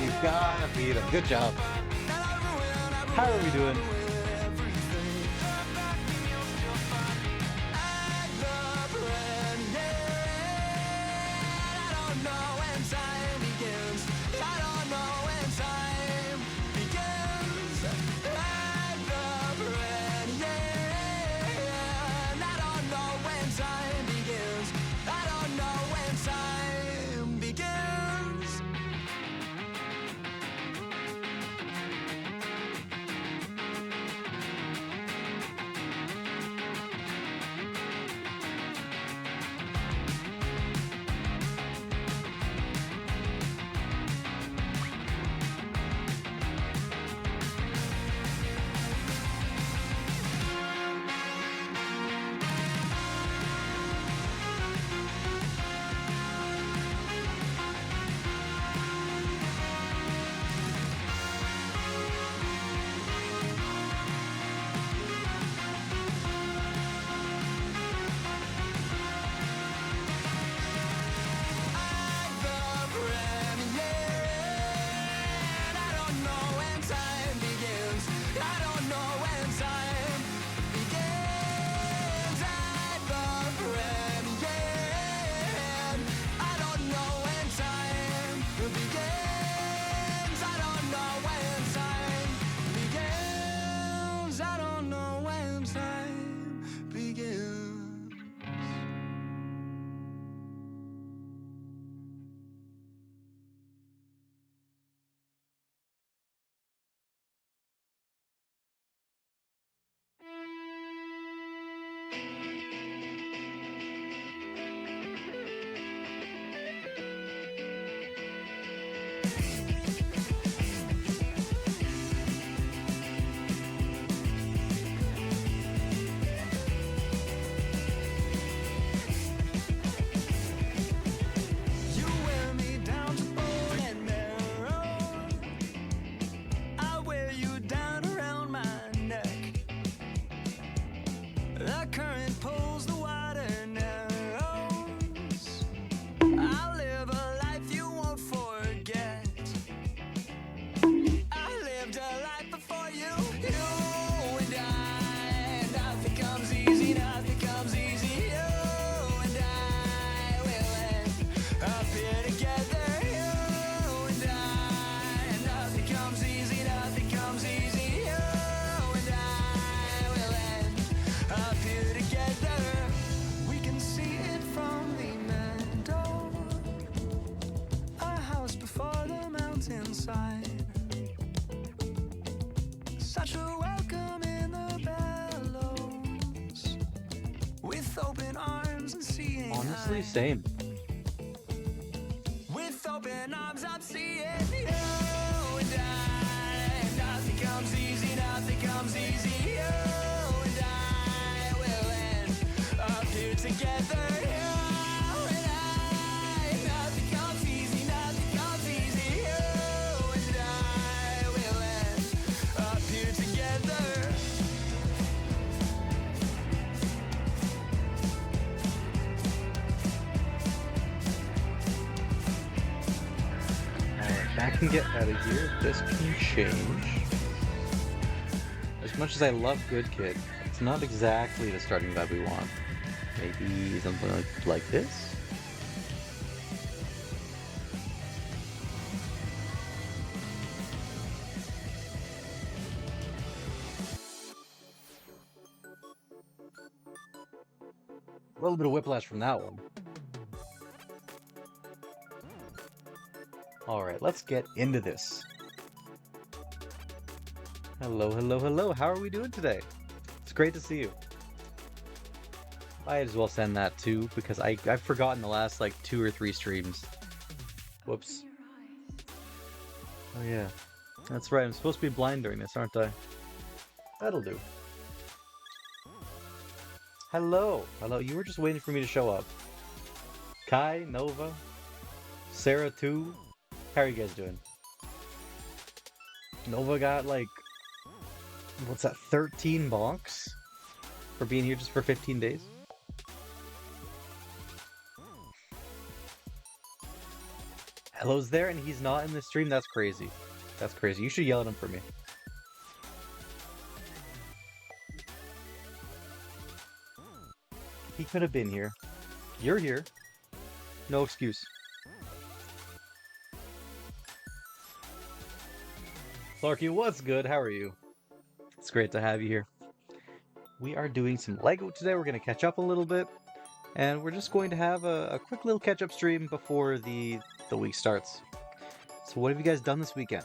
You gotta beat him. Good job. How are we doing? Honestly, same. Alright, I can get out of here. This can change. As much as I love Good Kid, it's not exactly the starting vibe we want. Maybe something like this? A little bit of whiplash from that one. Alright, let's get into this. Hello, hello, hello. How are we doing today? It's great to see you. Might as well send that too, because I've forgotten the last like 2 or 3 streams. Whoops. Oh yeah. That's right, I'm supposed to be blind during this, aren't I? That'll do. Hello! Hello, you were just waiting for me to show up. Kai, Nova, Sarah too. How are you guys doing? Nova got like, what's that, 13 bonks? For being here just for 15 days? Kylo's there and he's not in the stream? That's crazy. That's crazy. You should yell at him for me. He could have been here. You're here. No excuse. Clarky, what's good? How are you? It's great to have you here. We are doing some LEGO today. We're going to catch up a little bit. And we're just going to have a quick little catch-up stream before the week starts. So what have you guys done this weekend?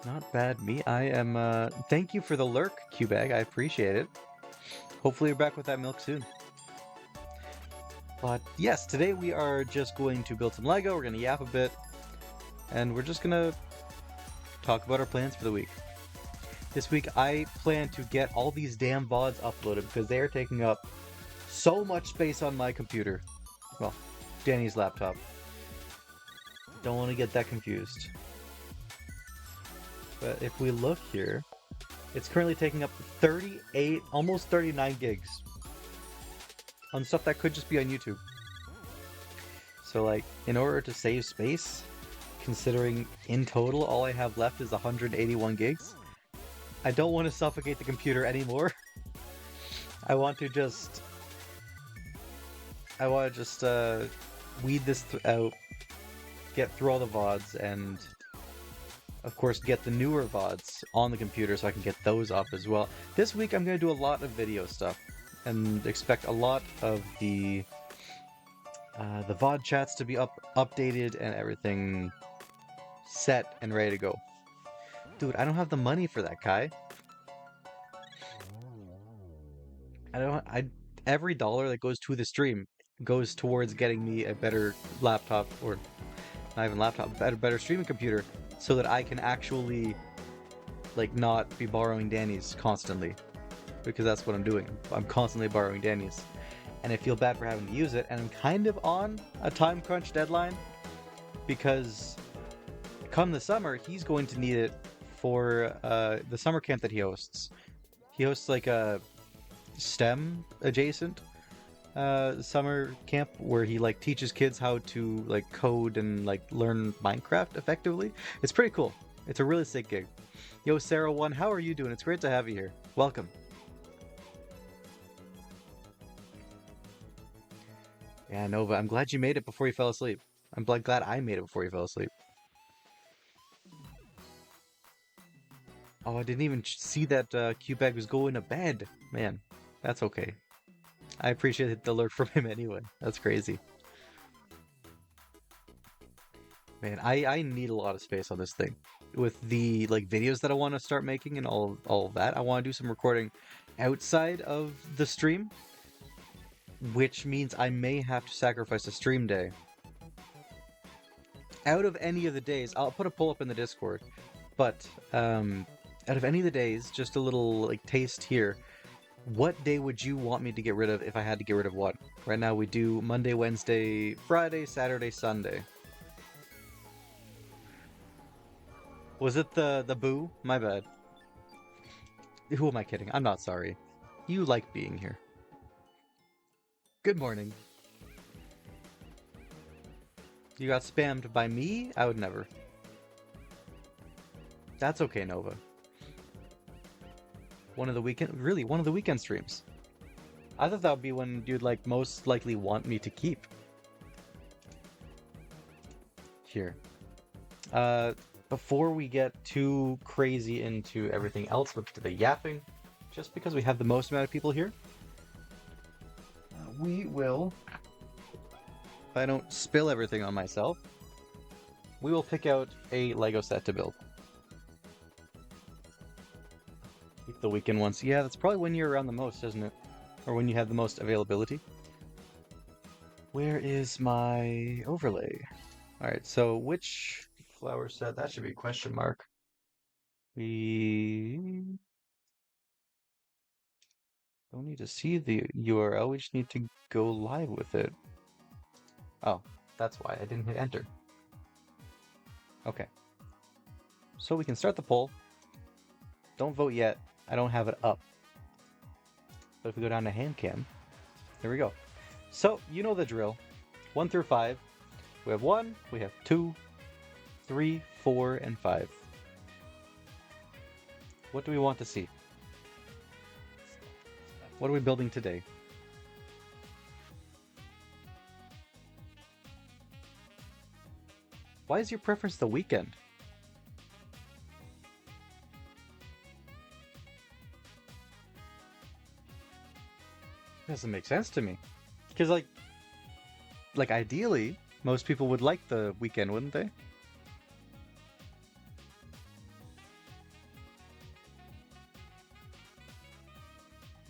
Not bad. Me, I am... thank you for the lurk, Q-Bag. I appreciate it. Hopefully you're back with that milk soon. But yes, today we are just going to build some LEGO. We're going to yap a bit. And we're just going to talk about our plans for the week. This week I plan to get all these damn VODs uploaded because they are taking up so much space on my computer. Well, Danny's laptop. Don't want to get that confused. But if we look here, it's currently taking up 38, almost 39 gigs on stuff that could just be on YouTube. So like, in order to save space, considering in total all I have left is 181 gigs, I don't want to suffocate the computer anymore. I want to just weed this out, get through all the VODs, and of course get the newer VODs on the computer so I can get those up as well. This week I'm going to do a lot of video stuff and expect a lot of the VOD chats to be updated and everything set and ready to go. Dude, I don't have the money for that, Kai. Every dollar that goes to the stream goes towards getting me a better laptop, or not even laptop, a better streaming computer, so that I can actually, like, not be borrowing Danny's constantly. Because that's what I'm doing. I'm constantly borrowing Danny's. And I feel bad for having to use it, and I'm kind of on a time crunch deadline, because come the summer, he's going to need it for the summer camp that he hosts. He hosts like a STEM adjacent summer camp where he like teaches kids how to like code and like learn Minecraft effectively. It's pretty cool. It's a really sick gig. Yo, Sarah1, how are you doing? It's great to have you here. Welcome. Yeah, Nova, I'm glad you made it before you fell asleep. I'm glad I made it before you fell asleep. Oh, I didn't even see that Q-Bag was going to bed. Man, that's okay. I appreciate the alert from him anyway. That's crazy. Man, I need a lot of space on this thing. With the like videos that I want to start making and all of that, I want to do some recording outside of the stream, which means I may have to sacrifice a stream day. Out of any of the days, I'll put a poll up in the Discord, but out of any of the days, just a little like taste here. What day would you want me to get rid of if I had to get rid of what? Right now we do Monday, Wednesday, Friday, Saturday, Sunday. Was it the boo? My bad. Who am I kidding? I'm not sorry. You like being here. Good morning. You got spammed by me? I would never. That's okay, Nova. One of the weekend streams. I thought that would be when you'd like most likely want me to keep. Here. Before we get too crazy into everything else with the yapping, just because we have the most amount of people here, we will, if I don't spill everything on myself, we will pick out a LEGO set to build. Keep the weekend ones. Yeah, that's probably when you're around the most, isn't it? Or when you have the most availability. Where is my overlay? Alright, so which flower set? That should be a question mark. We don't need to see the URL, we just need to go live with it. Oh, that's why I didn't hit enter. Okay. So we can start the poll. Don't vote yet. I don't have it up. But if we go down to hand cam, there we go. So, you know the drill. 1 through 5. We have 1, we have 2, 3, 4, and 5. What do we want to see? What are we building today? Why is your preference the weekend? Doesn't make sense to me. Because like ideally, most people would like the weekend, wouldn't they?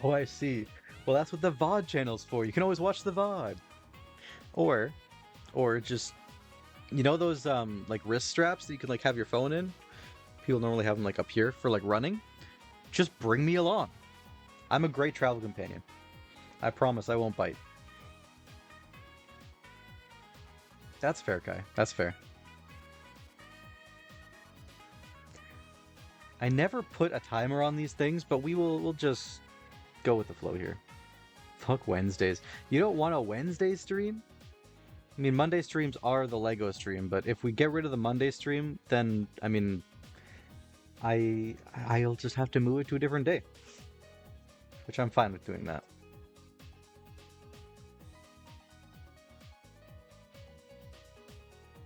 Oh, I see. Well, that's what the VOD channel's for. You can always watch the VOD. Or, or just, you know those like wrist straps that you can like have your phone in? People normally have them like up here for like running. Just bring me along. I'm a great travel companion. I promise I won't bite. That's fair, Kai. That's fair. I never put a timer on these things, but we'll just go with the flow here. Fuck Wednesdays. You don't want a Wednesday stream? I mean, Monday streams are the Lego stream, but if we get rid of the Monday stream, then I mean, I'll just have to move it to a different day, which I'm fine with doing that.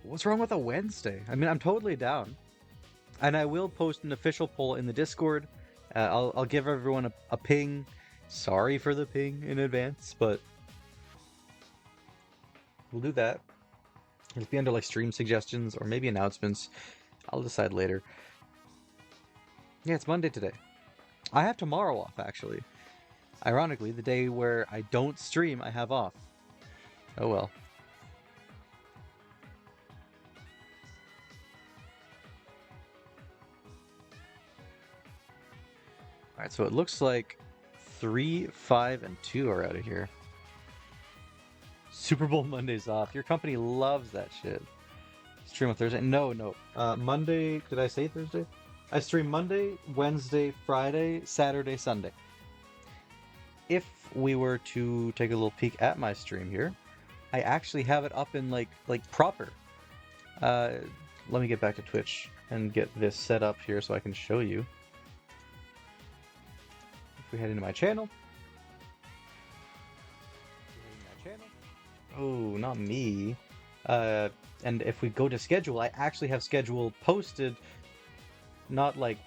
What's wrong with a Wednesday? I mean, I'm totally down, and I will post an official poll in the Discord. I'll give everyone a ping. Sorry for the ping in advance, but we'll do that. It'll be under like stream suggestions or maybe announcements. I'll decide later. Yeah, it's Monday today. I have tomorrow off, actually. Ironically, the day where I don't stream, I have off. Oh well. Alright, so it looks like 3, 5, and 2 are out of here. Super Bowl Monday's off. Your company loves that shit. Stream on Thursday? No. Monday, did I say Thursday? I stream Monday, Wednesday, Friday, Saturday, Sunday. If we were to take a little peek at my stream here, I actually have it up in like proper. Let me get back to Twitch and get this set up here so I can show you. If we head into my channel. Oh, not me. And if we go to schedule, I actually have schedule posted, not like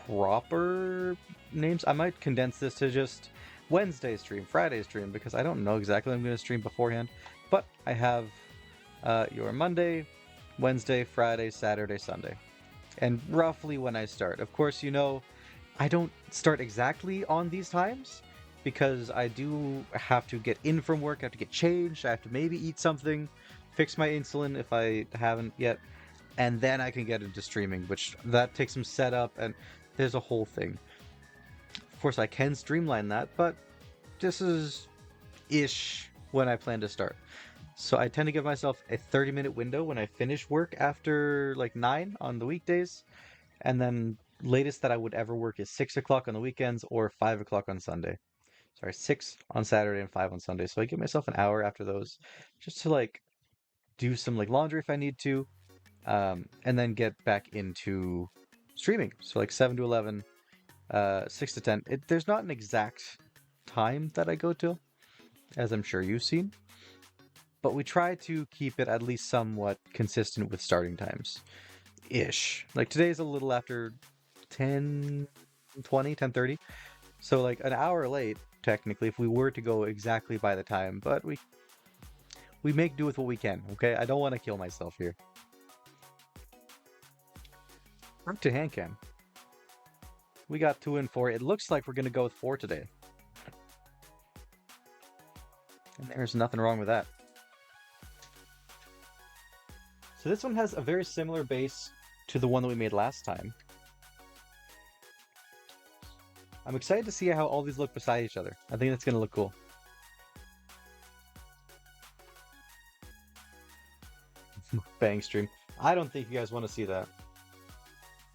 proper names. I might condense this to just Wednesday stream, Friday stream, because I don't know exactly what I'm going to stream beforehand. But I have your Monday, Wednesday, Friday, Saturday, Sunday. And roughly when I start. Of course, you know, I don't start exactly on these times, because I do have to get in from work, I have to get changed, I have to maybe eat something, fix my insulin if I haven't yet, and then I can get into streaming, which that takes some setup, and there's a whole thing. Of course, I can streamline that, but this is ish when I plan to start. So I tend to give myself a 30-minute window when I finish work after like 9 on the weekdays, and then latest that I would ever work is 6 o'clock on the weekends or 5 o'clock on Sunday. Sorry, 6 on Saturday and 5 on Sunday. So I give myself an hour after those just to like do some like laundry if I need to, and then get back into streaming. So like 7 to 11, 6 to 10. There's not an exact time that I go to, as I'm sure you've seen, but we try to keep it at least somewhat consistent with starting times. Ish. Like today's a little after 10:20, 10:30. So like an hour late, technically, if we were to go exactly by the time, but we make do with what we can, okay? I don't want to kill myself here. Back to hand cam. We got 2 and 4. It looks like we're gonna go with 4 today. And there's nothing wrong with that. So this one has a very similar base to the one that we made last time. I'm excited to see how all these look beside each other. I think that's going to look cool. Bang stream. I don't think you guys want to see that.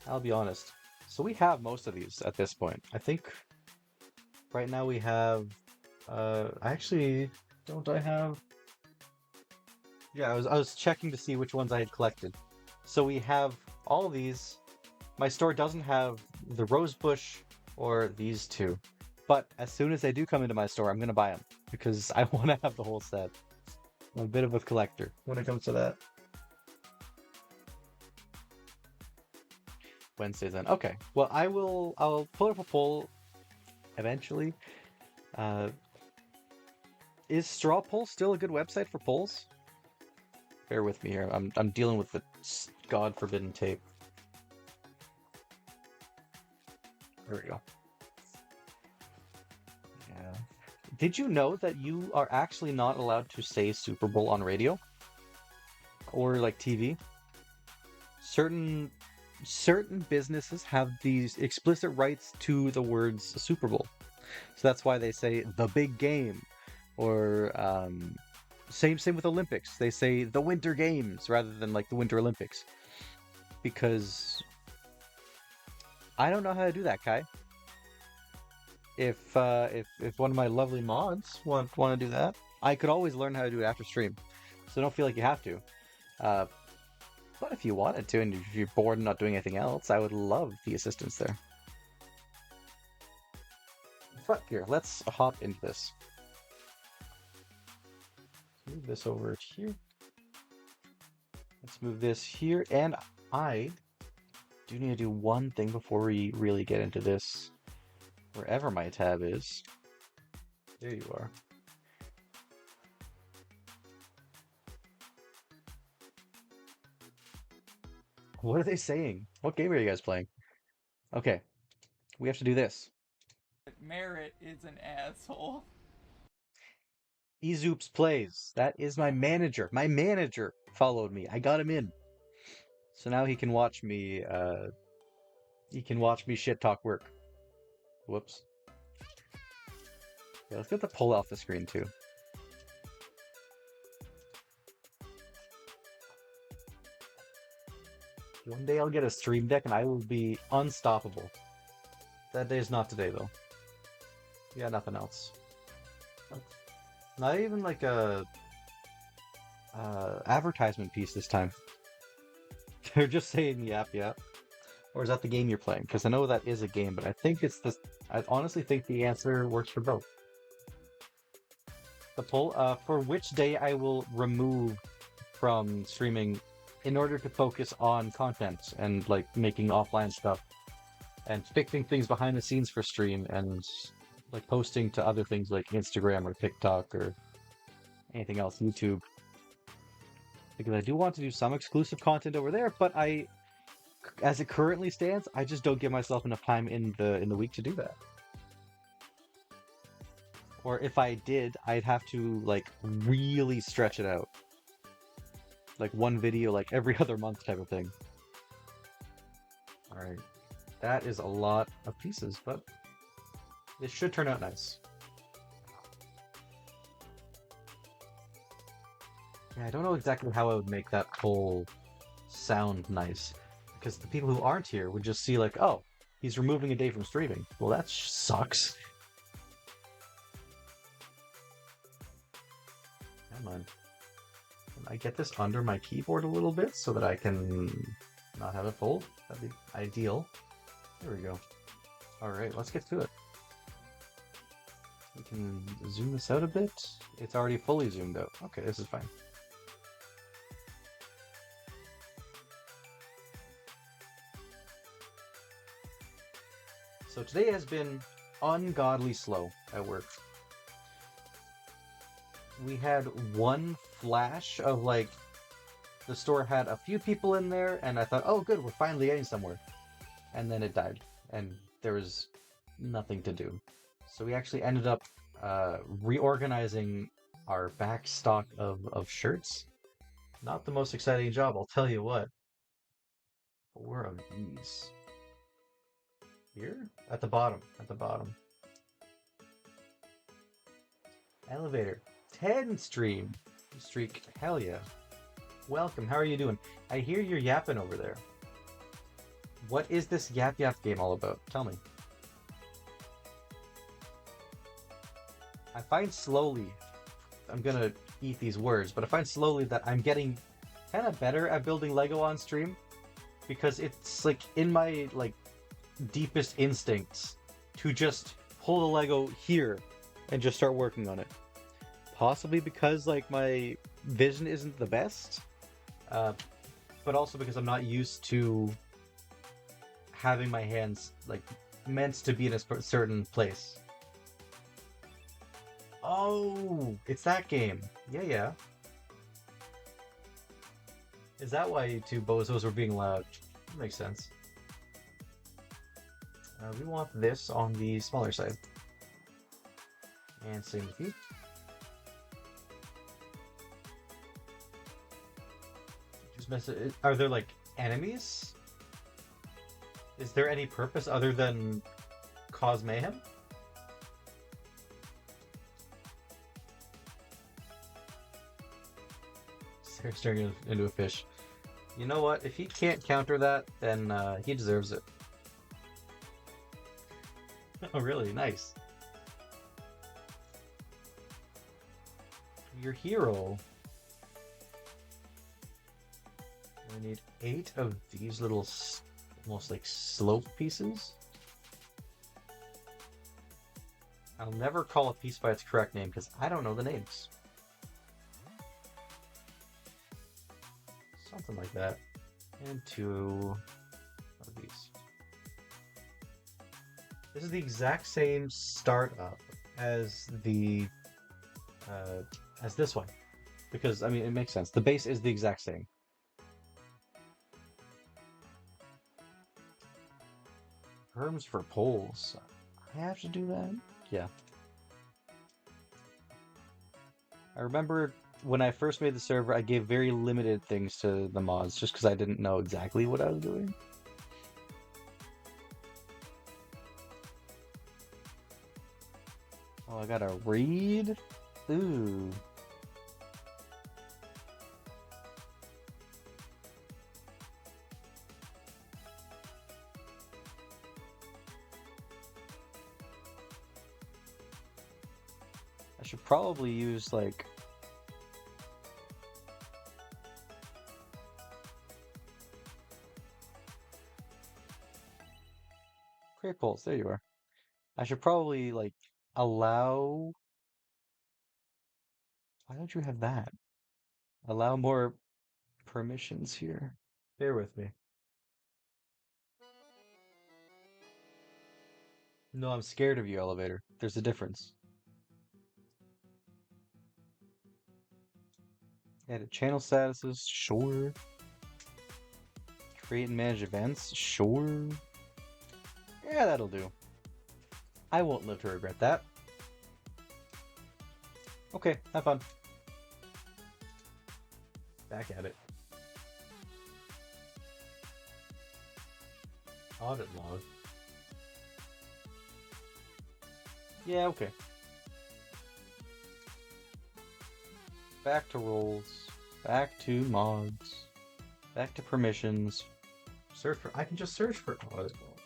I'll be honest. So we have most of these at this point. I think right now we have... actually, don't I have... Yeah, I was checking to see which ones I had collected. So we have all these. My store doesn't have the Rosebush or these two. But as soon as they do come into my store, I'm gonna buy them because I want to have the whole set. I'm a bit of a collector when it comes to that. Wednesdays then. Okay. Well, I'll put up a poll eventually. Uh, is Straw Poll still a good website for polls? Bear with me here. I'm dealing with the God forbidden tape. There we go. Yeah. Did you know that you are actually not allowed to say Super Bowl on radio or like TV? Certain businesses have these explicit rights to the words Super Bowl. So that's why they say the big game, or same with Olympics. They say the Winter Games rather than like the Winter Olympics, because I don't know how to do that, Kai. If one of my lovely mods want to do that, I could always learn how to do it after stream. So don't feel like you have to. But if you wanted to, and if you're bored and not doing anything else, I would love the assistance there. But here, let's hop into this. Move this over here. Let's move this here, and I do need to do one thing before we really get into this. Wherever my tab is. There you are. What are they saying? What game are you guys playing? Okay. We have to do this. Merritt is an asshole. Ezoops plays. That is my manager. My manager followed me. I got him in. So now he can watch me shit talk work. Whoops. Yeah, let's get the poll off the screen too. One day I'll get a stream deck and I will be unstoppable. That day is not today though. We got nothing else. Not even like a advertisement piece this time. They're just saying yap yap. Or is that the game you're playing? Because I know that is a game, but I think it's this. I honestly think the answer works for both. The poll for which day I will remove from streaming in order to focus on content and like making offline stuff and fixing things behind the scenes for stream and like posting to other things like Instagram or TikTok or anything else, YouTube. Because I do want to do some exclusive content over there, but as it currently stands, I just don't give myself enough time in the week to do that. Or if I did, I'd have to like really stretch it out. Like one video like every other month type of thing. Alright. That is a lot of pieces, but it should turn out nice. Yeah, I don't know exactly how I would make that whole sound nice. Because the people who aren't here would just see like, oh, he's removing a day from streaming. Well, that sucks. Come on. Can I get this under my keyboard a little bit so that I can not have it fold? That'd be ideal. There we go. Alright, let's get to it. We can zoom this out a bit. It's already fully zoomed out. Okay, this is fine. So today has been ungodly slow at work. We had one flash of like the store had a few people in there and I thought, oh good, we're finally getting somewhere. And then it died and there was nothing to do. So we actually ended up reorganizing our back stock of shirts. Not the most exciting job, I'll tell you what. 4 of these. Here? At the bottom. Elevator. 10 stream. Streak. Hell yeah. Welcome. How are you doing? I hear you're yapping over there. What is this yap yap game all about? Tell me. I find slowly I'm gonna eat these words, but I find slowly that I'm getting kind of better at building Lego on stream because it's like in my like deepest instincts to just pull the Lego here and just start working on it. Possibly because like my vision isn't the best, uh, but also because I'm not used to having my hands like meant to be in a certain place. Oh, it's that game. Yeah, yeah. Is that why you two bozos were being loud? That makes sense. We want this on the smaller side. And same with you. Just mess it. Are there like enemies? Is there any purpose other than cause mayhem? Sarah's turning into a fish. You know what? If he can't counter that, then he deserves it. Oh, really? Nice. Your hero. I need 8 of these little, almost like slope pieces. I'll never call a piece by its correct name because I don't know the names. Something like that. And 2 of these. This is the exact same startup as the as this one, because I mean it makes sense. The base is the exact same. Terms for polls. I have to do that? Yeah. I remember when I first made the server, I gave very limited things to the mods just because I didn't know exactly what I was doing. Oh, I gotta read? Ooh. I should probably use like Great Pulse, there you are. I should probably like allow. Why don't you have that? Allow more permissions here. Bear with me. No, I'm scared of you, elevator. There's a difference. Edit channel statuses, sure. Create and manage events, sure. Yeah, that'll do. I won't live to regret that. Okay, have fun. Back at it. Audit log. Yeah, okay. Back to roles. Back to mods. Back to permissions. Search for. I can just search for audit log.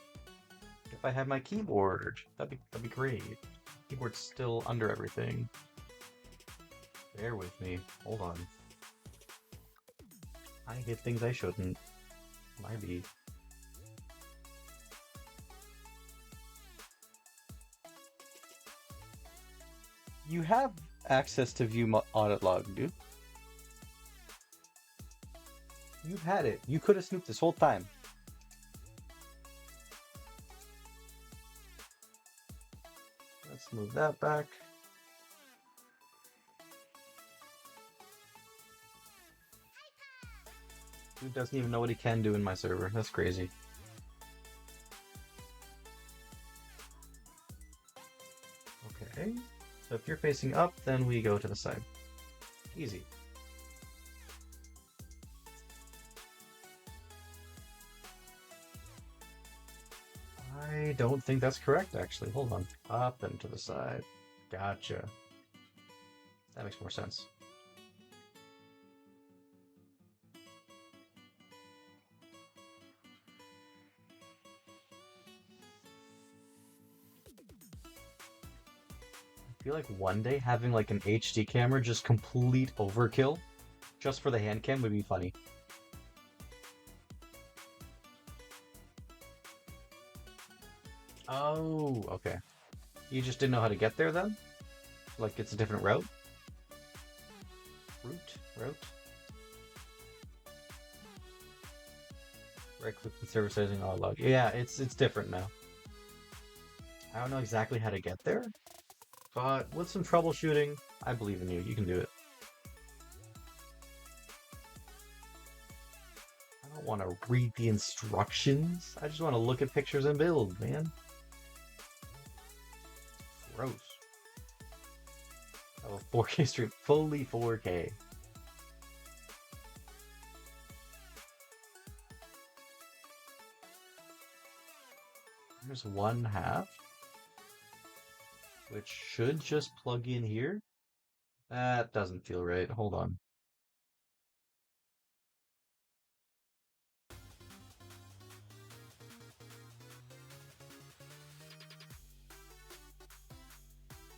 If I had my keyboard, that'd be great. Keyboard's still under everything. Bear with me. Hold on. I hit things I shouldn't. Might be. You have access to view audit log, dude. You had it. You could have snooped this whole time. Let's move that back. Dude doesn't even know what he can do in my server. That's crazy. Okay. So if you're facing up, then we go to the side. Easy. I don't think that's correct, actually. Hold on. Up and to the side. Gotcha. That makes more sense. I feel like one day having like an HD camera just complete overkill just for the hand cam would be funny. Oh, okay. You just didn't know how to get there then? Like it's a different route? Route? Right click the server settings all log. Yeah, it's different now. I don't know exactly how to get there, but with some troubleshooting, I believe in you. You can do it. I don't want to read the instructions. I just want to look at pictures and build, man. Gross. Oh, 4K stream, fully 4K. There's one half, which should just plug in here. That doesn't feel right. Hold on.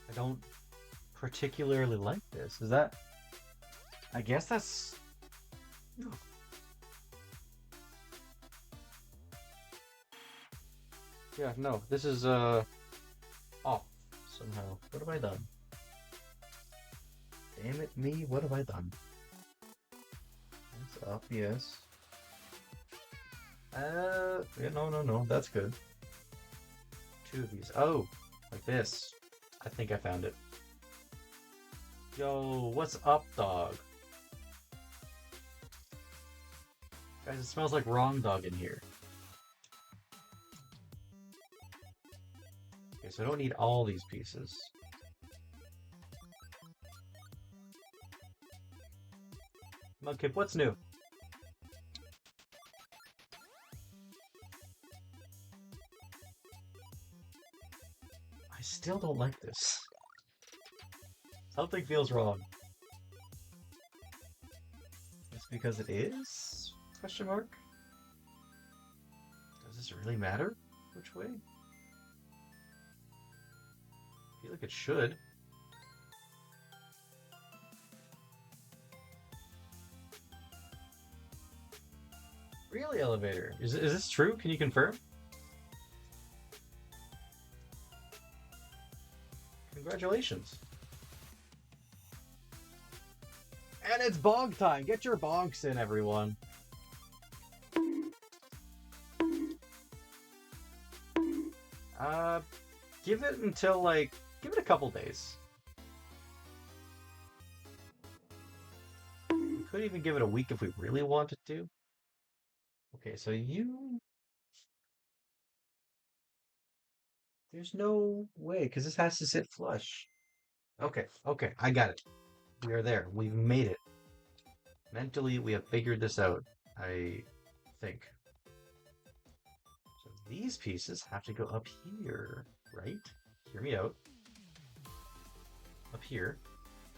I don't particularly like this. Is that... I guess that's... Yeah, no, this is, off somehow. What have I done? Damn it, me, what have I done? It's up, yes. Yeah, no, that's good. Two of these. Oh, like this. I think I found it. Yo, what's up, dog? Guys, it smells like wrong dog in here. Okay, so I don't need all these pieces. Mudkip, what's new? I still don't like this. Something feels wrong. It's because it is? Question mark? Does this really matter? Which way? I feel like it should. Really, elevator? Is this true? Can you confirm? Congratulations. And it's bonk time! Get your bonks in, everyone! Give it until, like, give it a couple days. We could even give it a week if we really wanted to. Okay, so you... There's no way, because this has to sit flush. Okay, I got it. We are there. We've made it. Mentally, we have figured this out, I think. So these pieces have to go up here, right? Hear me out. Up here.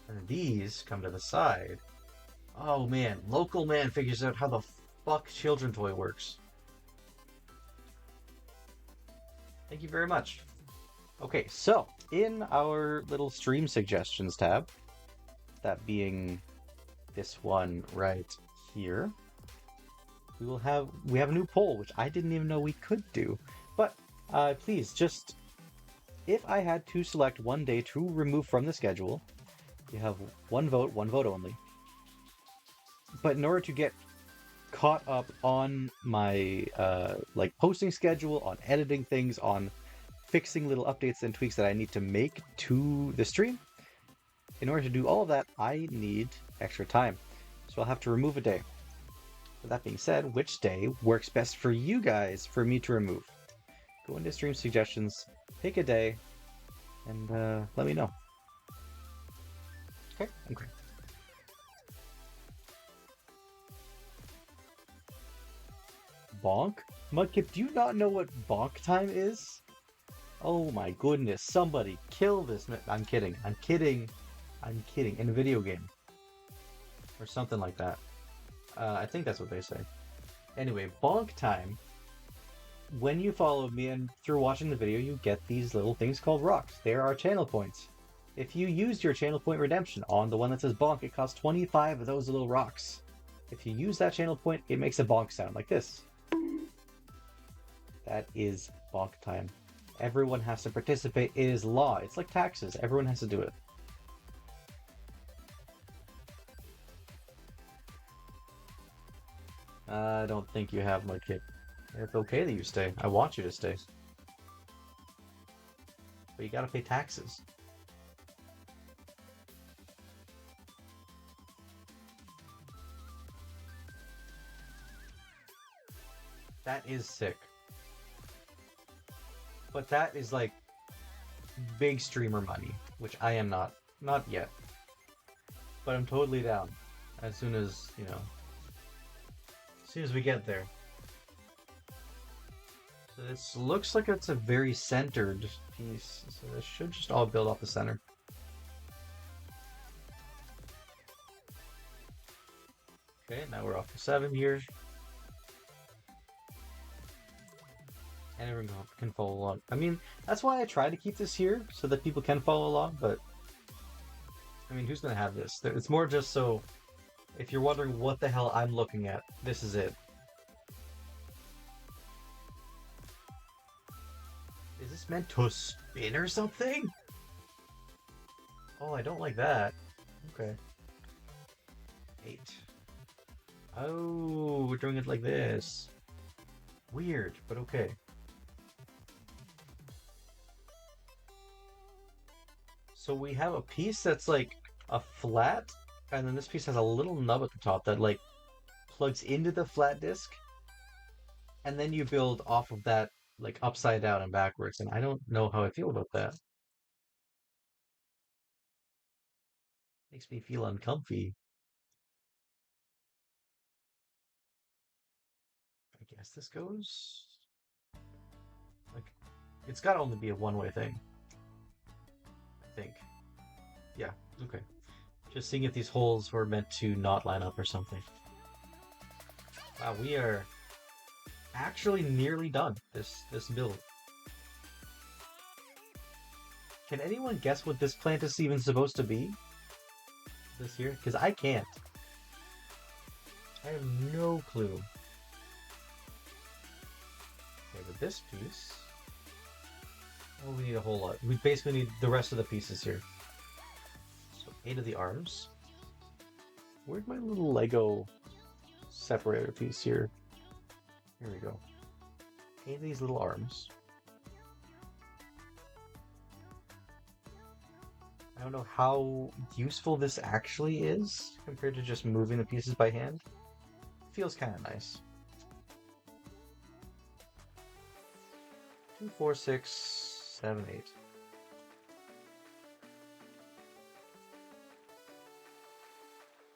And these come to the side. Oh man, local man figures out how the fuck Children Toy works. Thank you very much. Okay, so in our little stream suggestions tab, that being this one right here, we have a new poll, which I didn't even know we could do. But please, just if I had to select one day to remove from the schedule, you have one vote only. But in order to get caught up on my like posting schedule, on editing things, on fixing little updates and tweaks that I need to make to the stream, in order to do all of that, I need extra time. So I'll have to remove a day. With that being said, which day works best for you guys for me to remove? Go into stream suggestions, pick a day, and let me know. Okay. Bonk? Mudkip, do you not know what bonk time is? Oh my goodness, somebody kill this man. I'm kidding. In a video game. Or something like that. I think that's what they say. Anyway, bonk time. When you follow me and through watching the video, you get these little things called rocks. They are our channel points. If you used your channel point redemption on the one that says bonk, it costs 25 of those little rocks. If you use that channel point, it makes a bonk sound like this. That is bonk time. Everyone has to participate. It is law. It's like taxes. Everyone has to do it. I don't think you have my kid. It's okay that you stay. I want you to stay. But you gotta pay taxes. That is sick. But that is like big streamer money, which I am not. Not yet. But I'm totally down. As soon as, you know, as soon as we get there. So this looks like it's a very centered piece. So this should just all build off the center. Okay, now we're off to 7 here. And everyone can follow along. I mean, that's why I try to keep this here, so that people can follow along, but... I mean, who's gonna have this? It's more just so... If you're wondering what the hell I'm looking at, this is it. Is this meant to spin or something? Oh, I don't like that. Okay. 8. Oh, we're doing it like this. Weird, but okay. So we have a piece that's like a flat, and then this piece has a little nub at the top that like plugs into the flat disc, and then you build off of that like upside down and backwards, and I don't know how I feel about that. Makes me feel uncomfy. I guess this goes like it's gotta only be a one-way thing. I think. Yeah, okay. Just seeing if these holes were meant to not line up or something. Wow, we are actually nearly done this build. Can anyone guess what this plant is even supposed to be? This here? Because I can't. I have no clue. Okay, but this piece... Oh, we need a whole lot. We basically need the rest of the pieces here. So 8 of the arms. Where'd my little Lego separator piece here? Here we go. 8 of these little arms. I don't know how useful this actually is compared to just moving the pieces by hand. Feels kind of nice. 2, 4, 6, 7, 8.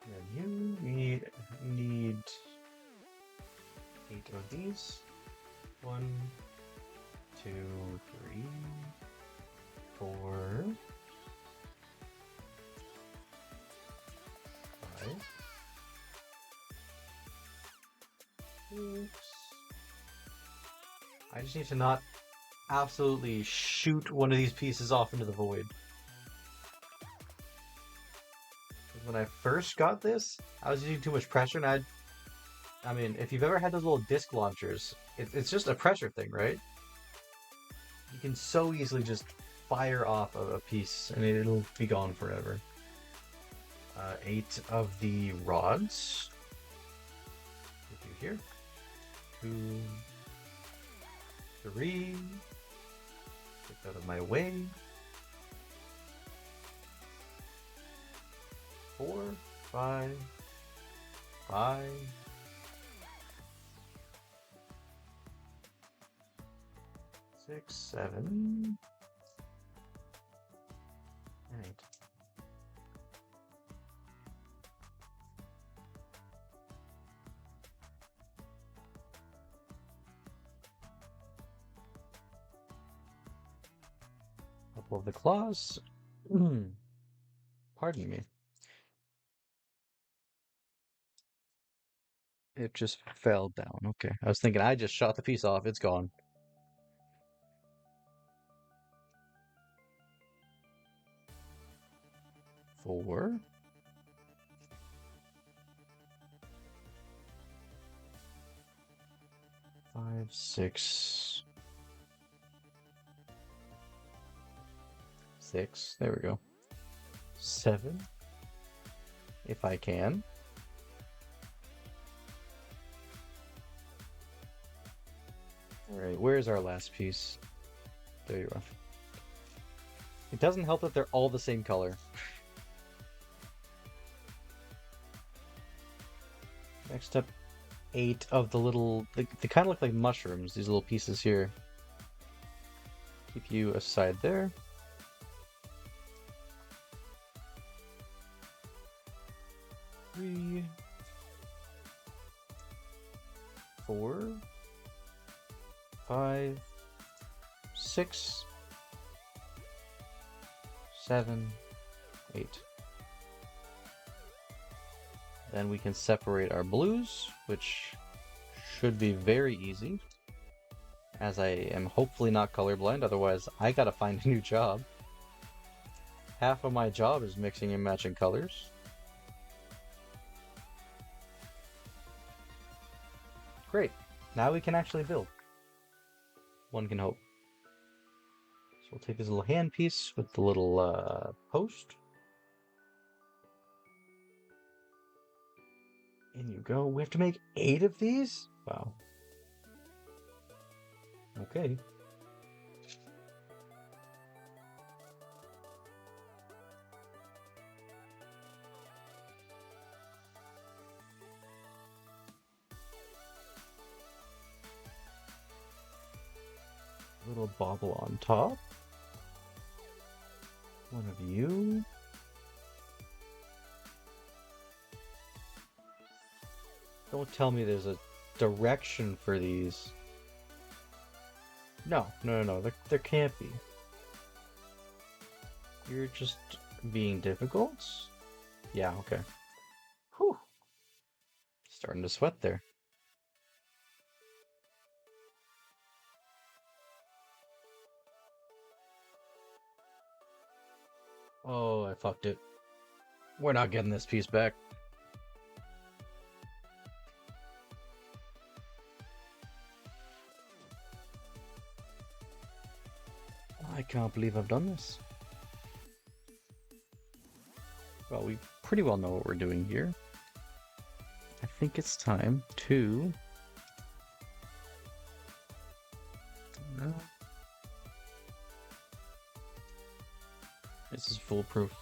And you need 8 of these. 1, 2, 3, 4, 5, 6. I just need to not absolutely shoot one of these pieces off into the void. When I first got this, I was using too much pressure, and I mean, if you've ever had those little disc launchers, it's just a pressure thing, right? You can so easily just fire off a piece, and it'll be gone forever. 8 of the rods. Put you here. 2, 3. Get out of my way. 4, 5, 5. 6, 7, 8. Couple of the claws. Pardon me. It just fell down. Okay. I was thinking I just shot the piece off. It's gone. 4, 5, 6, 6. There we go. 7, if I can. All right, where's our last piece? There you are. It doesn't help that they're all the same color. Next up, 8 of the little... They kind of look like mushrooms, these little pieces here. Keep you aside there. Three, 4, 5, 6, 7, 8. Then we can separate our blues, which should be very easy, as I am hopefully not colorblind, otherwise I gotta find a new job. Half of my job is mixing and matching colors. Great, now we can actually build. One can hope. So we'll take this little handpiece with the little post. In you go. We have to make 8 of these? Wow. Okay. Little bobble on top. One of you. Don't tell me there's a direction for these. No. There can't be. You're just being difficult? Yeah, okay. Whew. Starting to sweat there. Oh, I fucked it. We're not getting this piece back. I can't believe I've done this. Well, we pretty well know what we're doing here. I think it's time to... This is foolproof.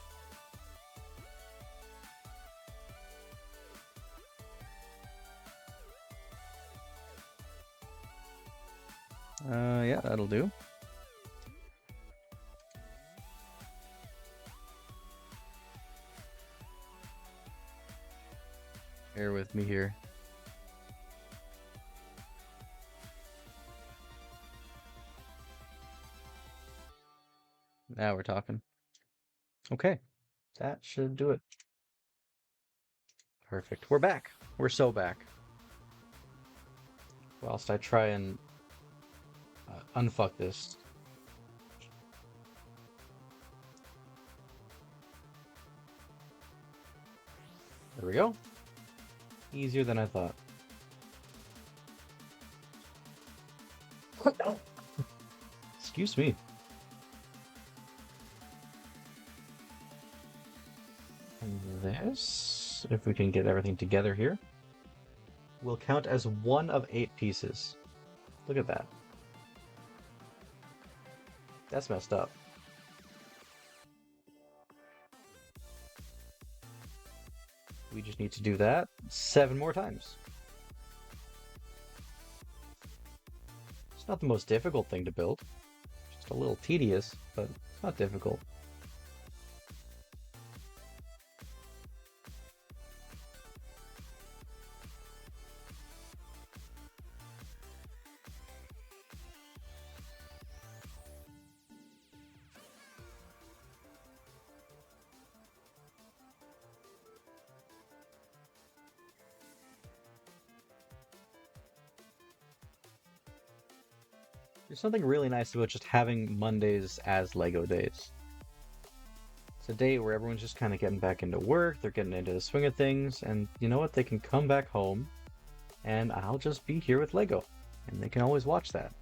Yeah, that'll do. Bear with me here. Now we're talking. Okay, that should do it. Perfect. We're back. We're so back. Whilst I try and unfuck this. There we go. Easier than I thought. Excuse me. And this, if we can get everything together here, will count as 1 of 8 pieces. Look at that. That's messed up. We just need to do that 7 more times. It's not the most difficult thing to build. Just a little tedious, but it's not difficult. There's something really nice about just having Mondays as Lego days. It's a day where everyone's just kind of getting back into work, they're getting into the swing of things, and you know what? They can come back home, and I'll just be here with Lego, and they can always watch that.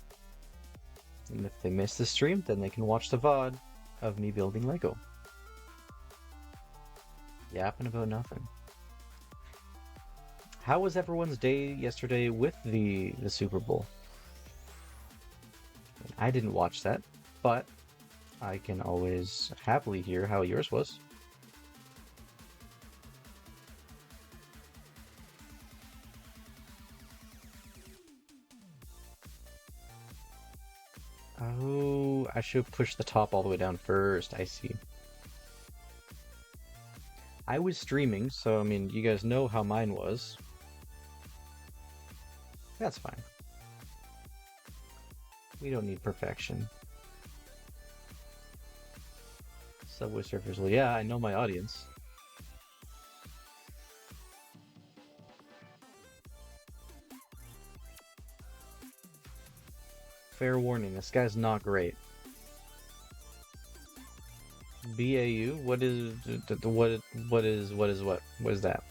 And if they miss the stream, then they can watch the VOD of me building Lego. Yapping about nothing. How was everyone's day yesterday with the Super Bowl? I didn't watch that, but I can always happily hear how yours was. Oh, I should push the top all the way down first. I see. I was streaming, so I mean, you guys know how mine was. That's fine. We don't need perfection. Subway Surfers. Well, yeah, I know my audience. Fair warning, this guy's not great. BAU? What is what? What is that?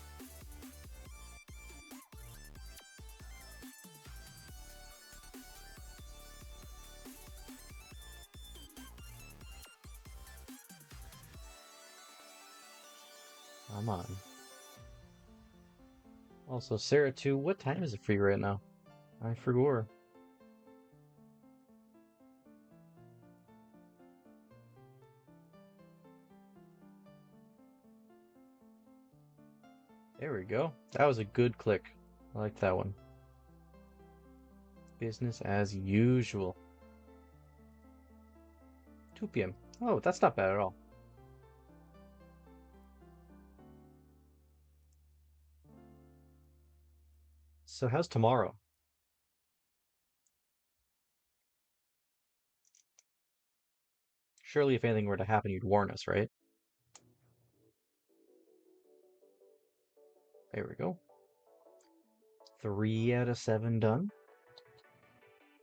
Come on. Also, Sarah too, what time is it for you right now? I forgot. There we go. That was a good click. I like that one. Business as usual. 2 p.m. Oh, that's not bad at all. So how's tomorrow? Surely if anything were to happen, you'd warn us, right? There we go. 3 out of 7 done.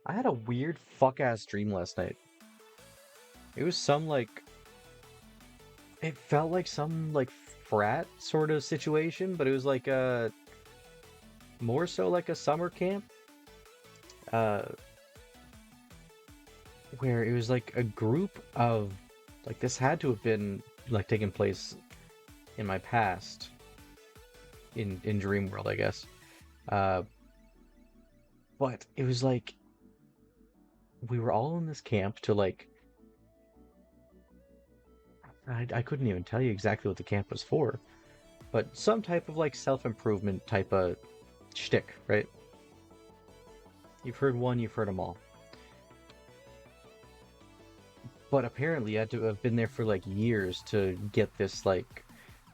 I had a weird fuck-ass dream last night. It was some, like... It felt like some, like, frat sort of situation, but it was like a... More so like a summer camp. Where it was like a group of... Like, this had to have been, like, taking place in my past. In Dream World, I guess. But it was like... We were all in this camp to, like... I couldn't even tell you exactly what the camp was for. But some type of, like, self-improvement type of shtick, right? You've heard one, you've heard them all. But apparently I had to have been there for, like, years to get this, like,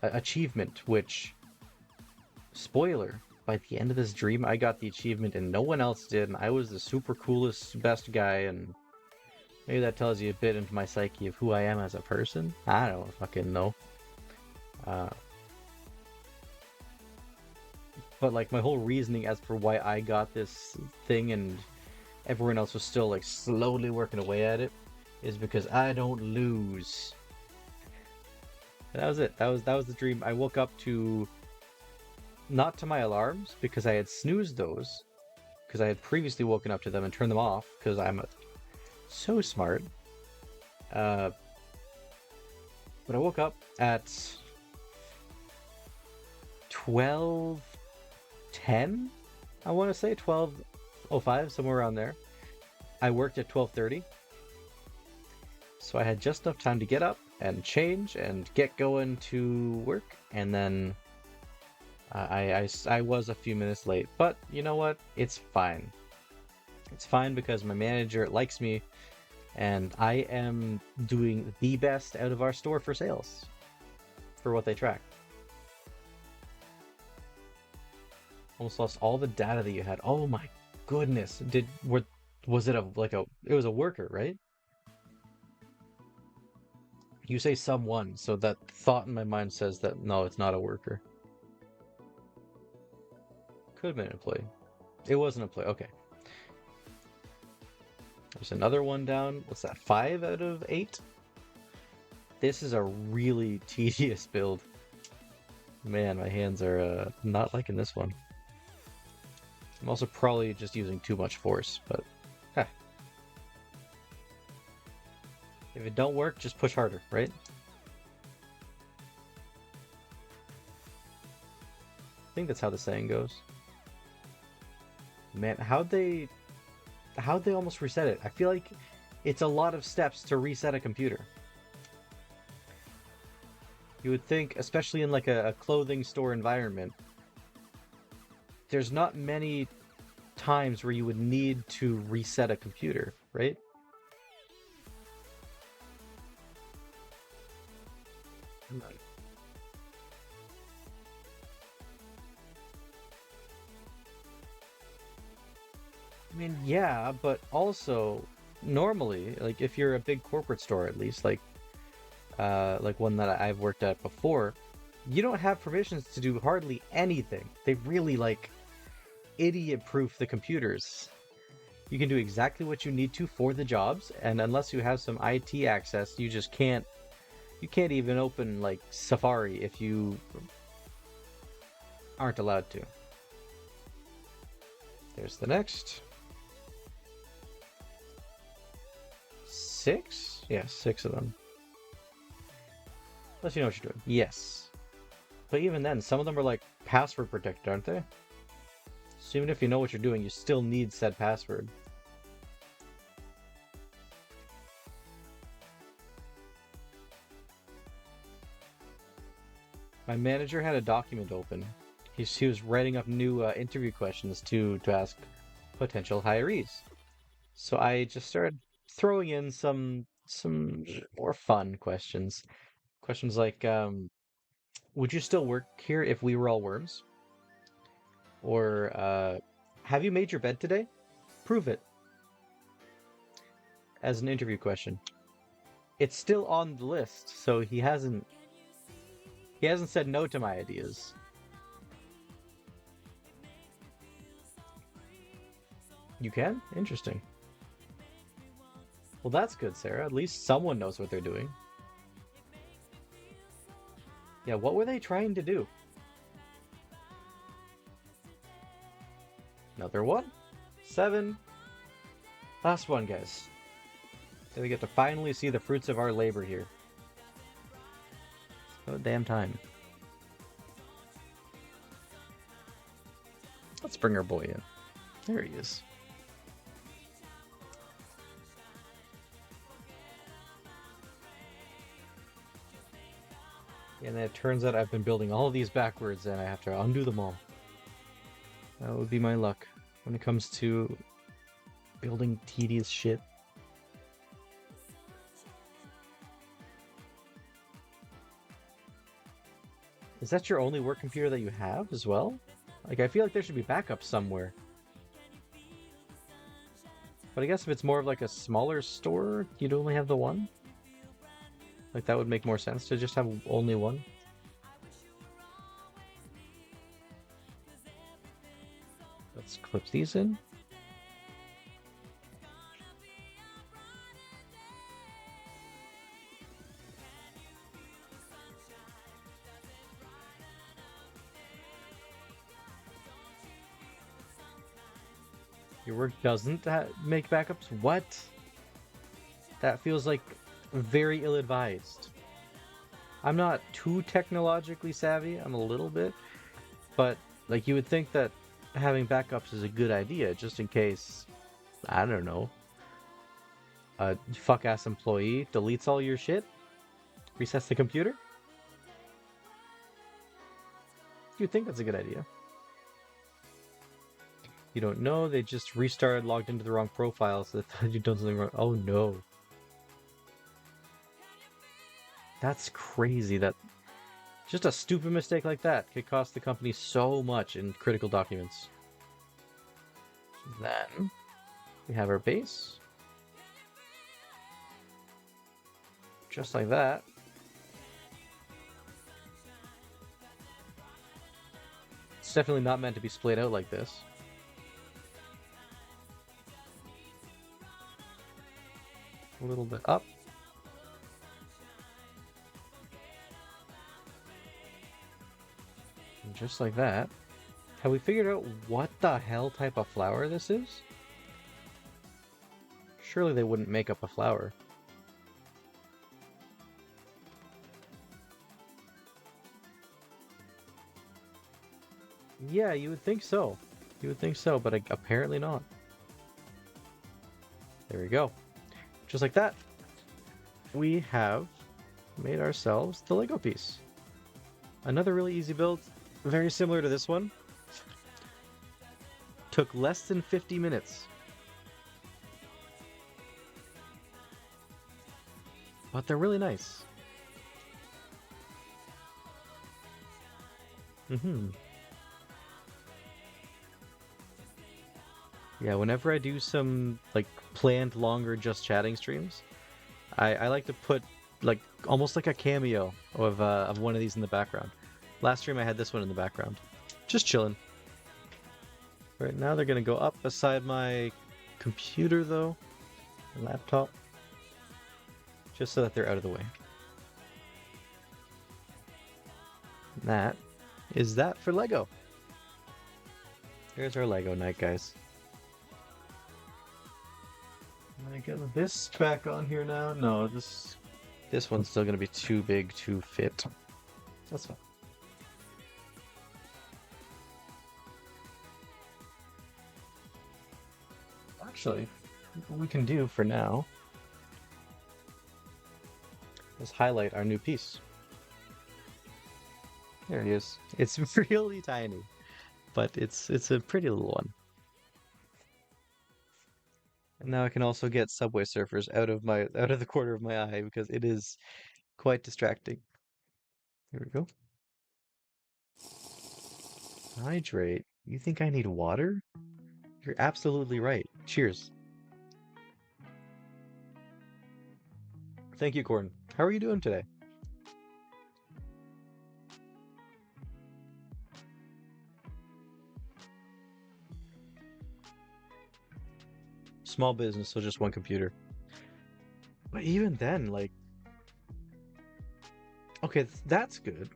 achievement, which... Spoiler, by the end of this dream, I got the achievement and no one else did, and I was the super coolest, best guy, and... Maybe that tells you a bit into my psyche of who I am as a person? I don't fucking know. But, like, my whole reasoning as for why I got this thing and everyone else was still, like, slowly working away at it is because I don't lose. And that was it. That was the dream. I woke up to... Not to my alarms, because I had snoozed those. Because I had previously woken up to them and turned them off, because I'm so smart. But I woke up at 12:10, I want to say 12:05, somewhere around there. I worked at 12:30, so I had just enough time to get up and change and get going to work, and then I was a few minutes late, but you know what? It's fine. It's fine because my manager likes me, and I am doing the best out of our store for sales, for what they track. Almost lost all the data that you had. Oh my goodness! Was it it was a worker, right? You say someone, so that thought in my mind says that no, it's not a worker. Could have been an employee. It was an employee. Okay. There's another one down. What's that? 5 out of 8? This is a really tedious build. Man, my hands are not liking this one. I'm also probably just using too much force, but if it don't work, just push harder, right? I think that's how the saying goes. Man, how'd they almost reset it? I feel like it's a lot of steps to reset a computer. You would think, especially in like a clothing store environment, there's not many times where you would need to reset a computer, right? I mean, yeah, but also normally, like if you're a big corporate store at least, like one that I've worked at before, you don't have permissions to do hardly anything. They really like idiot-proof the computers. You can do exactly what you need to for the jobs, and unless you have some IT access, you just can't. You can't even open like Safari if you aren't allowed to. There's the next. 6? Yeah, 6 of them. Unless you know what you're doing. Yes. But even then, some of them are like password protected, aren't they? So even if you know what you're doing, you still need said password. My manager had a document open. He was writing up new interview questions to ask potential hirees. So I just started throwing in some more fun questions. Questions like, would you still work here if we were all worms? Or, have you made your bed today? Prove it. As an interview question. It's still on the list, so he hasn't said no to my ideas. You can? Interesting. Well, that's good, Sarah. At least someone knows what they're doing. Yeah, what were they trying to do? Another one. 7. Last one, guys. So we get to finally see the fruits of our labor here. It's about damn time. Let's bring our boy in. There he is. And then it turns out I've been building all of these backwards and I have to undo them all. That would be my luck when it comes to building tedious shit. Is that your only work computer that you have as well? Like, I feel like there should be backups somewhere. But I guess if it's more of like a smaller store, you'd only have the one? Like, that would make more sense to just have only one. Let's clip these in. Your work doesn't make backups? What? That feels like very ill-advised. I'm not too technologically savvy, I'm a little bit, but like you would think that having backups is a good idea, just in case, I don't know, a fuck-ass employee deletes all your shit, resets the computer. You'd think that's a good idea. You don't know, they just restarted, logged into the wrong profile, so they thought you'd done something wrong. Oh no. That's crazy. That just a stupid mistake like that could cost the company so much in critical documents. Then we have our base. Just like that. It's definitely not meant to be splayed out like this. A little bit up. just like that. Have we figured out what the hell type of flower this is? Surely they wouldn't make up a flower. Yeah, you would think so. You would think so, but apparently not. There we go. Just like that, we have made ourselves the Lego piece. Another really easy build, very similar to this one. Took less than 50 minutes. But they're really nice. Yeah, whenever I do some like planned longer just chatting streams, I like to put like almost like a cameo of one of these in the background. Last stream I had this one in the background. Just chilling. Right now they're gonna go up beside my computer though, laptop. Just so that they're out of the way. And that is that for Lego. Here's our Lego night, guys. Am I get this back on here now? No, this one's still gonna be too big to fit. That's fine. Actually, what we can do for now is highlight our new piece. There he is. It's really tiny, but it's a pretty little one. And now I can also get Subway Surfers out of the corner of my eye because it is quite distracting. Here we go. Hydrate. You think I need water? You're absolutely right. Cheers. Thank you, Corn. How are you doing today? Small business, so just one computer. But even then, like... Okay, that's good.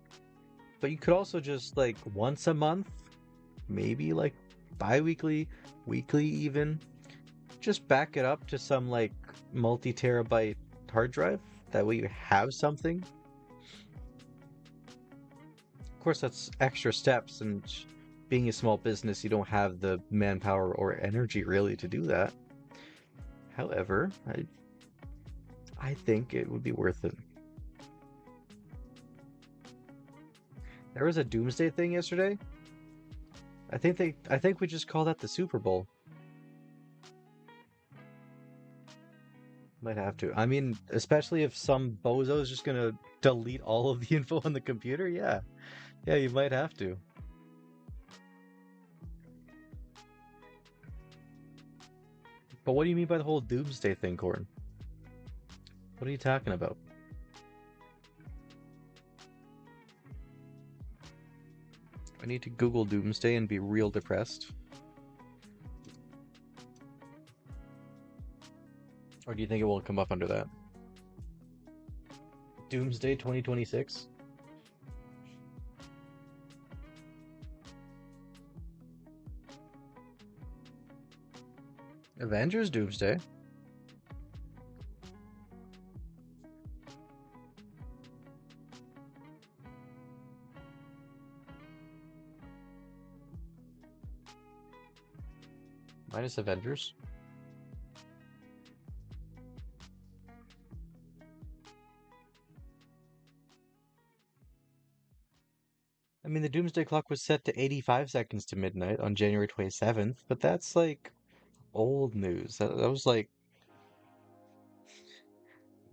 But you could also just, like, once a month, maybe, like, bi-weekly, weekly even, just back it up to some, like, multi-terabyte hard drive. That way you have something. Of course, that's extra steps, and being a small business, you don't have the manpower or energy, really, to do that. However, I think it would be worth it. There was a Doomsday thing yesterday. I think we just call that the Super Bowl. Might have to. I mean, especially if some bozo is just gonna delete all of the info on the computer, yeah. Yeah, you might have to. But what do you mean by the whole Doomsday thing, Corn? What are you talking about? I need to Google Doomsday and be real depressed. Or do you think it will come up under that? Doomsday 2026? Avengers Doomsday? Minus Avengers? I mean, the Doomsday Clock was set to 85 seconds to midnight on January 27th, but that's like old news. That was like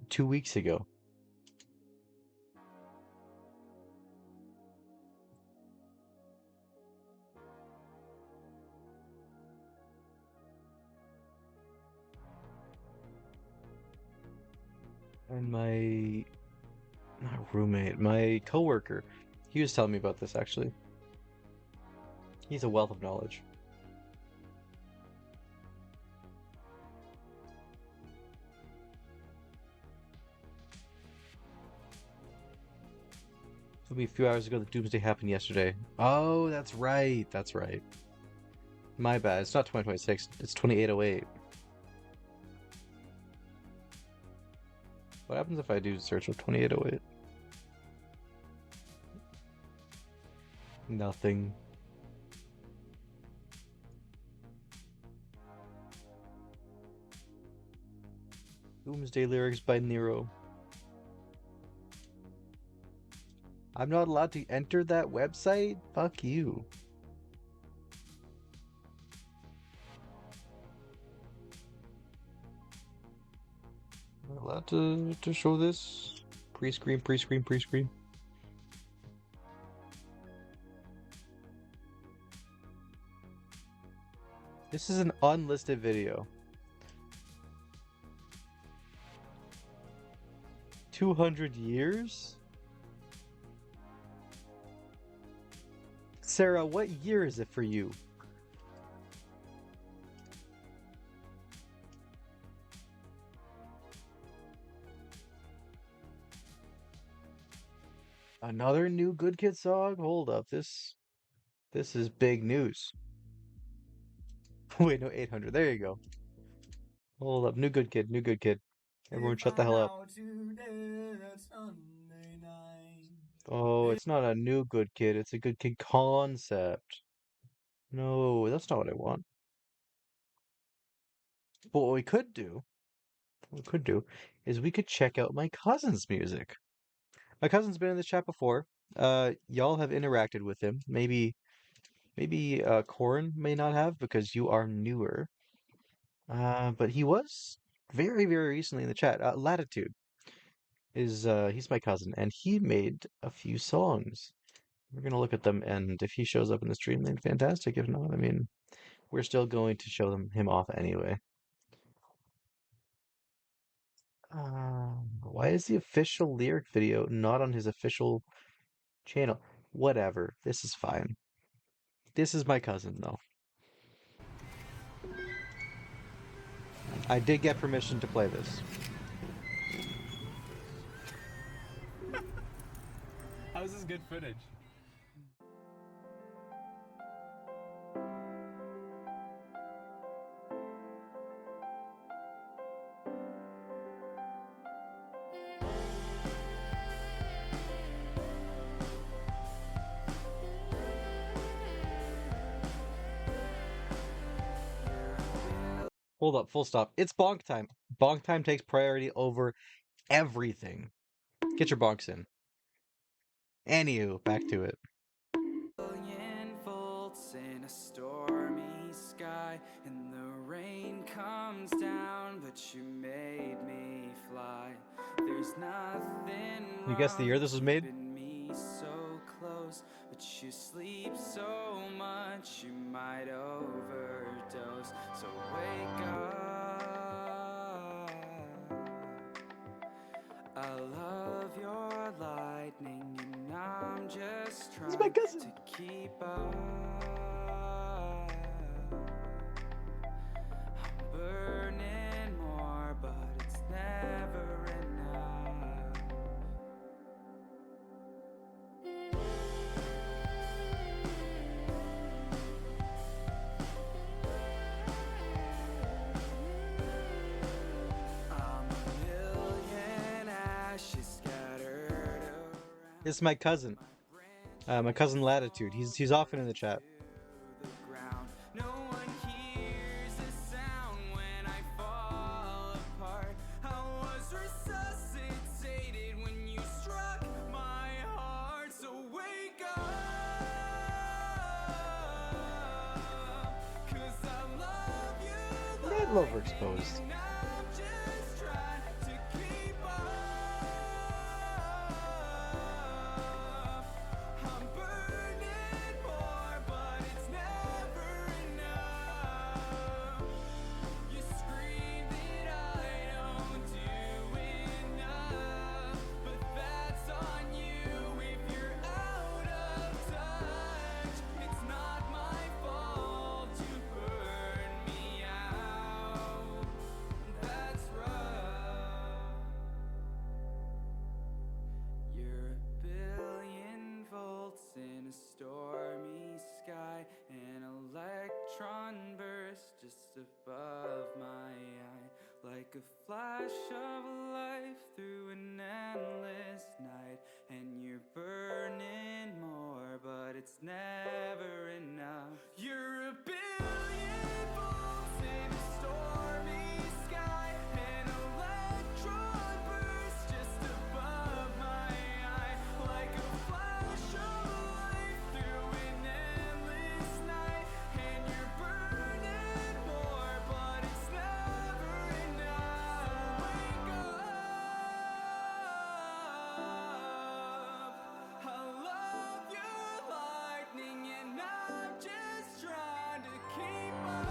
2 weeks ago. And my not roommate, my coworker, he was telling me about this actually. He's a wealth of knowledge. It'll be a few hours ago that Doomsday happened yesterday. Oh, that's right. That's right. My bad. It's not 2026. It's 2808. What happens if I do search with 2808? Nothing. Doomsday lyrics by Nero. I'm not allowed to enter that website? Fuck you. Am I allowed to show this? Pre-screen, pre-screen, pre-screen. This is an unlisted video. 200 years? Sarah, what year is it for you? Another new Good Kid song? Hold up, this is big news. Wait, no, 800. There you go. Hold up, new Good Kid, new Good Kid. Everyone shut the hell up. Oh, it's not a new Good Kid, it's a Good Kid concept. No, that's not what I want. But what we could do, is we could check out my cousin's music. My cousin's been in this chat before. Y'all have interacted with him. Maybe Corin may not have because you are newer. But he was very, very recently in the chat. Latitude is he's my cousin, and he made a few songs. We're gonna look at them, and if he shows up in the stream, then fantastic. If not, I mean, we're still going to show him off anyway. Why is the official lyric video not on his official channel? Whatever. This is fine. This is my cousin, though. I did get permission to play this. How is this good footage? Hold up, full stop. It's bonk time. Bonk time takes priority over everything. Get your bonks in. Anywho, back to it. Billion volts in a stormy sky, and the rain comes down, but you made me fly. There's nothing You guess the year this was made? keeping me so close, but you sleep so much you might overdose. So wake up. I love your lightning, and I'm just This is trying my cousin. to keep up. I'm burning more, but it's never enough. I'm a million ashes scattered around. This is my cousin. My cousin Latitude. He's often in the chat. The ground. No one hears the sound when I fall apart. I was resuscitated when you struck my heart. So wake up, 'cause I love you. Ned Lover exposed. And I'm just trying to keep up. I'm burning more, but it's never enough. You scream that I don't do enough, but that's on you if you're out of touch. It's not my fault to burn me out. my eye, like a flash of life through an endless night. And you're burning more, but it's never enough. You're a billion volts in a stormy sky, an electron burst just above my eye, like a flash of light through an endless night. And you're burning more, but it's never enough. Wake up, I love your lightning, and I'm just trying to keep up.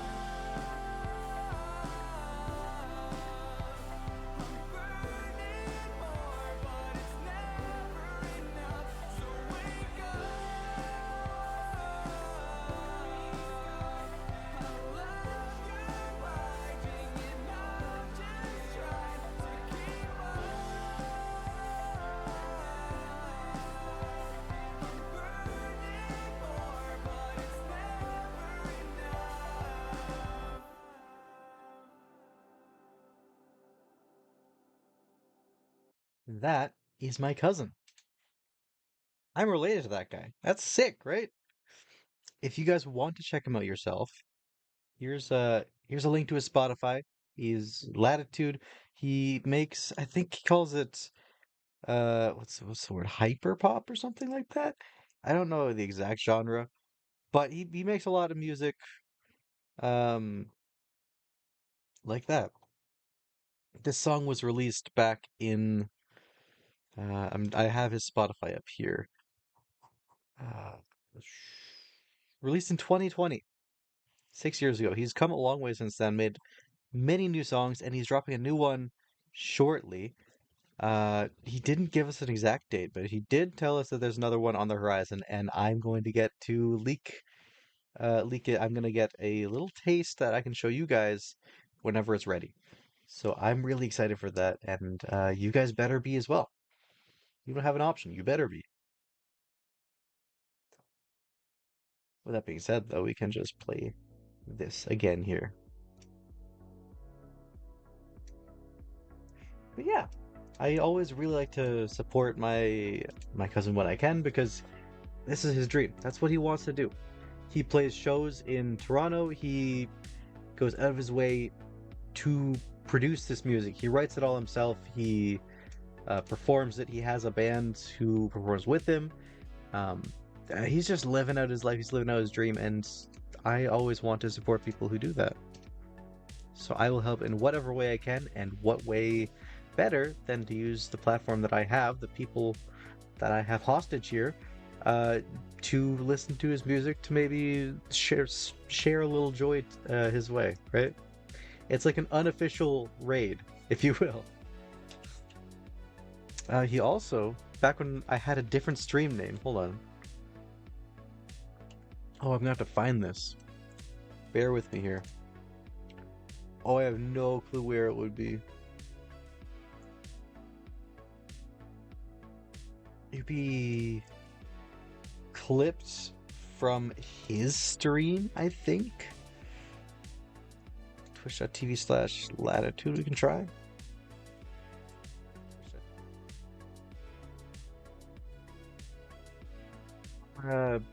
I'm burning more, but it's never enough. So wake up, I love your lightning, and I'm just trying to keep up. I'm burning more, but it's never enough. That is my cousin. I'm related to that guy. That's sick, right? If you guys want to check him out yourself, here's a link to his Spotify. He's Latitude. He makes, I think he calls it what's the word? Hyper pop or something like that. I don't know the exact genre, but he makes a lot of music um like that. This song was released back in I have his Spotify up here. Uh, released in 2020, 6 years ago. He's come a long way since then, made many new songs, and he's dropping a new one shortly. He didn't give us an exact date, but he did tell us that there's another one on the horizon, and I'm going to get to leak it. I'm gonna get a little taste that I can show you guys whenever it's ready. So I'm really excited for that, and you guys better be as well. You don't have an option. You better be. With that being said, though, we can just play this again here. But yeah, I always really like to support my cousin when I can because this is his dream. That's what he wants to do. He plays shows in Toronto. He goes out of his way to produce this music. He writes it all himself. He performs it. He has a band who performs with him. He's just living out his life. He's living out his dream, and I always want to support people who do that. So I will help in whatever way I can, and what way better than to use the platform that I have, the people that I have hostage here, to listen to his music, to maybe share a little joy his way, right? It's like an unofficial raid, if you will. He also, back when I had a different stream name, hold on. Oh, I'm gonna have to find this. Bear with me here. Oh, I have no clue where it would be. It'd be clipped from his stream, I think. Twitch.tv/latitude, we can try.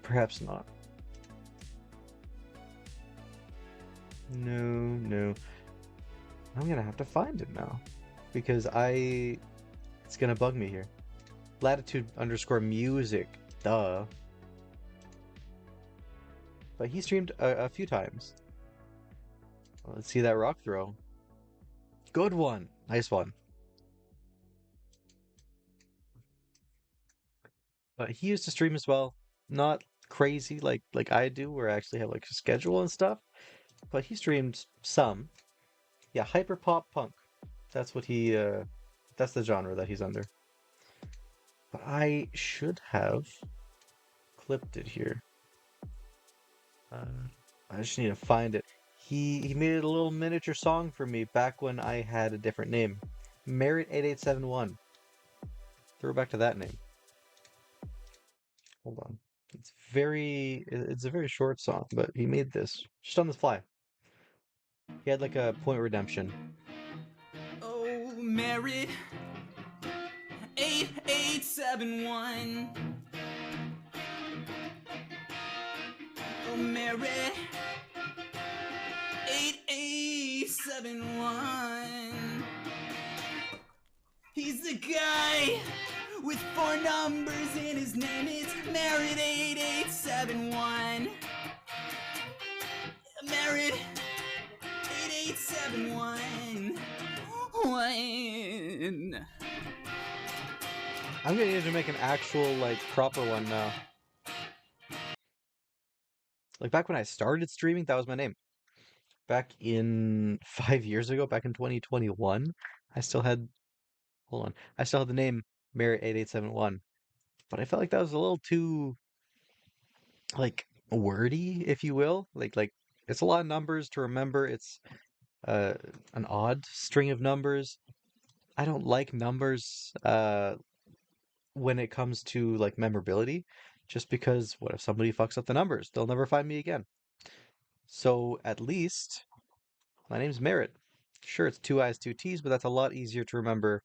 Perhaps not. No. I'm gonna have to find it now. Because it's gonna bug me here. Latitude_music, duh. But he streamed a few times. Let's see that rock throw. Good one. Nice one. But he used to stream as well. Not crazy like I do, where I actually have like a schedule and stuff. But he streamed some. Yeah, hyperpop punk. That's what that's the genre that he's under. But I should have clipped it here. I just need to find it. He made a little miniature song for me back when I had a different name. Merit8871. Throw back to that name. Hold on. It's a very short song, but he made this just on the fly. He had like a point redemption. Oh, Merit 8871. Oh, Merit 8871. He's the guy with 4 numbers in his name. It's Merit 8871. Merit 8871. One. I'm gonna need to make an actual, like, proper one now. Like, back when I started streaming, that was my name. Back in 5 years ago, back in 2021, I still had, hold on, I still had the name Merit8871. But I felt like that was a little too, like, wordy, if you will. Like, it's a lot of numbers to remember. It's uh, an odd string of numbers. I don't like numbers when it comes to like memorability, just because what if somebody fucks up the numbers? They'll never find me again. So at least my name's Merritt. Sure, it's two I's, two T's, but that's a lot easier to remember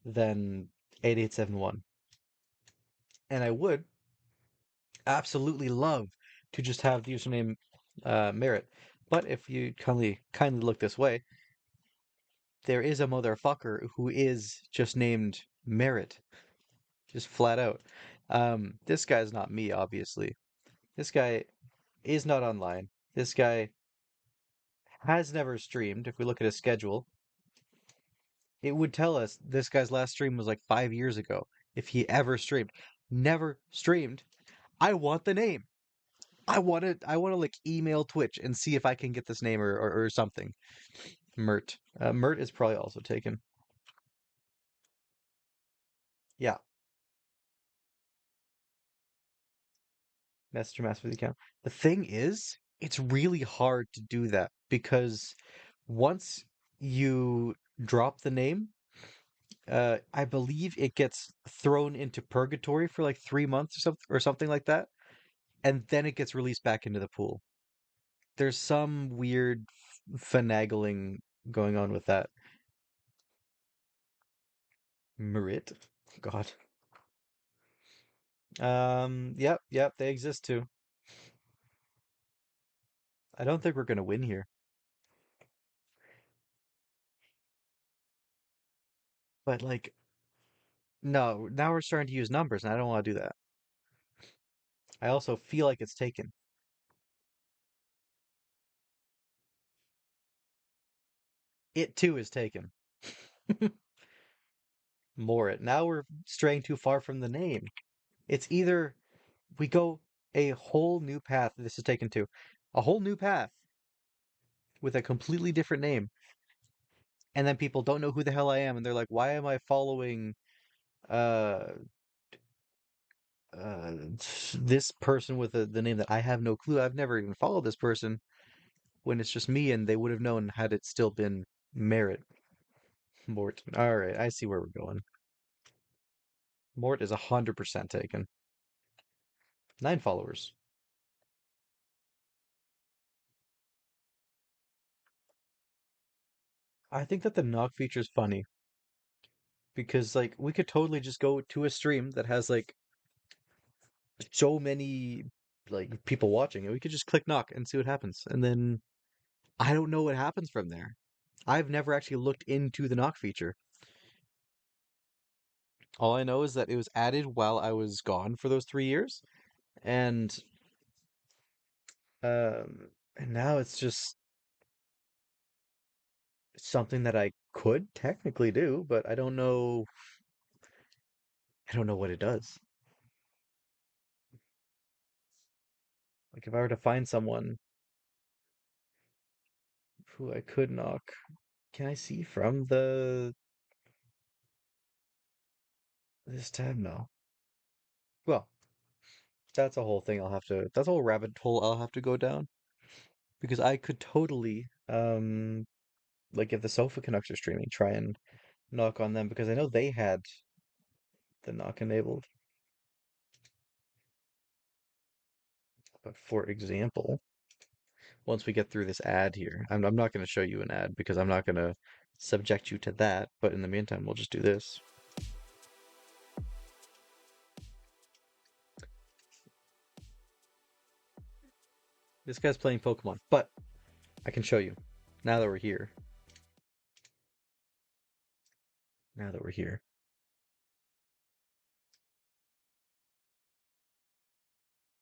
than 8871. And I would absolutely love to just have the username Merritt. But if you kindly look this way, there is a motherfucker who is just named Merritt. Just flat out. This guy's not me, obviously. This guy is not online. This guy has never streamed. If we look at his schedule, it would tell us this guy's last stream was like 5 years ago. If he ever streamed, never streamed. I want the name. I want to like email Twitch and see if I can get this name or something. Mert. Mert is probably also taken. Yeah. Messenger Master the account. The thing is, it's really hard to do that because once you drop the name, I believe it gets thrown into purgatory for like 3 months or something like that, and then it gets released back into the pool. There's some weird finagling going on with that. Merit, God. Yep, they exist too. I don't think we're gonna win here, but like, no, now we're starting to use numbers, and I don't want to do that. I also feel like it's taken. It too is taken. Morit. Now we're straying too far from the name. It's either we go a whole new path. This is taken too. A whole new path with a completely different name. And then people don't know who the hell I am. And they're like, why am I following uh, uh, this person with the name that I have no clue? I've never even followed this person when it's just me and they would have known had it still been Merit. Mort. All right, I see where we're going. Mort is 100% taken. 9 followers. I think that the knock feature is funny because like we could totally just go to a stream that has like so many like people watching and we could just click knock and see what happens. And then I don't know what happens from there. I've never actually looked into the knock feature. All I know is that it was added while I was gone for those 3 years and um and now it's just something that I could technically do, but I don't know what it does. Like if I were to find someone who I could knock, can I see from the this tab? No. Well, that's a whole thing that's a whole rabbit hole I'll have to go down because I could totally like if the Sofa Canucks are streaming, try and knock on them because I know they had the knock enabled. But for example, once we get through this ad here. I'm not going to show you an ad because I'm not going to subject you to that, but in the meantime, we'll just do this. This guy's playing Pokemon, but I can show you now that we're here. Now that we're here.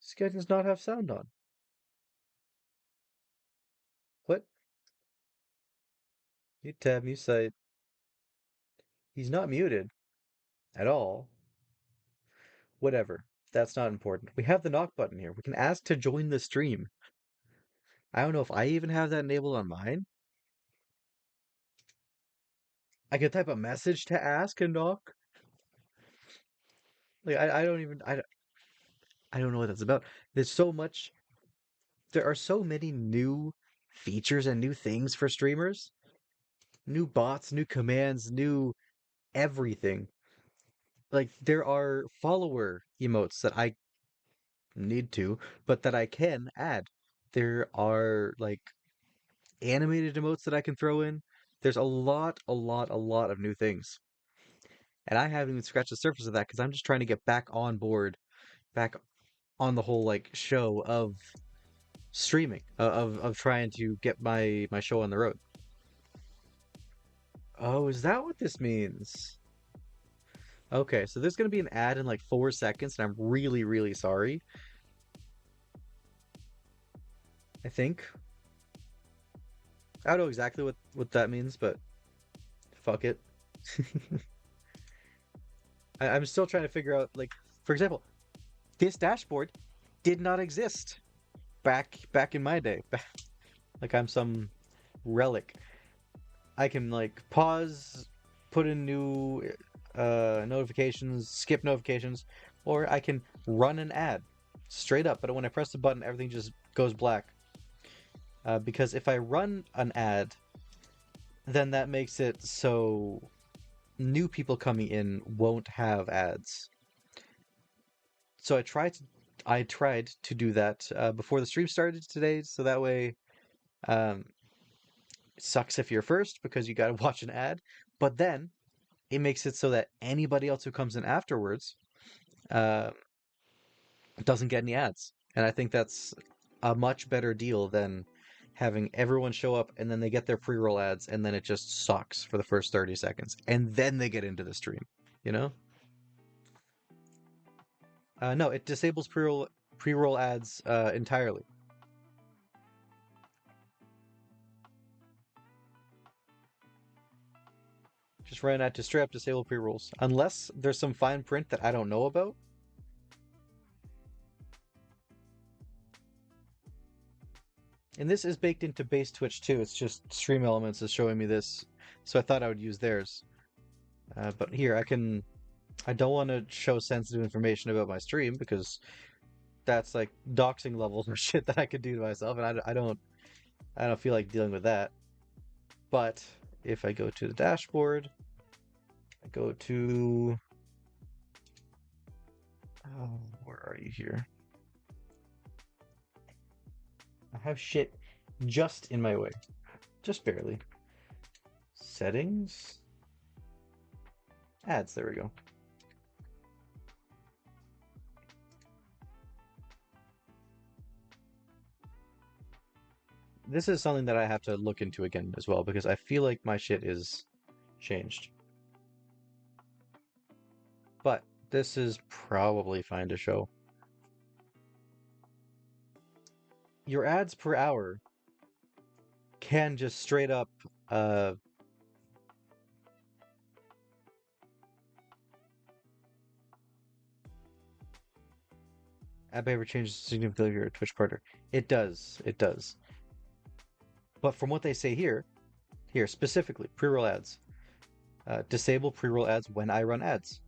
This guy does not have sound on. What? Mute tab, mute site. He's not muted at all. Whatever. That's not important. We have the knock button here. We can ask to join the stream. I don't know if I even have that enabled on mine. I could type a message to ask and knock. Like I don't know what that's about. There's so much. There are so many new features and new things for streamers. New bots, new commands, new everything. Like there are follower emotes that I need to, but that I can add. There are like animated emotes that I can throw in. There's a lot of new things. And I haven't even scratched the surface of that because I'm just trying to get back on board, back on the whole like show of streaming, of trying to get my show on the road. Oh, is that what this means? Okay, so there's gonna be an ad in like 4 seconds, and I'm really sorry. I think. I don't know exactly what that means, but fuck it. I'm still trying to figure out, like, for example, this dashboard did not exist back in my day. Like I'm some relic. I can like pause, put in new notifications, skip notifications, or I can run an ad straight up. But when I press the button, everything just goes black. Because if I run an ad, then that makes it so new people coming in won't have ads. So I tried to do that before the stream started today, so that way it sucks if you're first because you got to watch an ad, but then it makes it so that anybody else who comes in afterwards doesn't get any ads. And I think that's a much better deal than having everyone show up and then they get their pre-roll ads and then it just sucks for the first 30 seconds and then they get into the stream, you know? No, it disables pre-roll ads entirely. Just ran out to straight up disable pre-rolls. Unless there's some fine print that I don't know about. And this is baked into base Twitch too. It's just Stream Elements is showing me this. So I thought I would use theirs. But here, I don't want to show sensitive information about my stream because that's like doxing levels or shit that I could do to myself. And I don't feel like dealing with that. But if I go to the dashboard, I go to... Oh, where are you here? I have shit just in my way. Just barely. Settings? Ads, there we go. This is something that I have to look into again as well, because I feel like my shit is changed. But this is probably fine to show. Your ads per hour can just straight up ad behavior changes significantly if you're a Twitch partner. It does. But from what they say here specifically, pre-roll ads. Disable pre-roll ads when I run ads.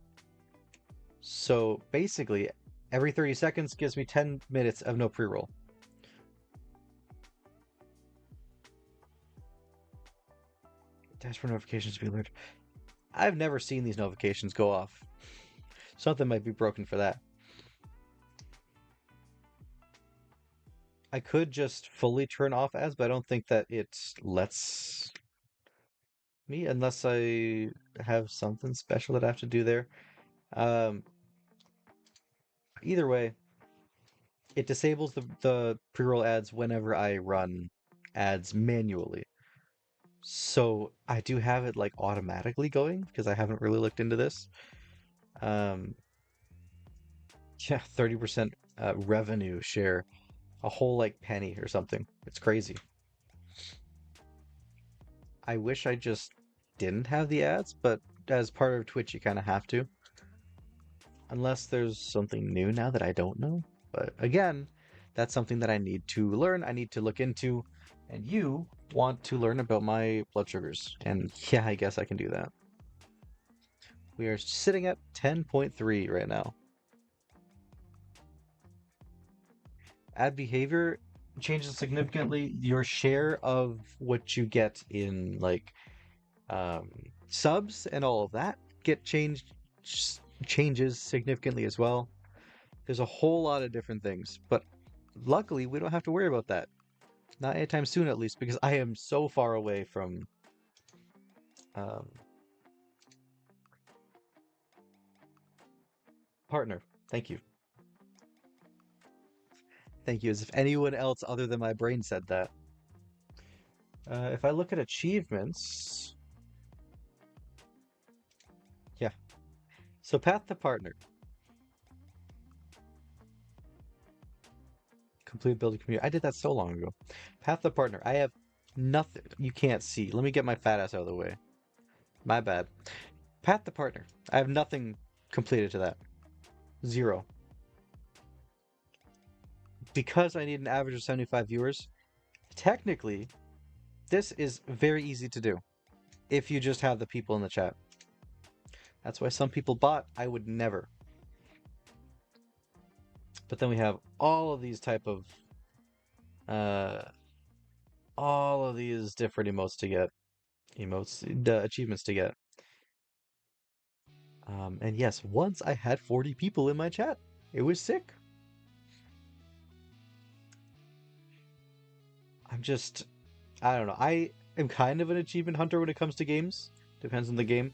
So basically, every 30 seconds gives me 10 minutes of no pre-roll. Dashboard notifications to be alerted. I've never seen these notifications go off. Something might be broken for that. I could just fully turn off ads, but I don't think that it lets me unless I have something special that I have to do there. Um, Either way, it disables the pre-roll ads whenever I run ads manually. So I do have it like automatically going because I haven't really looked into this. Um, yeah, 30% revenue share, a whole like penny or something. It's crazy. I wish I just didn't have the ads, but as part of Twitch, you kind of have to. Unless there's something new now that I don't know. But again, that's something that I need to learn, I need to look into, and you want to learn about my blood sugars. And yeah, I guess I can do that. We are sitting at 10.3 right now. Ad behavior changes significantly. Your share of what you get in like subs and all of that changes significantly as well. There's a whole lot of different things, but luckily we don't have to worry about that. Not anytime soon, at least, because I am so far away from um, partner. Thank you. Thank you. As if anyone else other than my brain said that. If I look at achievements, yeah. So path to partner. Complete building community. I did that so long ago. Path to partner. I have nothing. You can't see. Let me get my fat ass out of the way. My bad. Path to partner. I have nothing completed to that. 0. Because I need an average of 75 viewers, technically, this is very easy to do if you just have the people in the chat. That's why some people bot. I would never. But then we have all of these type of all of these different emotes to get, the achievements to get. And yes, once I had 40 people in my chat. It was sick. I don't know. I am kind of an achievement hunter when it comes to games. Depends on the game.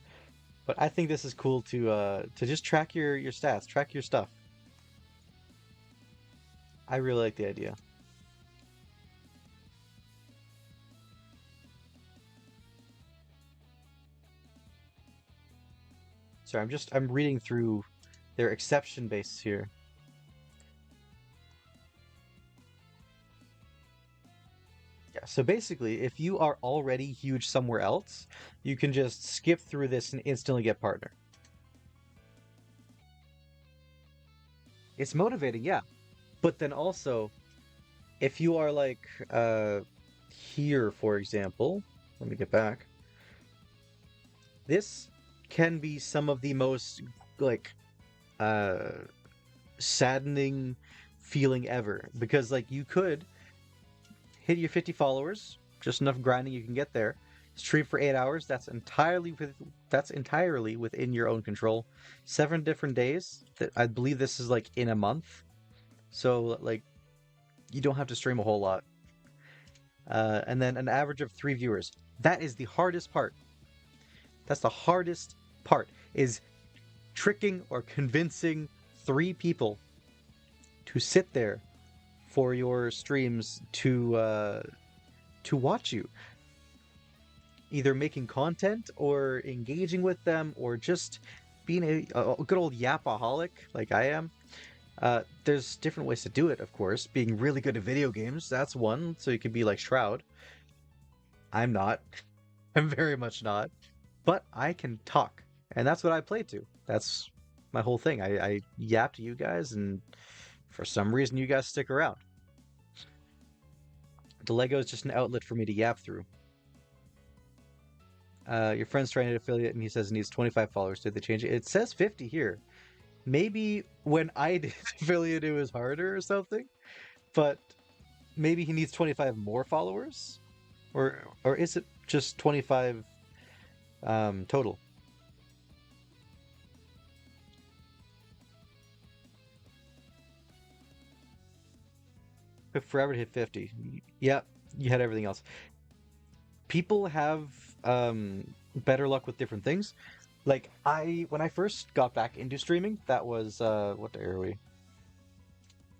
But I think this is cool to just track your stats, track your stuff. I really like the idea. Sorry, I'm reading through their exception base here. Yeah, so basically, if you are already huge somewhere else, you can just skip through this and instantly get partner. It's motivating, yeah. But then also, if you are like here, for example, let me get back. This can be some of the most like saddening feeling ever, because like you could hit your 50 followers, just enough grinding you can get there, stream for 8 hours. That's entirely within your own control. 7 different days. I believe this is like in a month, so like you don't have to stream a whole lot. And then an average of 3 viewers. That is the hardest part. That's the hardest part, is tricking or convincing 3 people to sit there for your streams to watch you. Either making content or engaging with them or just being a good old yapaholic like I am. There's different ways to do it, of course. Being really good at video games, that's one, so you could be like Shroud. I'm not. I'm very much not. But I can talk, and that's what I play to. That's my whole thing. I yap to you guys, and for some reason you guys stick around. The Lego is just an outlet for me to yap through. Your friend's trying to affiliate, and he says he needs 25 followers. Did they change it? It says 50 here. Maybe when I did affiliate, it was harder or something. But maybe he needs 25 more followers, or is it just 25 total? took forever to hit 50. Yeah, you had everything else. People have better luck with different things. Like when I first got back into streaming, that was what day are we?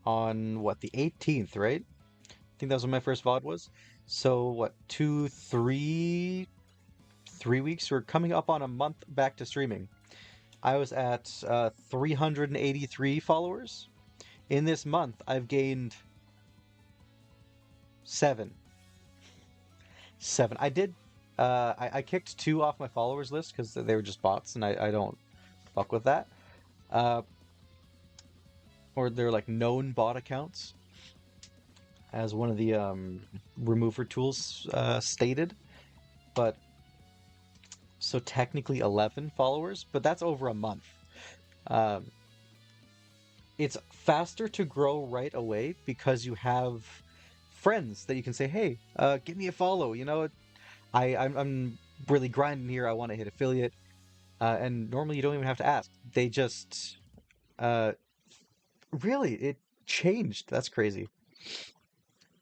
On what, the 18th, right? I think that was when my first VOD was. So what, 3 weeks? We're coming up on a month back to streaming. I was at 383 followers. In this month, I've gained 7. 7. I did. I kicked 2 off my followers list because they were just bots, and I don't fuck with that. Or they're like known bot accounts, as one of the remover tools stated. But so technically 11 followers, but that's over a month. It's faster to grow right away because you have friends that you can say, hey, give me a follow. You know, I'm really grinding here. I want to hit affiliate. And normally you don't even have to ask. They just really, it changed. That's crazy.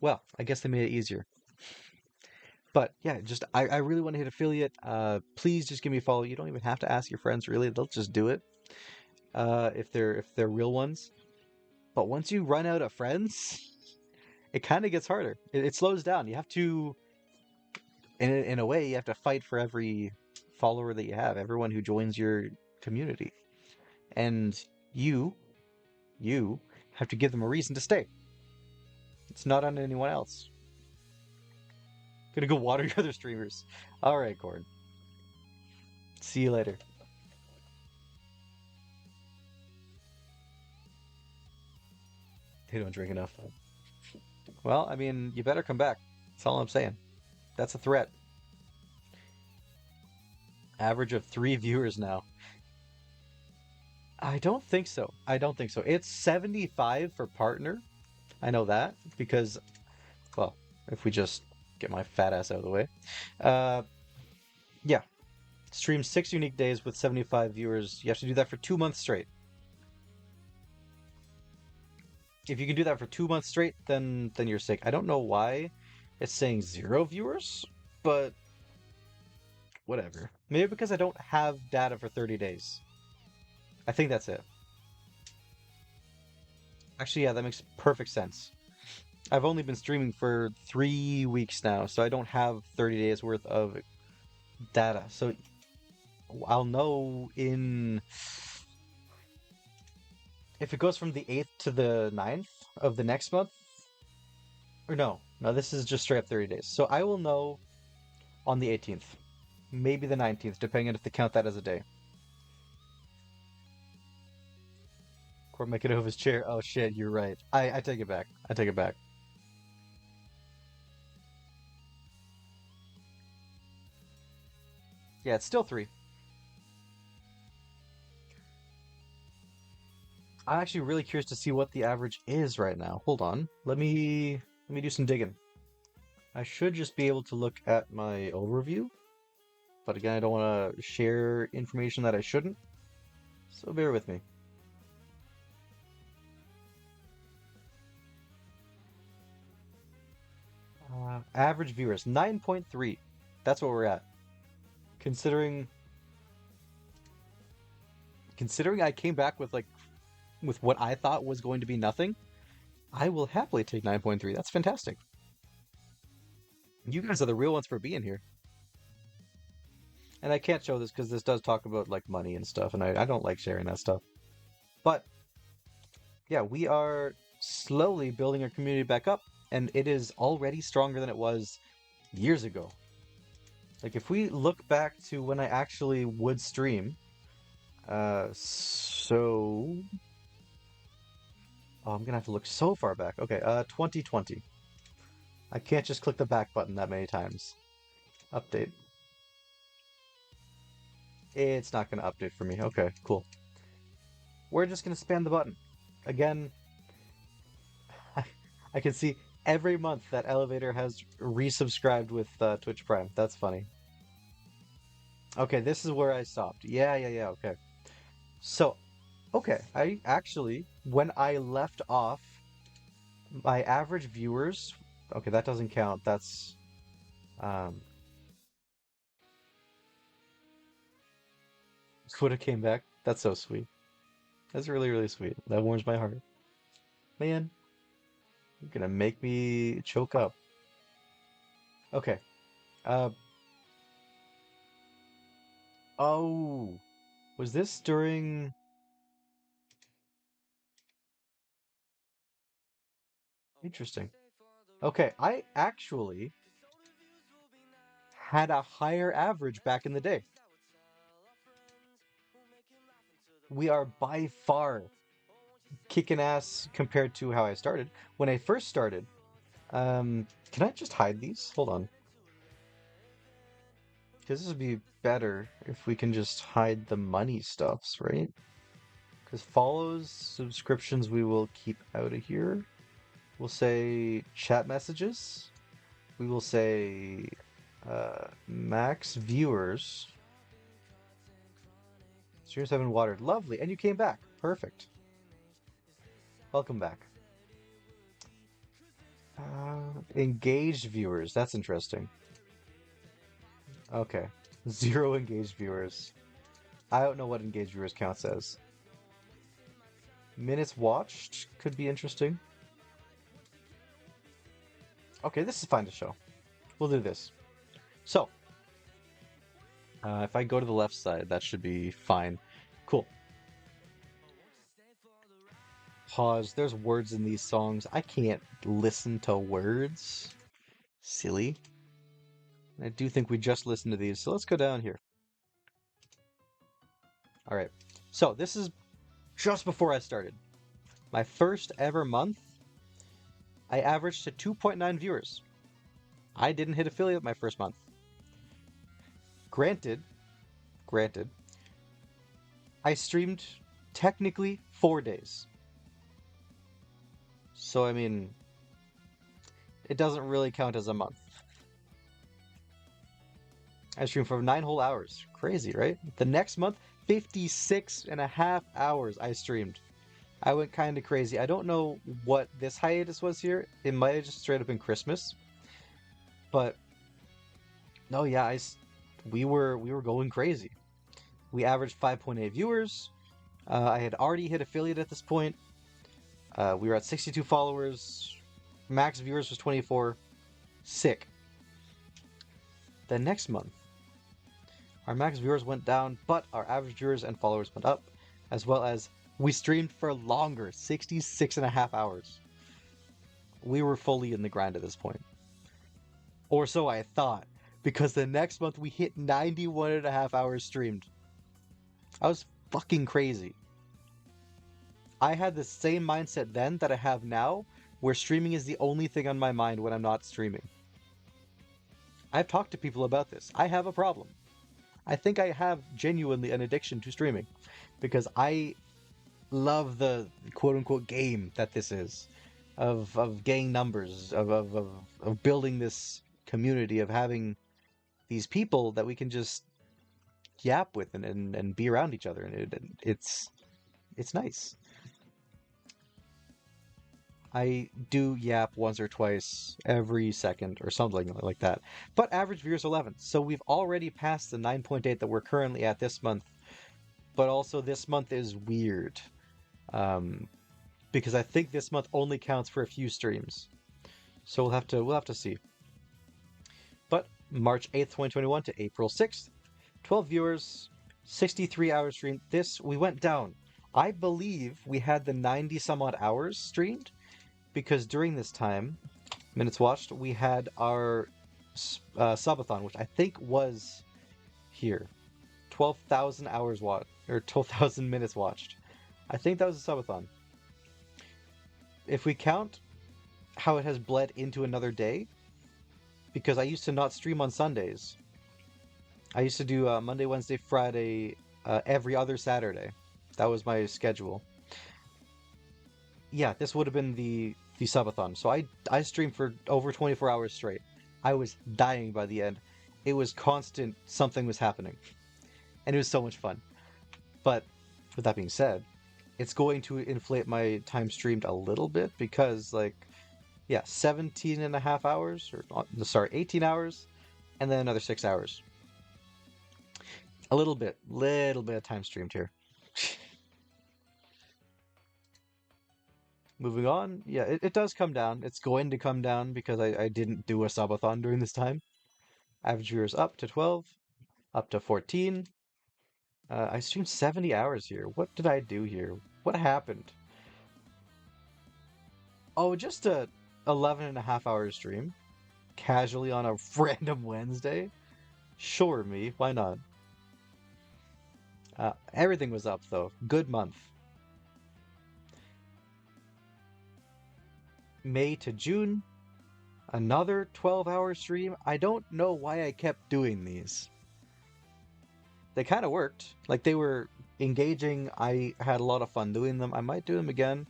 Well, I guess they made it easier. But yeah, just I really want to hit affiliate. Please just give me a follow. You don't even have to ask your friends, really. They'll just do it. If they're real ones. But once you run out of friends, it kind of gets harder. It slows down. You have to, in a way, you have to fight for every follower that you have, everyone who joins your community. And you have to give them a reason to stay. It's not on anyone else. Gonna go water your other streamers. Alright, Corn. See you later. They don't drink enough. Well, I mean, you better come back. That's all I'm saying. That's a threat. Average of 3 viewers now. I don't think so. It's 75 for partner. I know that because, well, if we just get my fat ass out of the way. Yeah. Stream 6 unique days with 75 viewers. You have to do that for 2 months straight. If you can do that for 2 months straight, then you're sick. I don't know why it's saying 0 viewers, but whatever. Maybe because I don't have data for 30 days. I think that's it. Actually, yeah, that makes perfect sense. I've only been streaming for 3 weeks now, so I don't have 30 days worth of data. So I'll know if it goes from the 8th to the 9th of the next month. Or no, this is just straight up 30 days. So I will know on the 18th. Maybe the 19th, depending on if they count that as a day. Court make it over his chair. Oh shit, you're right. I take it back. Yeah, it's still 3. I'm actually really curious to see what the average is right now. Hold on. Let me do some digging. I should just be able to look at my overview. But again, I don't want to share information that I shouldn't. So bear with me. Average viewers, 9.3. That's what we're at. Considering I came back with what I thought was going to be nothing, I will happily take 9.3. That's fantastic. You guys are the real ones for being here. And I can't show this because this does talk about like money and stuff, and I don't like sharing that stuff. But yeah, we are slowly building our community back up, and it is already stronger than it was years ago. Like if we look back to when I actually would stream, so I'm gonna have to look so far back. Okay, 2020. I can't just click the back button that many times. Update. It's not gonna update for me. Okay, cool. We're just gonna spam the button. Again, I can see every month that Elevator has resubscribed with Twitch Prime. That's funny. Okay, this is where I stopped. Yeah, okay. So, okay, I actually, when I left off My average viewers, okay, that doesn't count. That's um would have came back. That's so sweet. That's really, really sweet. That warms my heart. Man, you're gonna make me choke up. Okay. Uh oh. Was this during interesting. Okay, I actually had a higher average back in the day. We are by far kicking ass compared to how I started. When I first started, can I just hide these? Hold on. Because this would be better if we can just hide the money stuffs, right? Because follows, subscriptions, we will keep out of here. We'll say chat messages. We will say max viewers. Streams have been watered. Lovely. And you came back. Perfect. Welcome back. Engaged viewers. That's interesting. Okay. 0 engaged viewers. I don't know what engaged viewers counts as. Minutes watched could be interesting. Okay, this is fine to show. We'll do this. So, if I go to the left side, that should be fine. Cool. Pause. There's words in these songs. I can't listen to words. Silly. I do think we just listened to these, so let's go down here. Alright. So, this is just before I started. My first ever month, I averaged to 2.9 viewers. I didn't hit affiliate my first month. Granted, I streamed technically 4 days. So, I mean, it doesn't really count as a month. I streamed for 9 whole hours. Crazy, right? The next month, 56.5 hours I streamed. I went kind of crazy. I don't know what this hiatus was here. It might have just straight up been Christmas. But no, yeah, we were going crazy. We averaged 5.8 viewers. I had already hit affiliate at this point. We were at 62 followers. Max viewers was 24. Sick. The next month, our max viewers went down, but our average viewers and followers went up, as well as we streamed for longer, 66.5 hours. We were fully in the grind at this point. Or so I thought, because the next month we hit 91.5 hours streamed. I was fucking crazy. I had the same mindset then that I have now, where streaming is the only thing on my mind when I'm not streaming. I've talked to people about this. I have a problem. I think I have genuinely an addiction to streaming, because I love the quote-unquote game that this is, of getting numbers, of building this community, of having these people that we can just yap with and be around each other, and it's nice. I do yap once or twice every second or something like that. But average viewers 11. So we've already passed the 9.8 that we're currently at this month. But also this month is weird. Because I think this month only counts for a few streams. So we'll have to see. But March 8th, 2021 to April 6th, 12 viewers, 63 hours streamed. We went down. I believe we had the 90 some odd hours streamed, because during this time, minutes watched, we had our subathon, which I think was here. 12,000 hours watched, or 12,000 minutes watched. I think that was a subathon. If we count how it has bled into another day, because I used to not stream on Sundays. I used to do Monday, Wednesday, Friday, every other Saturday. That was my schedule. Yeah, this would have been the subathon. So I streamed for over 24 hours straight. I was dying by the end. It was constant, something was happening. And it was so much fun. But with that being said, it's going to inflate my time streamed a little bit, because like Yeah, 17 and a half hours, or sorry, 18 hours, and then another 6 hours. A little bit of time streamed here. Moving on, yeah, it does come down. It's going to come down because I didn't do a subathon during this time. Average viewers up to 12, up to 14. I streamed 70 hours here. What did I do here? What happened? Oh, just a 11 and a half hour stream. Casually on a random Wednesday. Sure, me. Why not? Everything was up, though. Good month. May to June. Another 12-hour stream. I don't know why I kept doing these. They kind of worked. Like, they were engaging. I had a lot of fun doing them. I might do them again,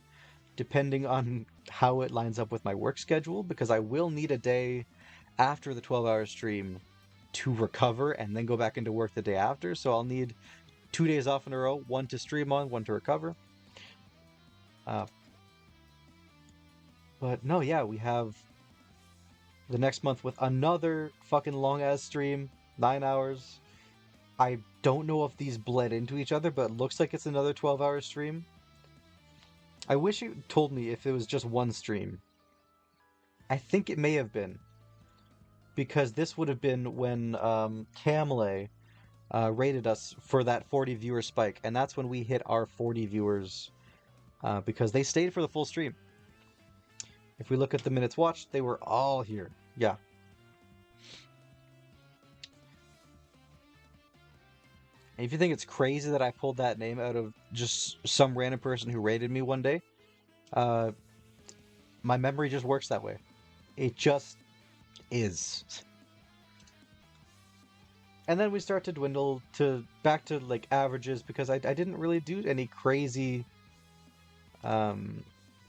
depending on how it lines up with my work schedule, because I will need a day after the 12-hour stream to recover and then go back into work the day after. So I'll need 2 days off in a row, one to stream on, one to recover. But no, yeah, we have the next month with another fucking long-ass stream, 9 hours. I don't know if these bled into each other, but it looks like it's another 12-hour stream. I wish you told me if it was just one stream. I think it may have been, because this would have been when Camley rated us for that 40 viewer spike, and that's when we hit our 40 viewers, because they stayed for the full stream. If we look at the minutes watched, they were all here. Yeah. And if you think it's crazy that I pulled that name out of just some random person who rated me one day, my memory just works that way. It just is. And then we start to dwindle back to like averages, because I didn't really do any crazy.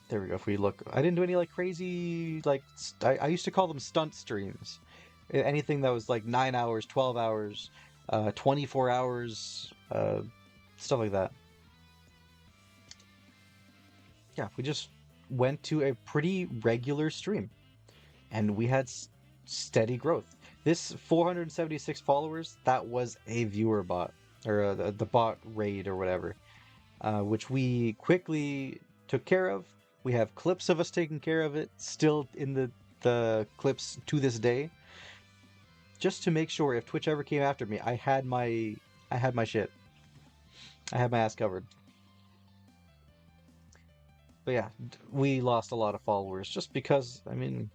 There we go. If we look, I didn't do any like crazy, like I used to call them stunt streams. Anything that was like 9 hours, 12 hours, 24 hours, stuff like that. Yeah, we just went to a pretty regular stream, and we had steady growth. This 476 followers, that was a viewer bot, or the bot raid or whatever, which we quickly took care of. We have clips of us taking care of it still in the clips to this day, just to make sure if Twitch ever came after me, I had my shit. I had my ass covered. But yeah, we lost a lot of followers just because, I mean,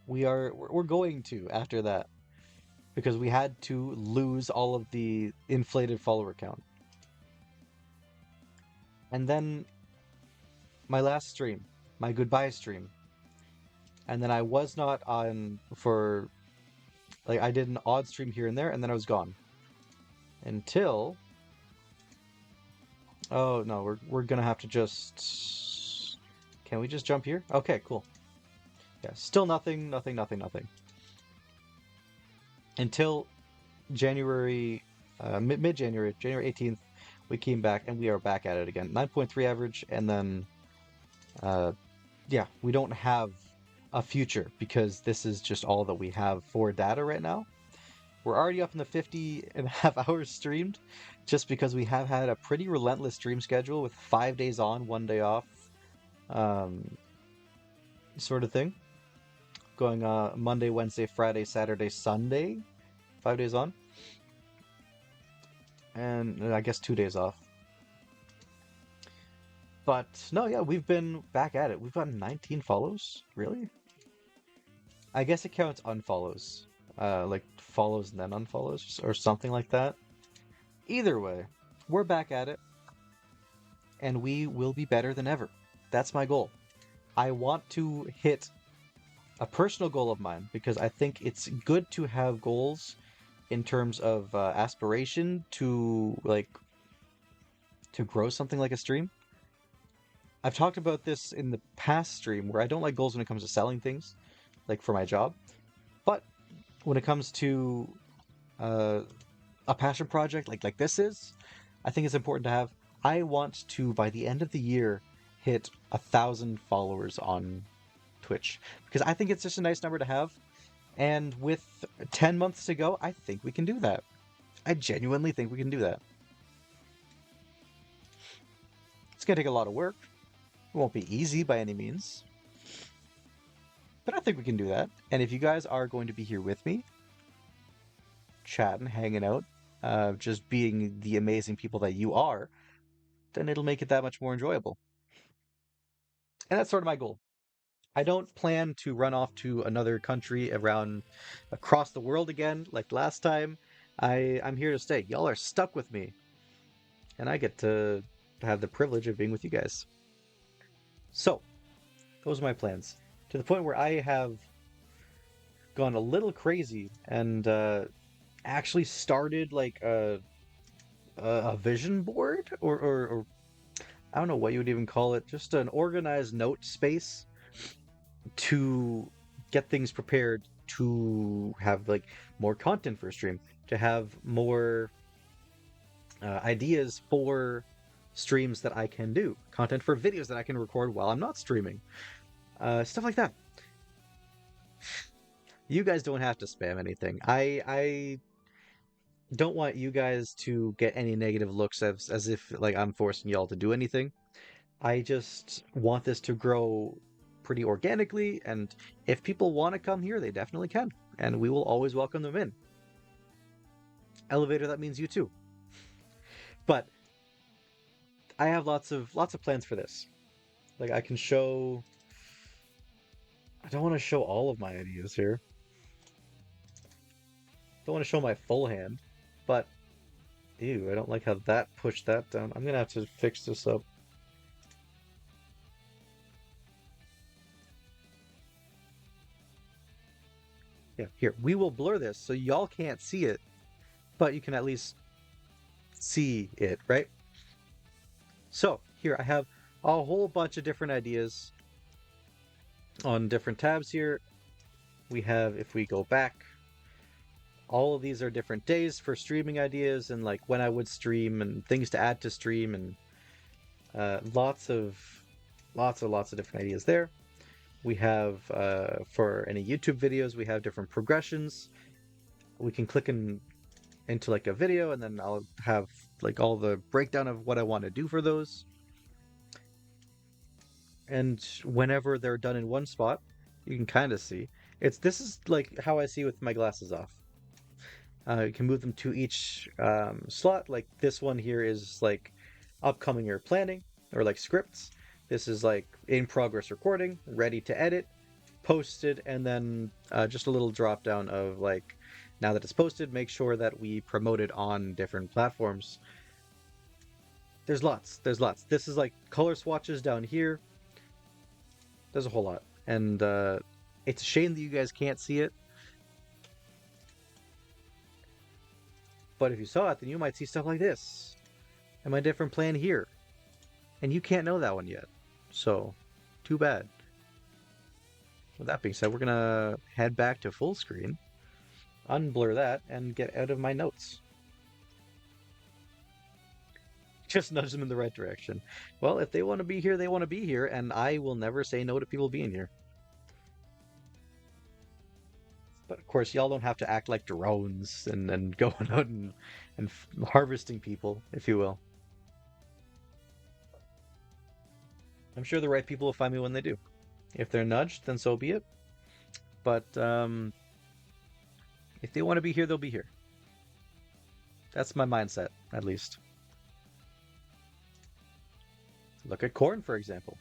we're going to after that, because we had to lose all of the inflated follower count. And then my last stream, my goodbye stream, and then I was not on for, like, I did an odd stream here and there, and then I was gone until, oh no, we're gonna have to just, can we just jump here? Okay, cool. Yeah, still nothing. Until January, mid-January, January 18th, we came back and we are back at it again. 9.3 average, and then, yeah, we don't have a future because this is just all that we have for data right now. We're already up in the 50 and a half hours streamed, just because we have had a pretty relentless stream schedule with 5 days on, 1 day off, sort of thing. Going Monday, Wednesday, Friday, Saturday, Sunday, 5 days on, and I guess 2 days off. But no, yeah, we've been back at it. We've gotten 19 follows, really? I guess it counts unfollows, like follows and then unfollows, or something like that. Either way, we're back at it, and we will be better than ever. That's my goal. I want to hit a personal goal of mine, because I think it's good to have goals in terms of aspiration to, like, to grow something like a stream. I've talked about this in the past stream, where I don't like goals when it comes to selling things, like for my job. But when it comes to a passion project like this is, I think it's important to have. I want to, by the end of the year, hit 1,000 followers on Twitch, because I think it's just a nice number to have. And with 10 months to go, I think we can do that. I genuinely think we can do that. It's going to take a lot of work. It won't be easy by any means. But I think we can do that. And if you guys are going to be here with me, chatting, hanging out, just being the amazing people that you are, then it'll make it that much more enjoyable. And that's sort of my goal. I don't plan to run off to another country across the world again like last time. I'm here to stay. Y'all are stuck with me. And I get to have the privilege of being with you guys. So, those are my plans. To the point where I have gone a little crazy and actually started like a vision board or I don't know what you would even call it, just an organized note space to get things prepared to have like more content for a stream, to have more ideas for streams that I can do, content for videos that I can record while I'm not streaming, stuff like that. You guys don't have to spam anything. I don't want you guys to get any negative looks as if like I'm forcing y'all to do anything. I just want this to grow pretty organically, and if people want to come here, they definitely can, and we will always welcome them in. Elevator, that means you too. But I have lots of plans for this. Like I can show. I don't want to show all of my ideas here. Don't want to show my full hand, but ew, I don't like how that pushed that down. I'm gonna have to fix this up. Yeah, here, we will blur this so y'all can't see it, but you can at least see it, right? So here I have a whole bunch of different ideas on different tabs here. We have, if we go back, all of these are different days for streaming ideas and like when I would stream and things to add to stream, and lots of different ideas there. We have for any YouTube videos, we have different progressions. We can click into like a video, and then I'll have like all the breakdown of what I want to do for those. And whenever they're done in one spot, you can kind of see. This is like how I see with my glasses off. You can move them to each slot. Like this one here is like upcoming or planning, or like scripts. This is like in progress recording, ready to edit, posted, and then just a little drop down of like, now that it's posted, make sure that we promote it on different platforms. There's lots. This is like color swatches down here. There's a whole lot. And it's a shame that you guys can't see it. But if you saw it, then you might see stuff like this. And my different plan here. And you can't know that one yet. So, too bad. With that being said, we're going to head back to full screen, unblur that, and get out of my notes. Just nudge them in the right direction. Well, if they want to be here, they want to be here, and I will never say no to people being here. But of course, y'all don't have to act like drones and going out and harvesting people, if you will. I'm sure the right people will find me when they do. If they're nudged, then so be it. But if they want to be here, they'll be here. That's my mindset, at least. Look at Corn, for example.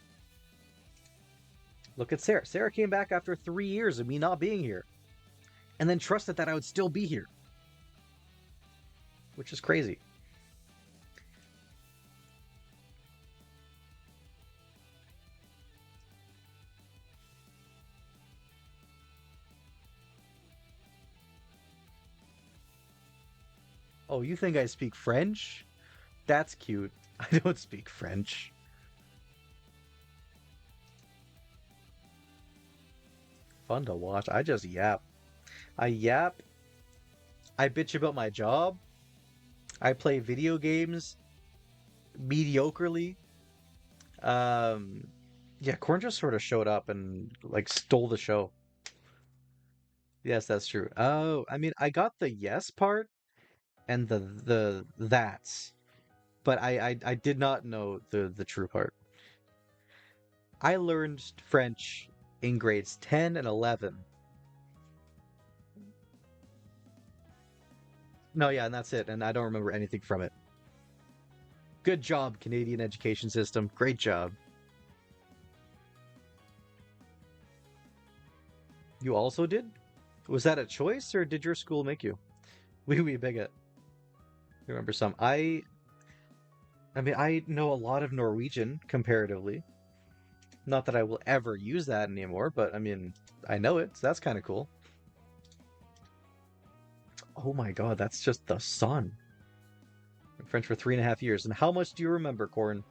Look at Sarah. Sarah came back after 3 years of me not being here, and then trusted that I would still be here. Which is crazy. Oh, you think I speak French? That's cute. I don't speak French. Fun to watch. I just yap. I yap. I bitch about my job. I play video games mediocrely. Yeah, Korn just sort of showed up and like stole the show. Yes, that's true. Oh, I mean, I got the yes part and the that's, but I did not know the true part. I learned French in grades 10 and 11. No, yeah, and that's it, and I don't remember anything from it. Good job, Canadian education system. Great job. You also did? Was that a choice, or did your school make you? Oui, bigot. Remember some. I mean, I know a lot of Norwegian comparatively. Not that I will ever use that anymore, but I mean, I know it, so that's kind of cool. Oh my god, that's just the sun. French for 3.5 years. And how much do you remember, Corn?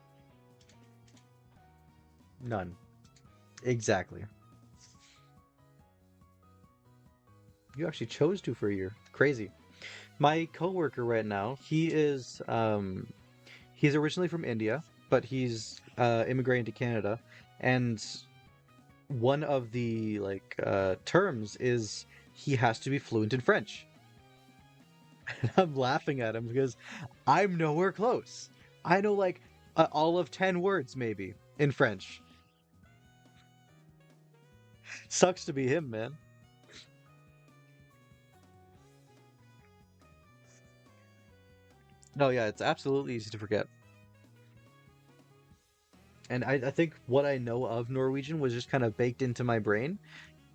None. Exactly. You actually chose to for a year. Crazy. My coworker right now, he's originally from India, but he's immigrating to Canada, and one of the terms is he has to be fluent in French. And I'm laughing at him because I'm nowhere close. I know like all of 10 words maybe in French. Sucks to be him, man. No, yeah, it's absolutely easy to forget. And I think what I know of Norwegian was just kind of baked into my brain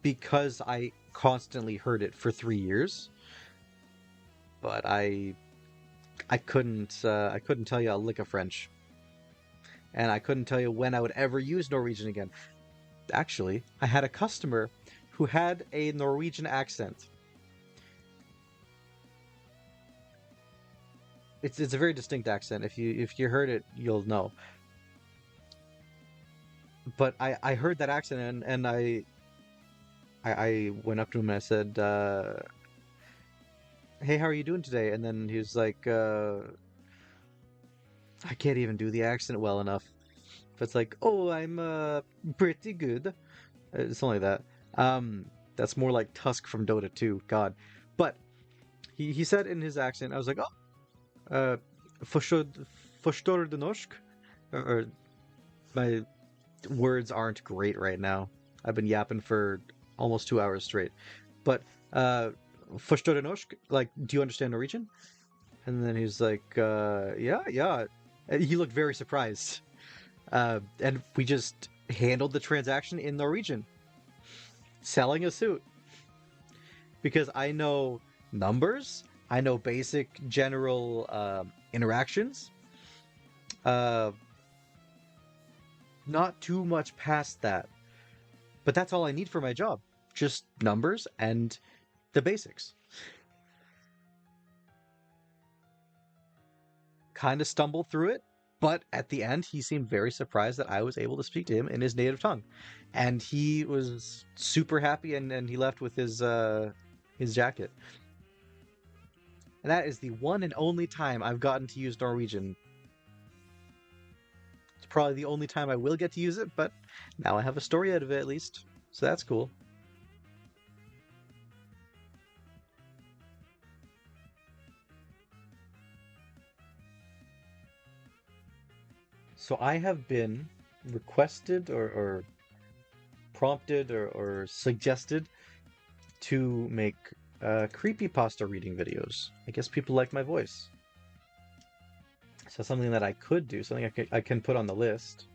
because I constantly heard it for 3 years. But I couldn't tell you a lick of French, and I couldn't tell you when I would ever use Norwegian again. Actually, I had a customer who had a Norwegian accent. It's a very distinct accent. If you heard it, you'll know. But I heard that accent, and I went up to him and I said, "Hey, how are you doing today?" And then he was like, "I can't even do the accent well enough." But it's like, "Oh, I'm pretty good." It's only that. That's more like Tusk from Dota 2. God, but he said in his accent, I was like, "Oh, förstår förstår du norsk?" Or my words aren't great right now. I've been yapping for almost 2 hours straight. But förstår du norsk? Like, do you understand Norwegian? And then he's like, yeah, yeah. And he looked very surprised. And we just handled the transaction in Norwegian, selling a suit. Because I know numbers, I know basic general interactions. Not too much past that. But that's all I need for my job. Just numbers and the basics. Kind of stumbled through it, but at the end, he seemed very surprised that I was able to speak to him in his native tongue. And he was super happy, and he left with his jacket. And that is the one and only time I've gotten to use Norwegian. It's probably the only time I will get to use it, but now I have a story out of it at least. So that's cool. So I have been requested or prompted or suggested to make creepypasta reading videos. I guess people like my voice. So something that I could do, something I can put on the list.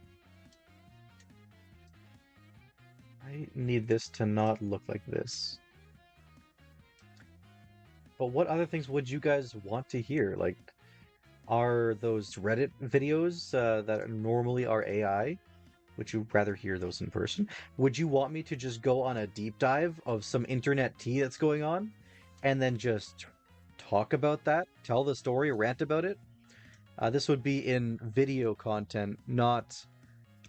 I need this to not look like this. But what other things would you guys want to hear? Like, are those Reddit videos that normally are AI? Would you rather hear those in person? Would you want me to just go on a deep dive of some internet tea that's going on and then just talk about that, tell the story, rant about it? This would be in video content, not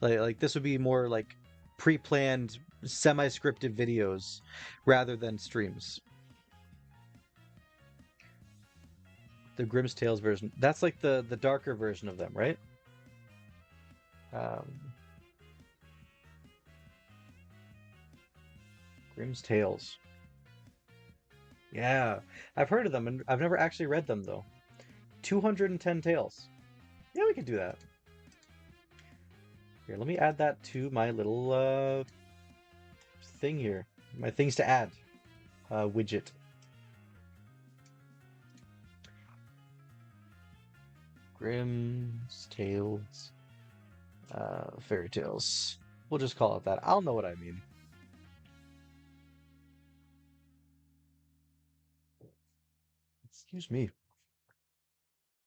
like this would be more like pre-planned, semi-scripted videos rather than streams. The Grimm's Tales version. That's like the darker version of them, right? Um, Grimm's Tales. Yeah, I've heard of them, and I've never actually read them, though. 210 Tales. Yeah, we could do that. Here, let me add that to my little thing here. My things to add widget. Grimm's Tales. Fairy Tales. We'll just call it that. I'll know what I mean. Excuse me.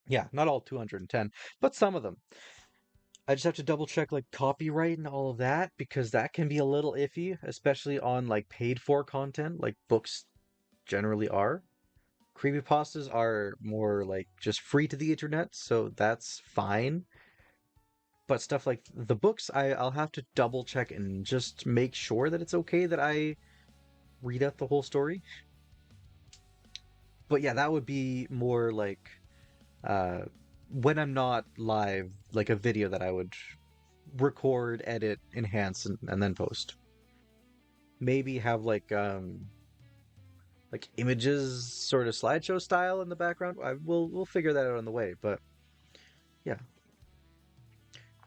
Yeah, not all 210, but some of them. I just have to double check like copyright and all of that because that can be a little iffy, especially on like paid for content, like books generally are. Creepypastas are more like just free to the internet, so that's fine. But stuff like the books, I'll have to double check and just make sure that it's okay that I read out the whole story. But yeah, that would be more like when I'm not live, like a video that I would record, edit, enhance, and then post. Maybe have like images, sort of slideshow style in the background. We'll figure that out on the way. But yeah,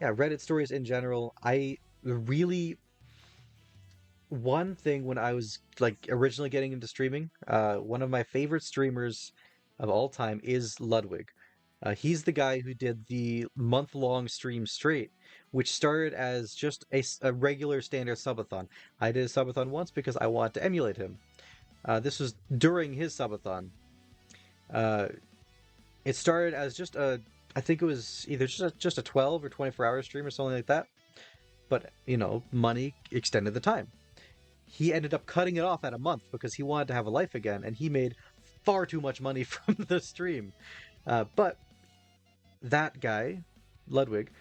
Reddit stories in general. I really one thing when I was like originally getting into streaming, one of my favorite streamers of all time is Ludwig. He's the guy who did the month-long stream straight, which started as just a regular standard subathon. I did a subathon once because I wanted to emulate him. This was during his subathon. It started as just I think it was either just a 12 or 24-hour stream or something like that. But, you know, money extended the time. He ended up cutting it off at a month because he wanted to have a life again, and he made far too much money from the stream. But that guy, Ludwig,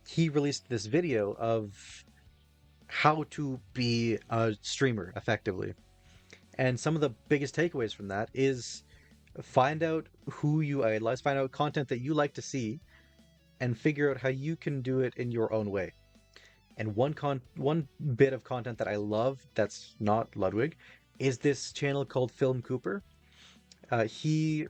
he released this video of how to be a streamer effectively. And some of the biggest takeaways from that is find out who you idolize, find out content that you like to see, and figure out how you can do it in your own way. And one bit of content that I love that's not Ludwig is this channel called Film Cooper. He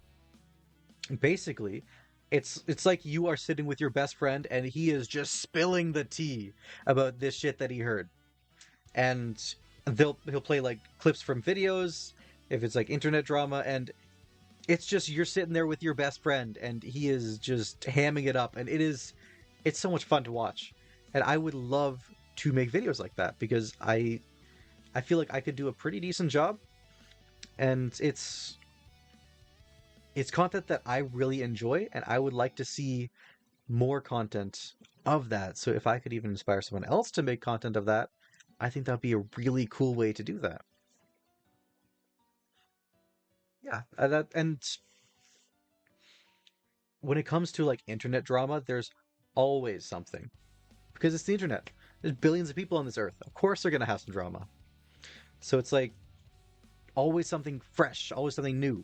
basically, it's like you are sitting with your best friend and he is just spilling the tea about this shit that he heard. And he'll play like clips from videos if it's like internet drama, and it's just you're sitting there with your best friend and he is just hamming it up, and it's so much fun to watch. And I would love to make videos like that because I feel like I could do a pretty decent job, and it's content that I really enjoy, and I would like to see more content of that. So if I could even inspire someone else to make content of that, I think that'd be a really cool way to do that. Yeah, and when it comes to like internet drama, there's always something. Because it's the internet. There's billions of people on this earth. Of course they're going to have some drama. So it's like always something fresh, always something new.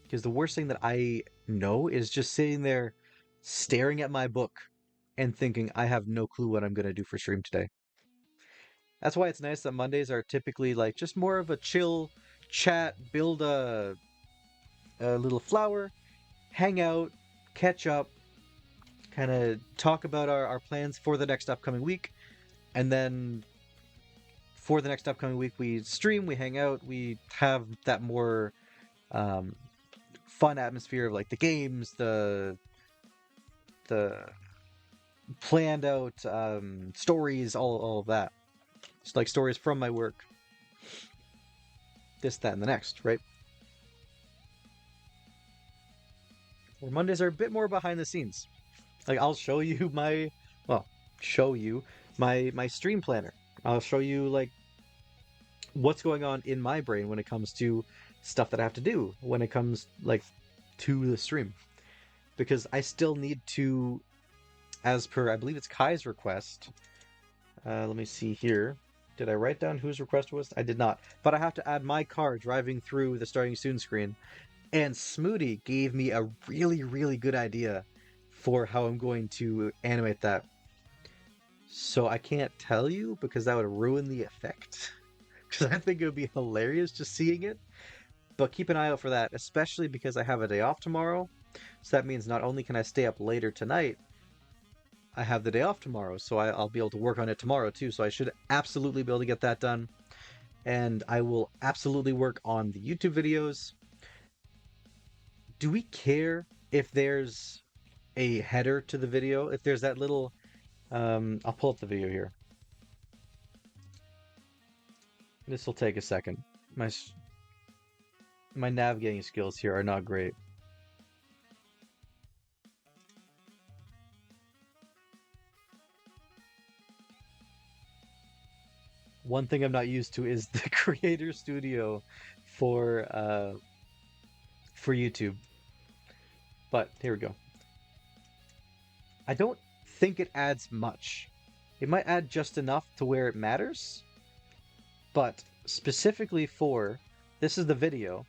Because the worst thing that I know is just sitting there staring at my book and thinking, I have no clue what I'm going to do for stream today. That's why it's nice that Mondays are typically like just more of a chill chat, build a little flower, hang out, catch up, kind of talk about our plans for the next upcoming week, and then for the next upcoming week we stream, we hang out, we have that more fun atmosphere of like the games, the planned out stories, all of that. Just like stories from my work, this, that, and the next, right? Where Mondays are a bit more behind the scenes. Like I'll show you my stream planner. I'll show you like what's going on in my brain when it comes to stuff that I have to do when it comes like to the stream, because I still need to, as per I believe it's Kai's request. Let me see here. Did I write down whose request was? I did not, but I have to add my car driving through the starting soon screen, and Smoody gave me a really, really good idea for how I'm going to animate that. So I can't tell you because that would ruin the effect. Because I think it would be hilarious just seeing it. But keep an eye out for that, especially because I have a day off tomorrow. So that means not only can I stay up later tonight, I have the day off tomorrow. So I'll be able to work on it tomorrow too. So I should absolutely be able to get that done. And I will absolutely work on the YouTube videos. Do we care if there's a header to the video? If there's that little... I'll pull up the video here. This will take a second. My navigating skills here are not great. One thing I'm not used to is the Creator Studio for YouTube. But here we go. I don't think it adds much. It might add just enough to where it matters. But specifically for this is the video.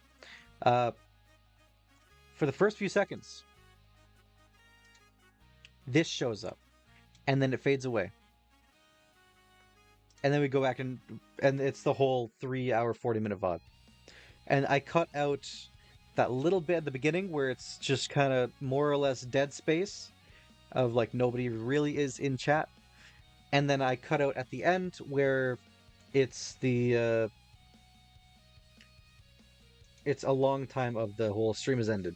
For the first few seconds, this shows up, and then it fades away. And then we go back and it's the whole 3-hour, 40-minute VOD. And I cut out that little bit at the beginning where it's just kind of more or less dead space of like nobody really is in chat. And then I cut out at the end where it's the it's a long time of the whole stream has ended.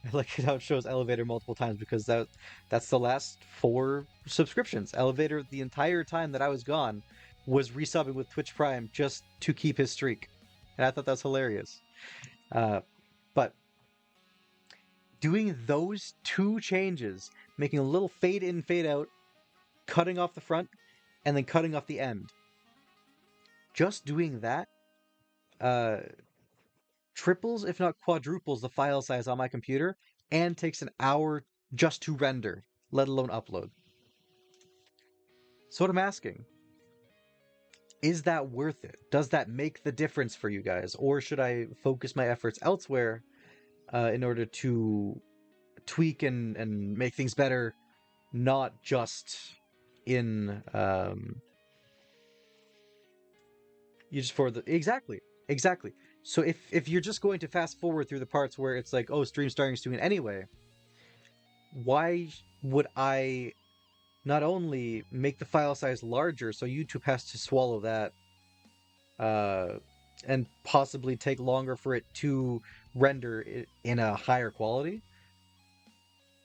I like how it shows Elevator multiple times because that's the last 4 subscriptions. Elevator, the entire time that I was gone, was resubbing with Twitch Prime just to keep his streak. And I thought that's hilarious. But doing those 2 changes, making a little fade in, fade out, cutting off the front, and then cutting off the end. Just doing that triples, if not quadruples, the file size on my computer and takes an hour just to render, let alone upload. So what I'm asking, is that worth it? Does that make the difference for you guys? Or should I focus my efforts elsewhere in order to tweak and make things better, not just in you just for the exactly. So if you're just going to fast forward through the parts where it's like, oh, stream starting soon anyway, why would I not only make the file size larger so YouTube has to swallow that and possibly take longer for it to render it in a higher quality,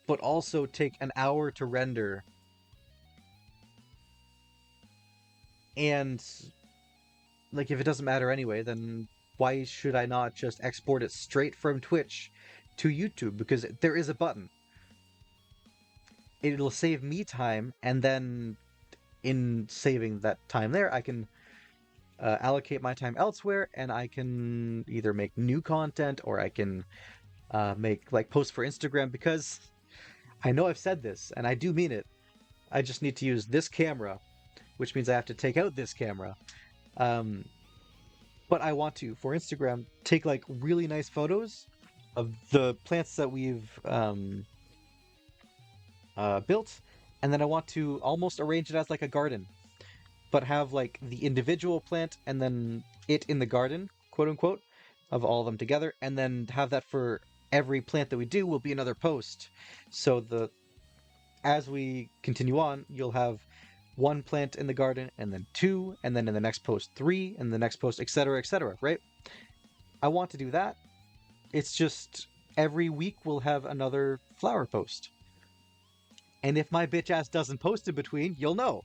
but also take an hour to render and like if it doesn't matter anyway, then why should I not just export it straight from Twitch to YouTube? Because there is a button. It'll save me time, and then in saving that time there, I can allocate my time elsewhere, and I can either make new content or I can make like posts for Instagram, because I know I've said this, and I do mean it. I just need to use this camera, which means I have to take out this camera. But I want to, for Instagram, take like really nice photos of the plants that we've built, and then I want to almost arrange it as like a garden, but have like the individual plant and then it in the garden, quote unquote, of all of them together, and then have that for every plant that we do will be another post. So as we continue on, you'll have 1 plant in the garden, and then 2, and then in the next post 3, and the next post, etc., right? I want to do that. It's just every week we'll have another flower post. And if my bitch ass doesn't post in between, you'll know.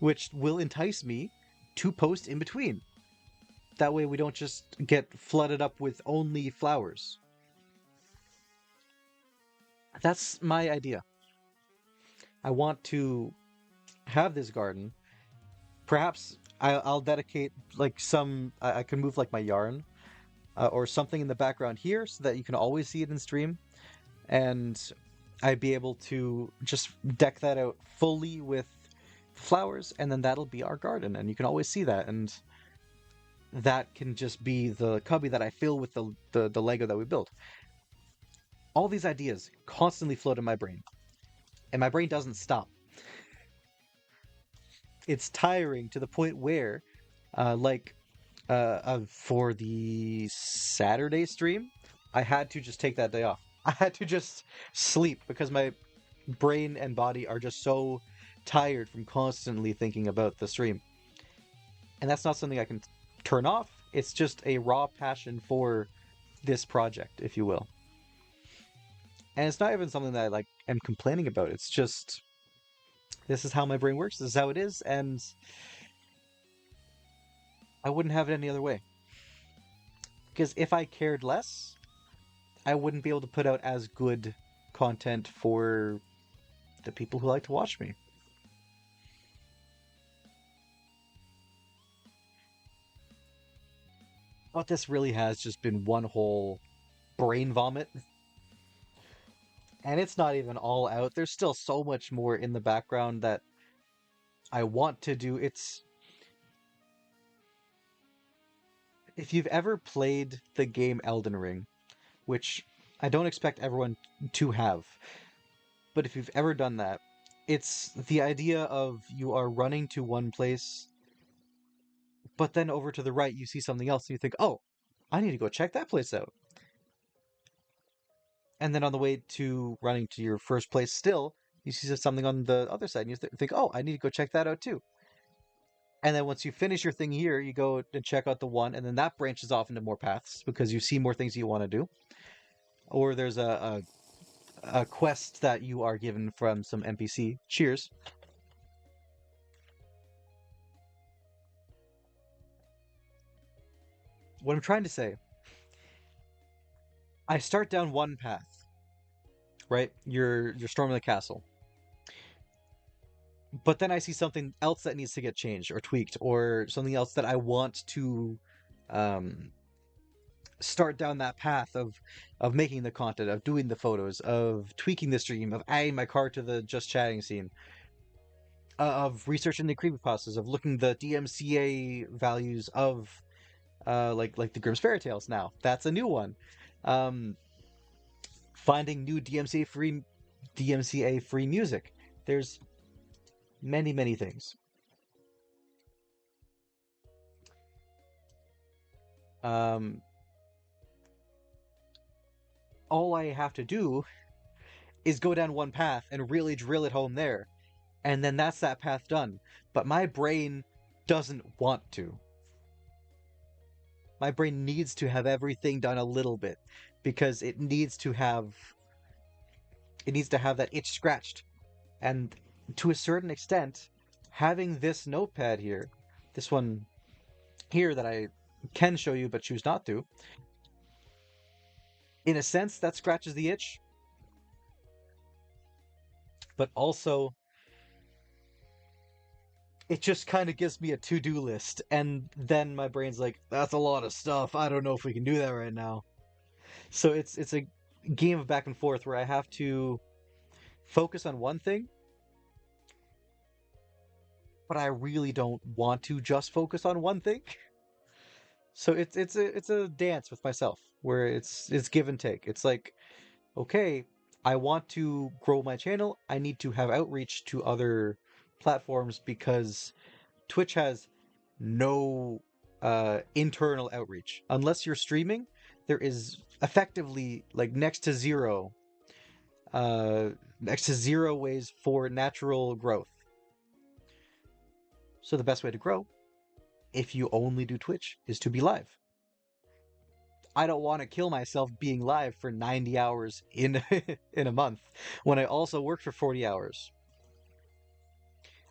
Which will entice me to post in between. That way we don't just get flooded up with only flowers. That's my idea. I want to have this garden. Perhaps I'll dedicate like I can move like my yarn or something in the background here so that you can always see it in stream, and I'd be able to just deck that out fully with flowers, and then that'll be our garden, and you can always see that, and that can just be the cubby that I fill with the Lego that we built. all these ideas constantly float in my brain, and my brain doesn't stop. It's tiring to the point where, for the Saturday stream, I had to just take that day off. I had to just sleep because my brain and body are just so tired from constantly thinking about the stream. And that's not something I can turn off. It's just a raw passion for this project, if you will. And it's not even something that I like am complaining about. It's just this is how my brain works. This is how it is, and I wouldn't have it any other way. Because if I cared less, I wouldn't be able to put out as good content for the people who like to watch me. But this really has just been one whole brain vomit. And it's not even all out. There's still so much more in the background that I want to do. If you've ever played the game Elden Ring, which I don't expect everyone to have, but if you've ever done that, it's the idea of you are running to one place, but then over to the right you see something else and you think, oh, I need to go check that place out. And then on the way to running to your first place still, you see something on the other side and you think, oh, I need to go check that out too. And then once you finish your thing here, you go and check out the one, and then that branches off into more paths because you see more things you want to do. Or there's a quest that you are given from some NPC. Cheers. What I'm trying to say, I start down one path, right? You're storming the castle. But then I see something else that needs to get changed or tweaked, or something else that I want to start down that path of making the content, of doing the photos, of tweaking the stream, of adding my card to the just chatting scene, of researching the creepypastas, of looking the DMCA values of like the Grimm's Fairy Tales. Now that's a new one. Finding new DMCA free music. There's many things. All I have to do is go down one path and really drill it home there, and then that's that path done. But my brain doesn't want to. My brain needs to have everything done a little bit because it needs to have that itch scratched. And to a certain extent, having this notepad here, this one here that I can show you but choose not to, in a sense that scratches the itch, but also it just kind of gives me a to-do list, and then my brain's like, that's a lot of stuff, I don't know if we can do that right now. So it's a game of back and forth where I have to focus on one thing, but I really don't want to just focus on one thing. So it's a dance with myself where it's give and take. It's like, okay, I want to grow my channel. I need to have outreach to other platforms because Twitch has no internal outreach. Unless you're streaming, there is effectively like next to zero ways for natural growth. So the best way to grow, if you only do Twitch, is to be live. I don't want to kill myself being live for 90 hours in in a month when I also work for 40 hours.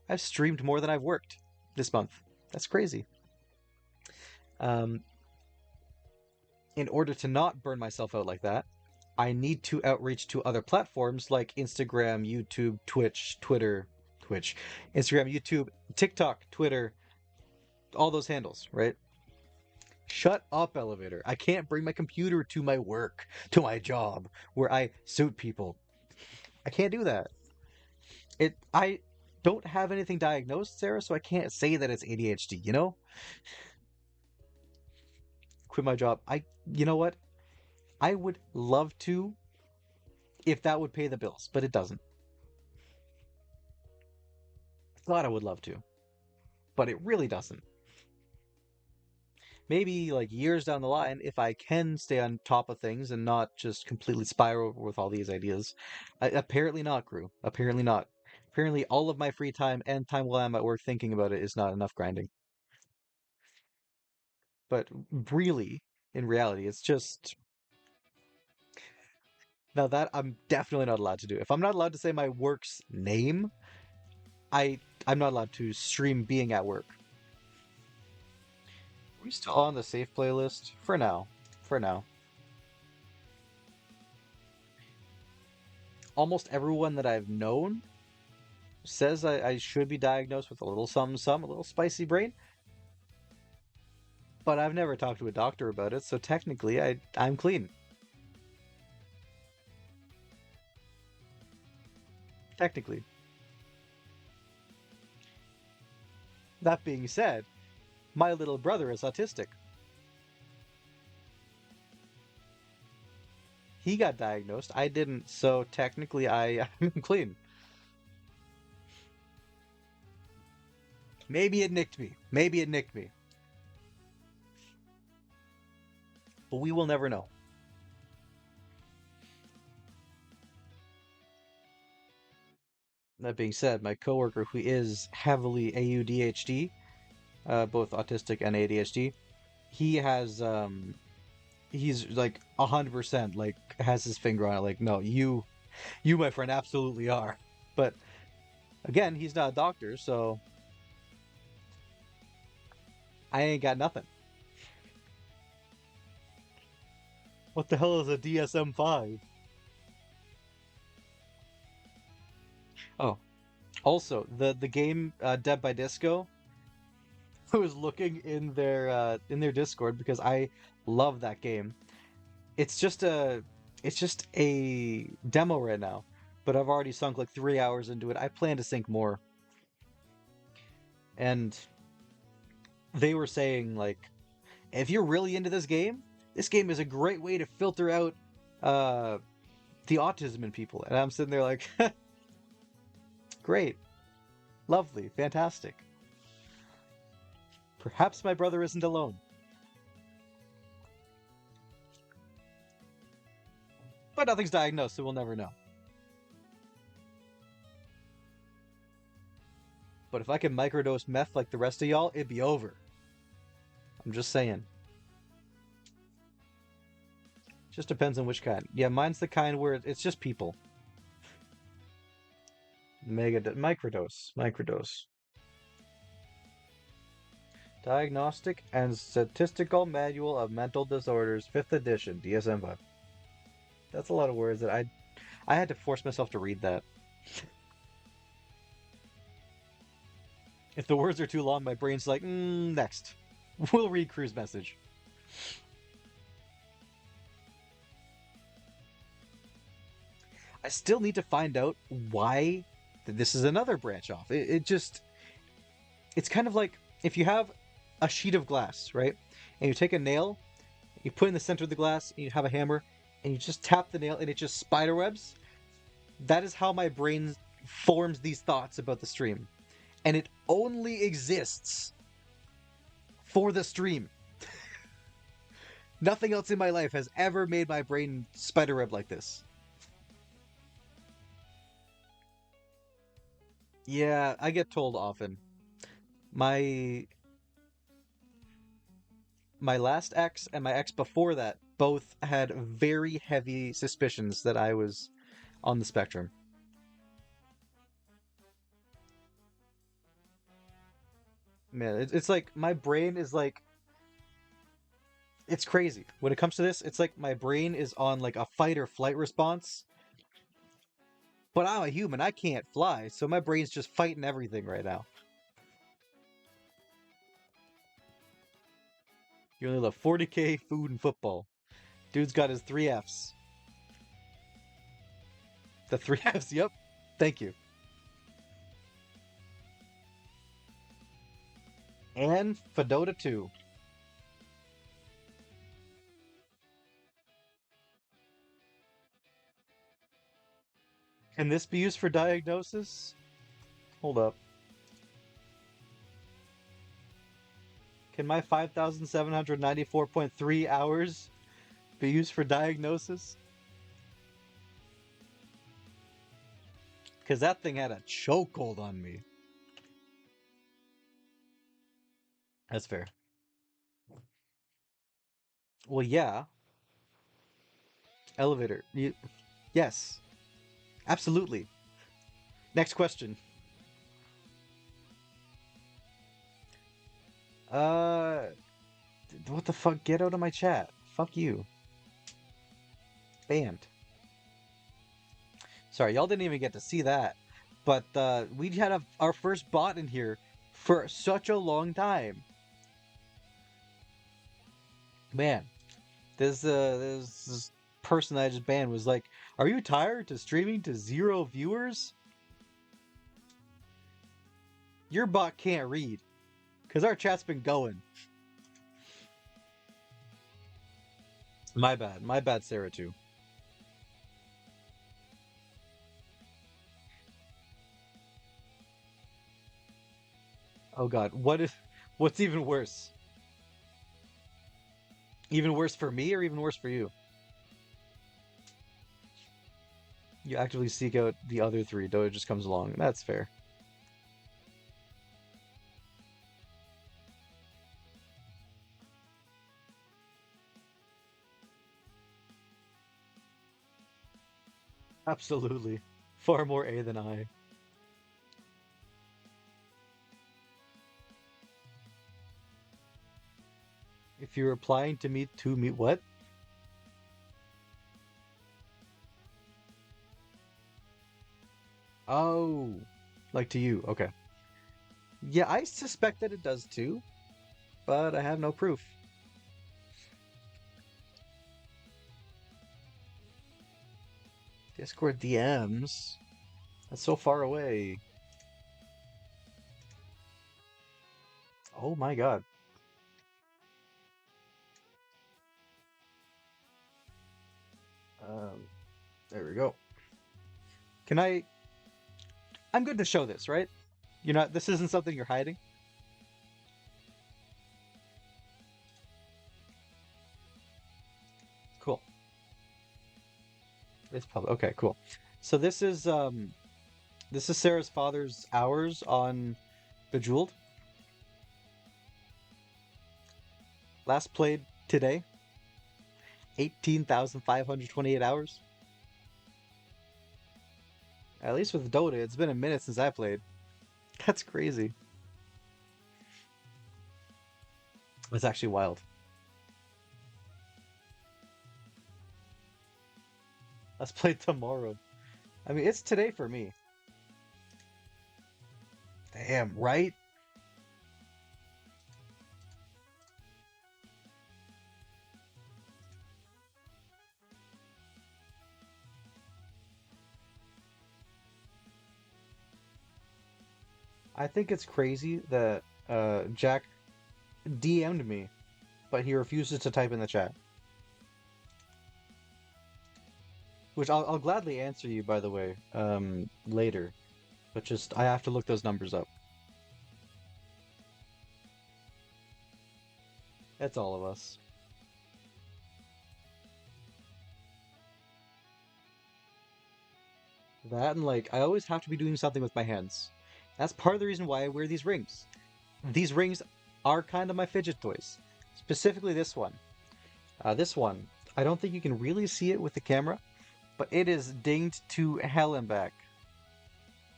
I've streamed more than I've worked this month. That's crazy. In order to not burn myself out like that, I need to outreach to other platforms like Instagram, YouTube, Instagram, YouTube, TikTok, Twitter, all those handles, right? Shut up, elevator. I can't bring my computer to my work, to my job, where I suit people. I can't do that. I don't have anything diagnosed, Sarah, so I can't say that it's ADHD, you know? Quit my job. You know what? I would love to if that would pay the bills, but it doesn't. Thought I would love to, but it really doesn't. Maybe like years down the line, if I can stay on top of things and not just completely spiral with all these ideas. Apparently not, Crew. Apparently not. Apparently all of my free time and time while I'm at work thinking about it is not enough grinding. But really, in reality, it's just now that I'm definitely not allowed to do. If I'm not allowed to say my work's name, I'm not allowed to stream being at work. Are we still on the safe playlist? For now. For now. Almost everyone that I've known says I should be diagnosed with a little something, a little spicy brain. But I've never talked to a doctor about it, so technically I'm clean. Technically. That being said, my little brother is autistic. He got diagnosed. I didn't, so technically I'm clean. Maybe it nicked me. Maybe it nicked me. But we will never know. That being said, my coworker who is heavily AUDHD, both autistic and ADHD, he has he's like 100% like has his finger on it, like, no, you my friend absolutely are. But again, he's not a doctor, so I ain't got nothing. What the hell is a DSM-5? Oh, also the game Dead by Disco. I was looking in their Discord because I love that game. It's just a demo right now, but I've already sunk like 3 hours into it. I plan to sink more. And they were saying like, if you're really into this game is a great way to filter out the autism in people. And I'm sitting there like, great, lovely, fantastic. Perhaps my brother isn't alone. But nothing's diagnosed, so we'll never know. But if I can microdose meth like the rest of y'all, it'd be over. I'm just saying. Just depends on which kind. Yeah, mine's the kind where it's just people. Microdose. Diagnostic and Statistical Manual of Mental Disorders, 5th edition, DSM-5. That's a lot of words that I had to force myself to read that. If the words are too long, my brain's like, next. We'll read Crew's message. I still need to find out why this is another branch off. It's kind of like if you have a sheet of glass, right? And you take a nail, you put it in the center of the glass, and you have a hammer, and you just tap the nail, and it just spiderwebs. That is how my brain forms these thoughts about the stream. And it only exists for the stream. Nothing else in my life has ever made my brain spiderweb like this. Yeah, I get told often. My last ex and my ex before that both had very heavy suspicions that I was on the spectrum. Man, it's like my brain is like, it's crazy. When it comes to this, it's like my brain is on like a fight or flight response. But I'm a human, I can't fly, so my brain's just fighting everything right now. You only love 40k, food, and football. Dude's got his 3 Fs. The 3 Fs, yep. Thank you. And Fedota 2. Can this be used for diagnosis? Hold up. Can my 5,794.3 hours be used for diagnosis? Because that thing had a chokehold on me. That's fair. Well, yeah. Elevator. Yes. Absolutely. Next question. What the fuck? Get out of my chat. Fuck you. Banned. Sorry, y'all didn't even get to see that. But we had our first bot in here for such a long time. Man, this person I just banned was like, "Are you tired to streaming to 0 viewers?" Your bot can't read, because our chat's been going. My bad, Sarah too. Oh god, what's even worse? Even worse for me or even worse for you? You actively seek out the other 3, though it just comes along. That's fair. Absolutely. Far more A than I. If you're applying to meet what? Oh, like to you. Okay. Yeah, I suspect that it does too, but I have no proof. Discord DMs? That's so far away. Oh my god. There we go. I'm good to show this, right? This isn't something you're hiding? Cool. It's public. Okay, cool. So this is Sarah's father's hours on Bejeweled. Last played today. 18,528 hours. At least with Dota, it's been a minute since I played. That's crazy. It's actually wild. Let's play tomorrow. I mean, it's today for me. Damn, right? I think it's crazy that Jack DM'd me, but he refuses to type in the chat. Which I'll gladly answer you, by the way, later. But just, I have to look those numbers up. It's all of us. That and like, I always have to be doing something with my hands. That's part of the reason why I wear these rings. These rings are kind of my fidget toys. Specifically this one. This one, I don't think you can really see it with the camera, but it is dinged to hell and back.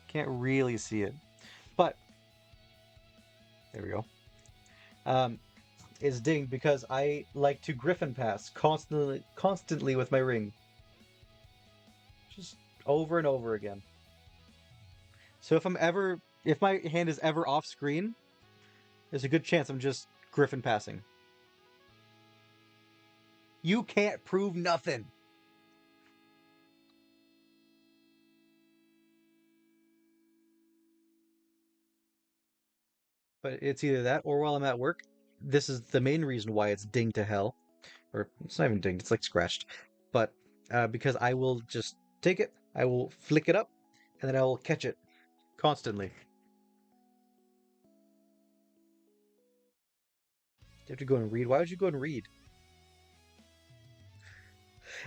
Can't really see it. But, there we go. It's dinged because I like to Griffin pass constantly with my ring. Just over and over again. So if my hand is ever off screen, there's a good chance I'm just Griffin passing. You can't prove nothing. But it's either that or while I'm at work. This is the main reason why it's dinged to hell. Or it's not even dinged, it's like scratched. But because I will just take it, I will flick it up, and then I will catch it constantly. You have to go and read. Why would you go and read?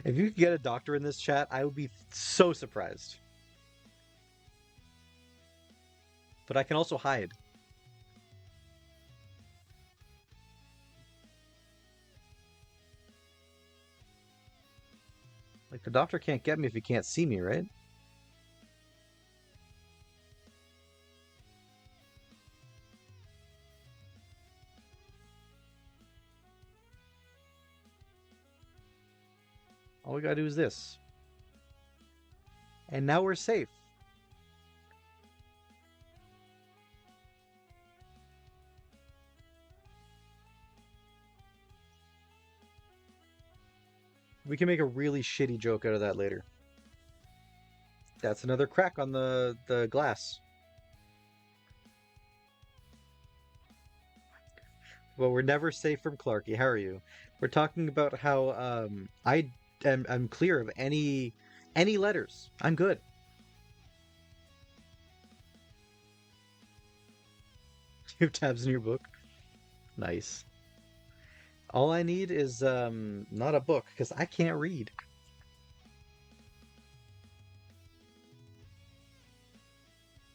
If you could get a doctor in this chat, I would be so surprised. But I can also hide. Like, the doctor can't get me if he can't see me, right? All we gotta do is this. And now we're safe. We can make a really shitty joke out of that later. That's another crack on the glass. Well, we're never safe from Clarky. How are you? We're talking about how I'm clear of any letters. I'm good. You have tabs in your book. Nice. All I need is not a book because I can't read.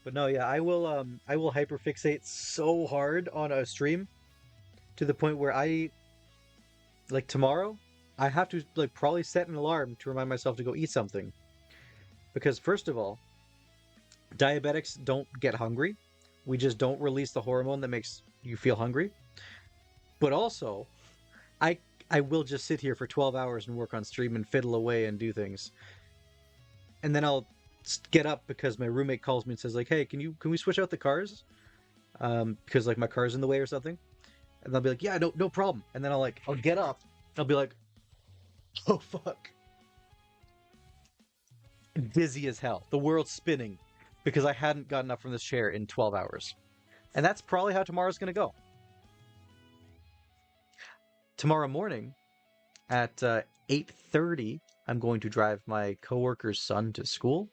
But no, yeah, I will hyperfixate so hard on a stream to the point where like tomorrow I have to like probably set an alarm to remind myself to go eat something. Because first of all, diabetics don't get hungry. We just don't release the hormone that makes you feel hungry. But also, I will just sit here for 12 hours and work on stream and fiddle away and do things. And then I'll get up because my roommate calls me and says like, "Hey, can we switch out the cars? Because like my car's in the way or something." And I'll be like, "Yeah, no problem." And then I'll get up. I'll be like, "Oh fuck." Dizzy as hell. The world's spinning because I hadn't gotten up from this chair in 12 hours. And that's probably how tomorrow's going to go. Tomorrow morning at 8:30, I'm going to drive my coworker's son to school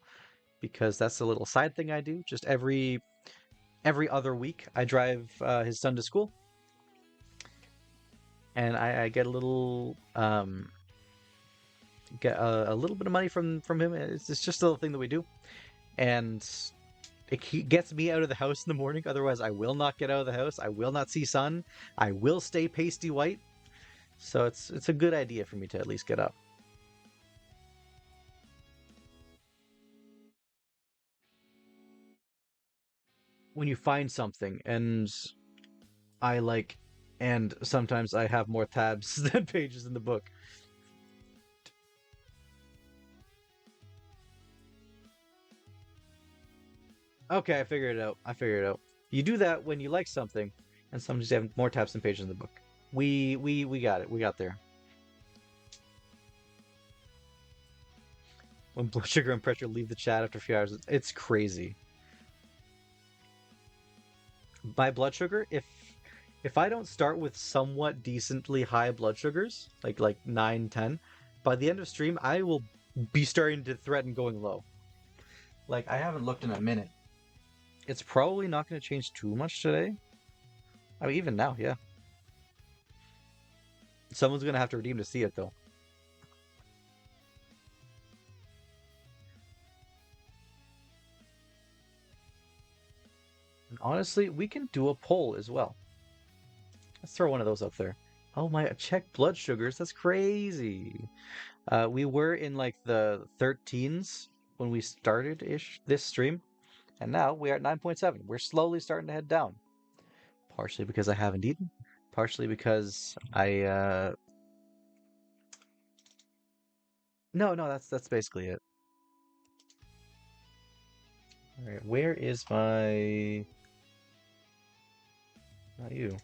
because that's a little side thing I do. Just every other week, I drive his son to school, and I get a little get a little bit of money from him. It's just a little thing that we do, and it gets me out of the house in the morning. Otherwise, I will not get out of the house. I will not see sun. I will stay pasty white. So it's a good idea for me to at least get up. When you find something and and sometimes I have more tabs than pages in the book. Okay, I figured it out. You do that when you like something, and sometimes you have more tabs than pages in the book. We got it. We got there. When blood sugar and pressure leave the chat after a few hours, it's crazy. My blood sugar, if I don't start with somewhat decently high blood sugars, like 9, 10, by the end of stream, I will be starting to threaten going low. Like, I haven't looked in a minute. It's probably not going to change too much today. I mean, even now, yeah. Someone's going to have to redeem to see it, though. And honestly, we can do a poll as well. Let's throw one of those up there. Oh my, check blood sugars. That's crazy. We were in like the 13s when we started-ish this stream. And now we are at 9.7. We're slowly starting to head down. Partially because I haven't eaten. Partially because I No, that's basically it. Alright, where is my... Not you.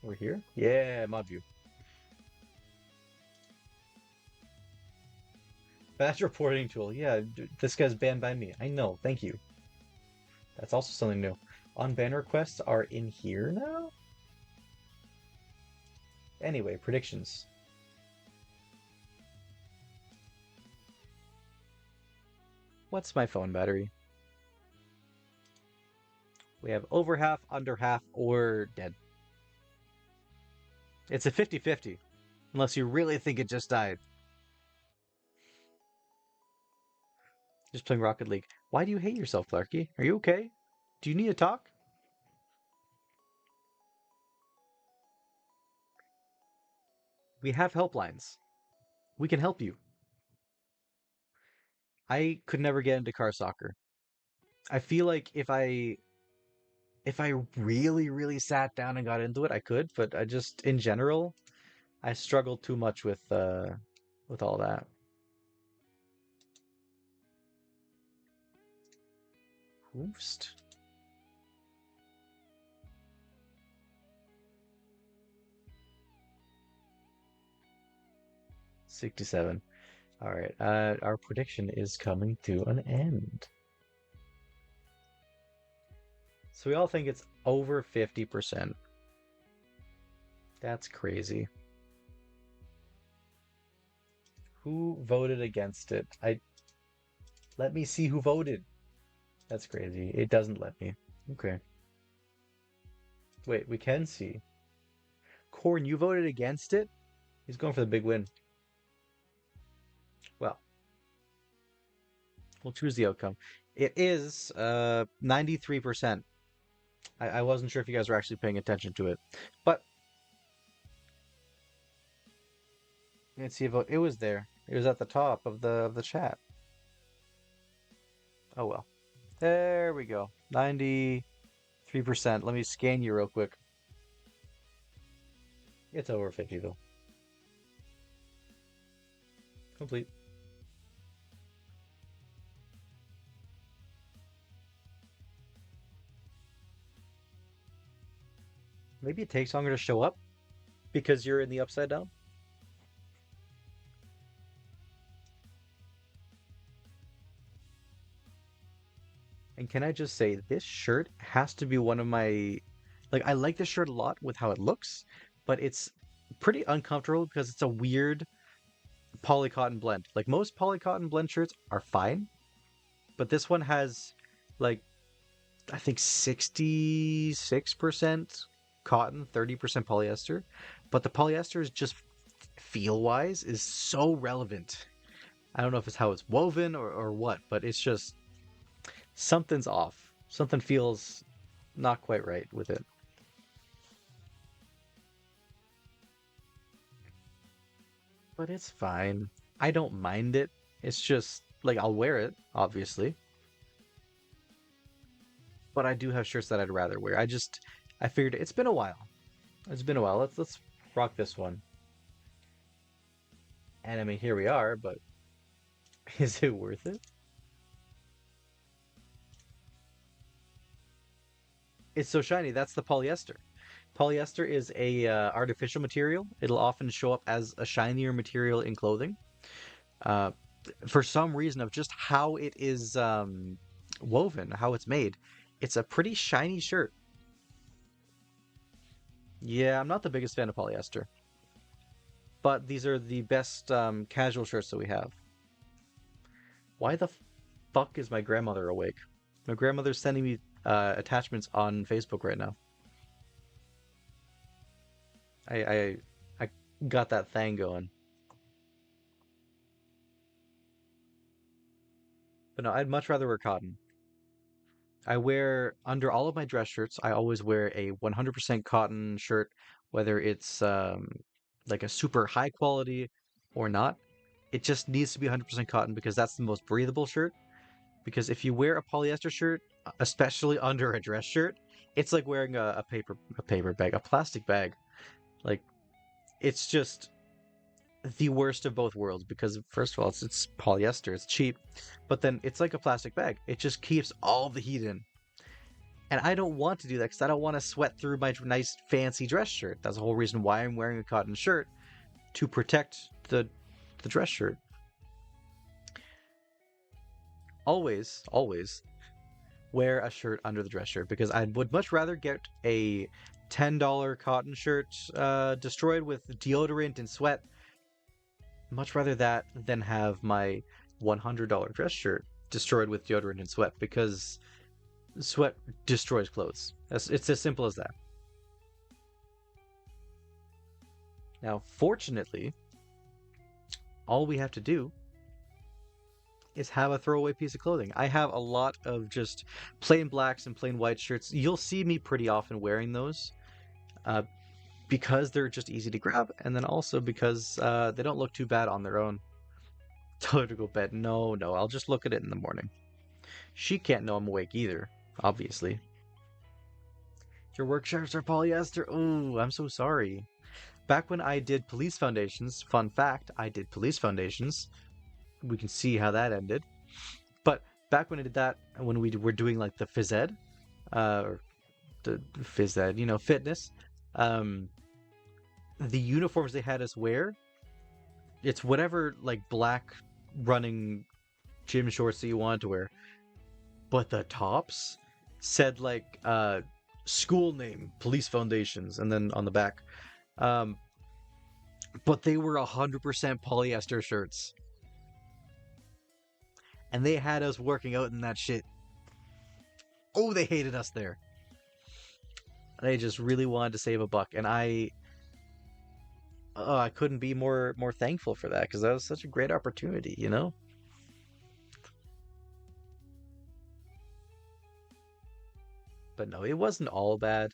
We're here? Yeah, mod view. Fast reporting tool. Yeah, this guy's banned by me. I know, thank you. That's also something new. On-ban requests are in here now? Anyway, predictions. What's my phone battery? We have over half, under half, or dead. It's a 50-50. Unless you really think it just died. Just playing Rocket League. Why do you hate yourself, Clarky? Are you okay? Do you need to talk? We have helplines. We can help you. I could never get into car soccer. I feel like if I really, really sat down and got into it, I could, but I just, in general, I struggle too much with all that. Oost. $67. All right. Our prediction is coming to an end. So we all think it's over 50%. That's crazy. Who voted against it? Let me see who voted. That's crazy. It doesn't let me. Okay. Wait, we can see. Corn, you voted against it? He's going for the big win. Well, we'll choose the outcome. It is 93%. I wasn't sure if you guys were actually paying attention to it, but let's see a vote. It was there. It was at the top of the chat. Oh well. There we go. 93%. Let me scan you real quick. It's over 50 though. Complete. Maybe it takes longer to show up because you're in the upside down. And can I just say, this shirt has to be one of my... Like, I like this shirt a lot with how it looks, but it's pretty uncomfortable because it's a weird polycotton blend. Like, most polycotton blend shirts are fine, but this one has, like, I think 66% cotton, 30% polyester, but the polyester is just feel-wise is so relevant. I don't know if it's how it's woven or what, but it's just something's off. Something feels not quite right with it. But it's fine. I don't mind it. It's just like I'll wear it, obviously. But I do have shirts that I'd rather wear. I figured it's been a while. It's been a while. Let's rock this one. And I mean, here we are, but is it worth it? It's so shiny. That's the polyester. Polyester is a artificial material. It'll often show up as a shinier material in clothing. For some reason of just how it is woven, how it's made, it's a pretty shiny shirt. Yeah, I'm not the biggest fan of polyester. But these are the best casual shirts that we have. Why the fuck is my grandmother awake? My grandmother's sending me attachments on Facebook right now. I got that thing going. But no, I'd much rather wear cotton. I wear, under all of my dress shirts, I always wear a 100% cotton shirt, whether it's like a super high quality or not. It just needs to be 100% cotton because that's the most breathable shirt. Because if you wear a polyester shirt, especially under a dress shirt, it's like wearing a paper bag, a plastic bag. Like, it's just the worst of both worlds because first of all, it's polyester, it's cheap, but then it's like a plastic bag. It just keeps all the heat in. And I don't want to do that because I don't want to sweat through my nice fancy dress shirt. That's the whole reason why I'm wearing a cotton shirt, to protect the dress shirt. Always wear a shirt under the dress shirt because I would much rather get a $10 cotton shirt destroyed with deodorant and sweat. Much rather that than have my $100 dress shirt destroyed with deodorant and sweat, because sweat destroys clothes. It's as simple as that. Now, fortunately, all we have to do is have a throwaway piece of clothing. I have a lot of just plain blacks and plain white shirts. You'll see me pretty often wearing those because they're just easy to grab, and then also because they don't look too bad on their own. Tell her to go to bed. No, I'll just look at it in the morning. She can't know I'm awake either, obviously. Your work shirts are polyester? Oh, I'm so sorry. Back when I did police foundations, fun fact, I did police foundations. We can see how that ended. But back when I did that, when we were doing like the phys ed, or the phys ed, fitness, the uniforms they had us wear, it's whatever like black running gym shorts that you wanted to wear, but the tops said like school name, police foundations, and then on the back, but they were 100% polyester shirts, and they had us working out in that shit. Oh, they hated us there. They just really wanted to save a buck, and I couldn't be more thankful for that, because that was such a great opportunity, But no, it wasn't all bad.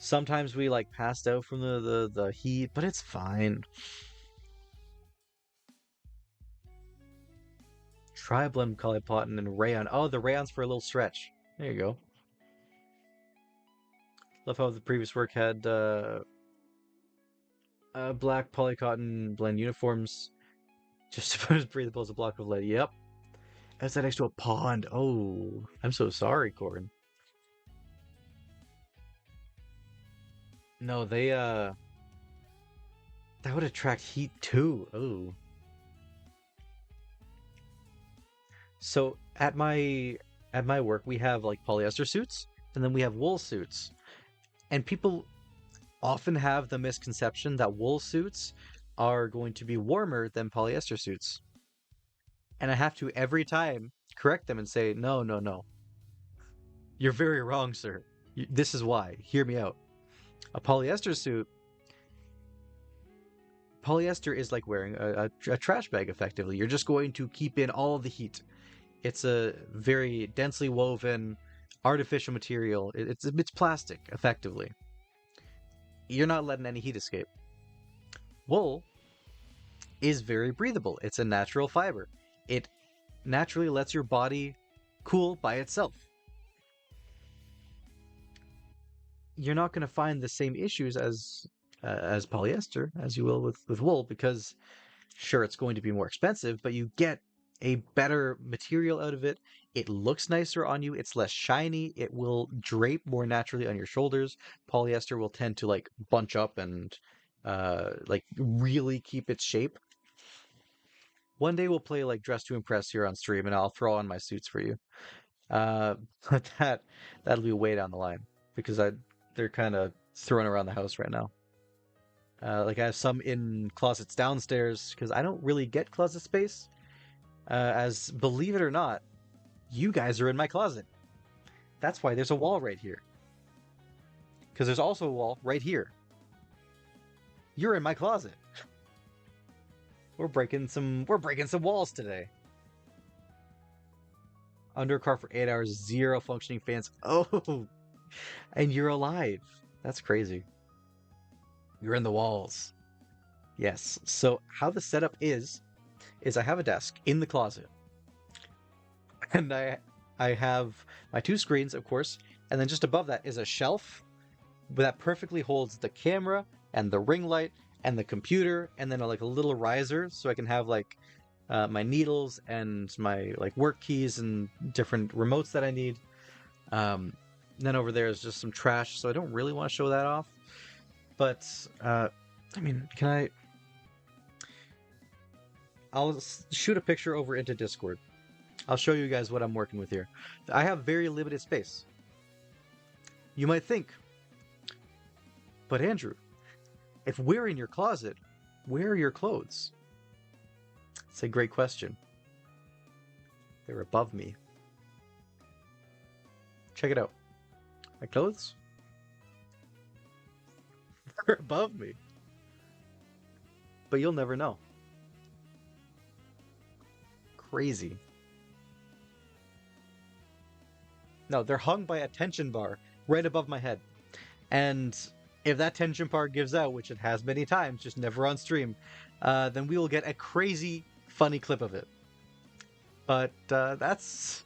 Sometimes we like passed out from the heat, but it's fine. Tri-blend Polypotin and rayon. Oh, the rayon's for a little stretch. There you go. Love how the previous work had black polycotton blend uniforms. Just about as breathable as a block of lead. Yep. That's that next to a pond. Oh, I'm so sorry, Corin. No, they that would attract heat too. Oh. So at my work we have like polyester suits, and then we have wool suits. And people often have the misconception that wool suits are going to be warmer than polyester suits. And I have to every time correct them and say, no. You're very wrong, sir. This is why. Hear me out. A polyester suit, polyester is like wearing a trash bag, effectively. You're just going to keep in all the heat. It's a very densely woven, artificial material. It's plastic, effectively. You're not letting any heat escape. Wool is very breathable. It's a natural fiber. It naturally lets your body cool by itself. You're not going to find the same issues as polyester as you will with wool, because sure, it's going to be more expensive, but you get a better material out of it. It looks nicer on you. It's less shiny. It will drape more naturally on your shoulders. Polyester will tend to like bunch up and like really keep its shape. One day we'll play like Dress to Impress here on stream, and I'll throw on my suits for you. But that'll be way down the line, because they're kind of thrown around the house right now. Like I have some in closets downstairs, because I don't really get closet space. As believe it or not, you guys are in my closet. That's why there's a wall right here. Because there's also a wall right here. You're in my closet. We're breaking some walls today. Undercar for 8 hours, 0 functioning fans. Oh, and you're alive. That's crazy. You're in the walls. Yes. So how the setup is I have a desk in the closet, and I have my 2 screens, of course, and then just above that is a shelf that perfectly holds the camera and the ring light and the computer, and then like a little riser so I can have like my needles and my like work keys and different remotes that I need. Then over there is just some trash, so I don't really want to show that off. But I mean, I'll shoot a picture over into Discord. I'll show you guys what I'm working with here. I have very limited space. You might think, but Andrew, if we're in your closet, where are your clothes? It's a great question. They're above me. Check it out. My clothes? They're above me. But you'll never know. Crazy. No, they're hung by a tension bar right above my head. And if that tension bar gives out, which it has many times, just never on stream, then we will get a crazy, funny clip of it. But that's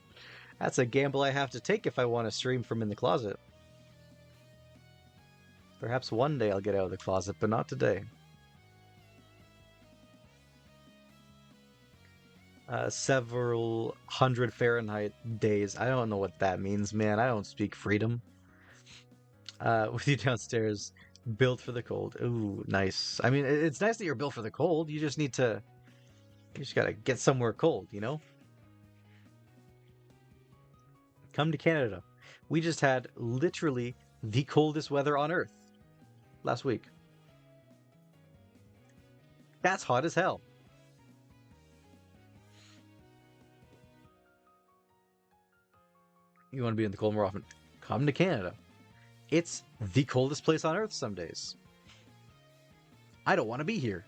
a gamble I have to take if I want to stream from in the closet. Perhaps one day I'll get out of the closet, but not today. Several hundred Fahrenheit days. I don't know what that means, man. I don't speak freedom. With you downstairs, built for the cold. Ooh, nice. I mean, it's nice that you're built for the cold. You just need to... You just gotta get somewhere cold, you know? Come to Canada. We just had literally the coldest weather on Earth last week. That's hot as hell. You want to be in the cold more often? Come to Canada. It's the coldest place on Earth some days. I don't want to be here.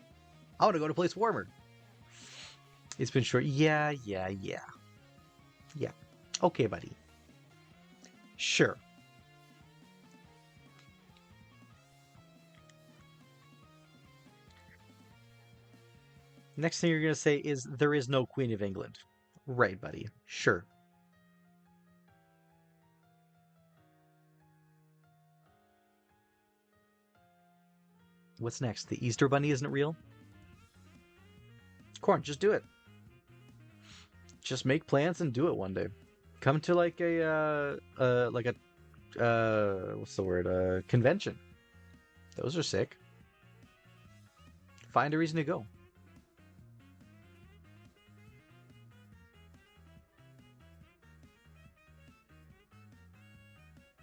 I want to go to a place warmer. It's been short. Yeah. Okay, buddy. Sure. Next thing you're going to say is, there is no Queen of England. Right, buddy. Sure. What's next? The Easter Bunny isn't real? Corn, just do it. Just make plans and do it one day. Come to like a what's the word? Convention. Those are sick. Find a reason to go.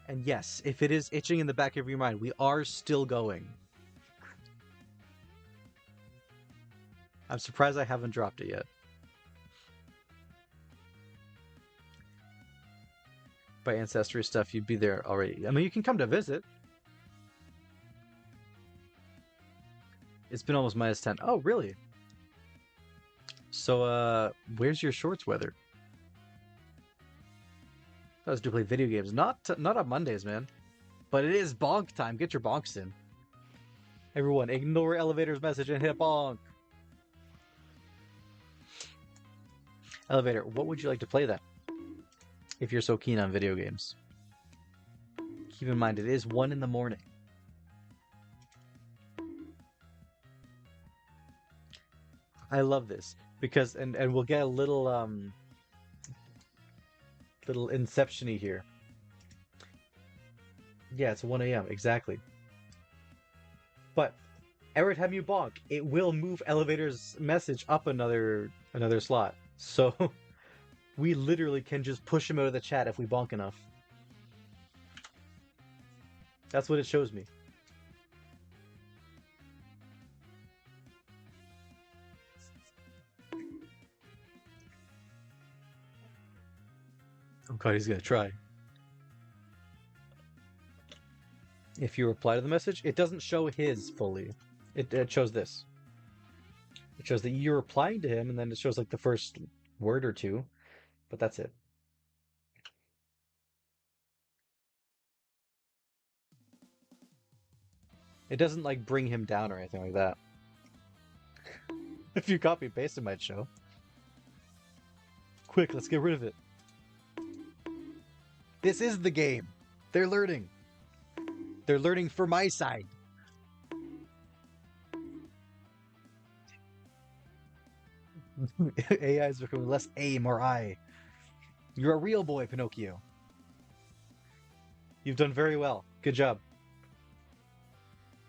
And yes, if it is itching in the back of your mind, we are still going. I'm surprised I haven't dropped it yet. By Ancestry stuff, you'd be there already. I mean, you can come to visit. It's been almost -10. Oh, really? So, where's your shorts weather? I was to play video games. Not on Mondays, man. But it is bonk time. Get your bonks in. Everyone, ignore Elevator's message and hit bonk. Elevator, what would you like to play then? If you're so keen on video games. Keep in mind, it is 1 in the morning. I love this because, and we'll get a little little inception-y here. Yeah, it's 1 a.m. exactly. But every time you bonk, it will move Elevator's message up another slot. So we literally can just push him out of the chat if we bonk enough. That's what it shows me. Oh god, he's gonna try. If you reply to the message, it doesn't show his fully. It shows this. It shows that you're replying to him, and then it shows like the first word or two, but that's it. It doesn't like bring him down or anything like that. If you copy and paste, it might show. Quick, let's get rid of it. This is the game. They're learning. They're learning for my side. AI is becoming less A, more I. You're a real boy, Pinocchio. You've done very well. Good job.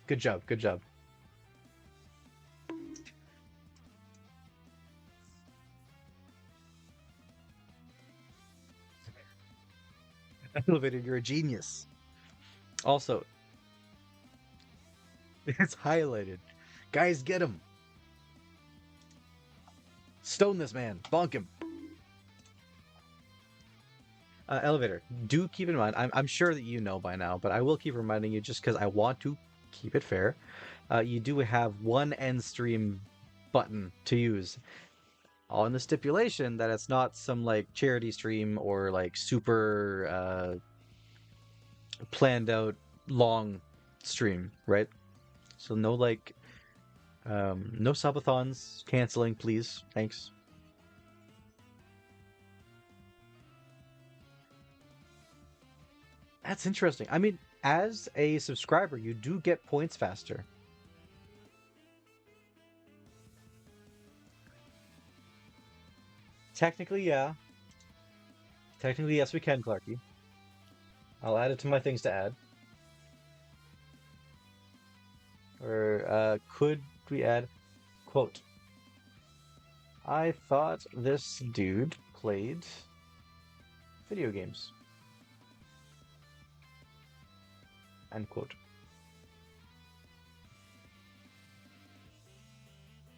Good job, good job. Elevator, you're a genius. Also, it's highlighted. Guys, get him. Stone this man. Bonk him. Elevator, do keep in mind, I'm sure that you know by now, but I will keep reminding you just because I want to keep it fair. You do have one end stream button to use, on the stipulation that it's not some like charity stream or like super planned out long stream, right? So no like no subathons canceling, please. Thanks. That's interesting. I mean, as a subscriber, you do get points faster. Technically, yeah. Technically, yes, we can, Clarky. I'll add it to my things to add. Or could we add, quote, I thought this dude played video games. End quote.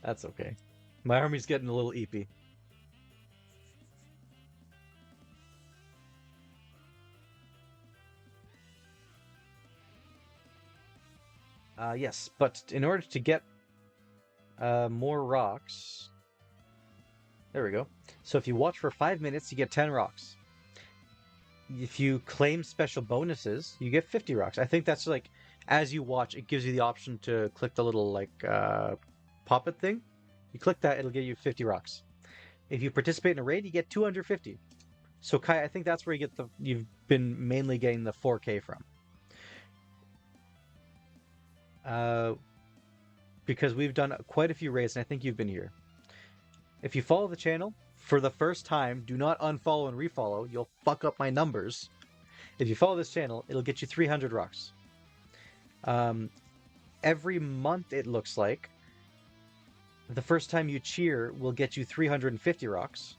That's okay. My army's getting a little eepy. Yes, but in order to get more rocks... There we go. So if you watch for 5 minutes, you get 10 rocks. If you claim special bonuses, you get 50 rocks. I think that's like, as you watch, it gives you the option to click the little like pop-it thing. You click that, it'll give you 50 rocks. If you participate in a raid, you get 250. So Kai, I think that's where you've been mainly getting the 4K from. Because we've done quite a few raids, and I think you've been here. If you follow the channel for the first time, do not unfollow and refollow. You'll fuck up my numbers. If you follow this channel, it'll get you 300 rocks. Every month, it looks like, the first time you cheer will get you 350 rocks.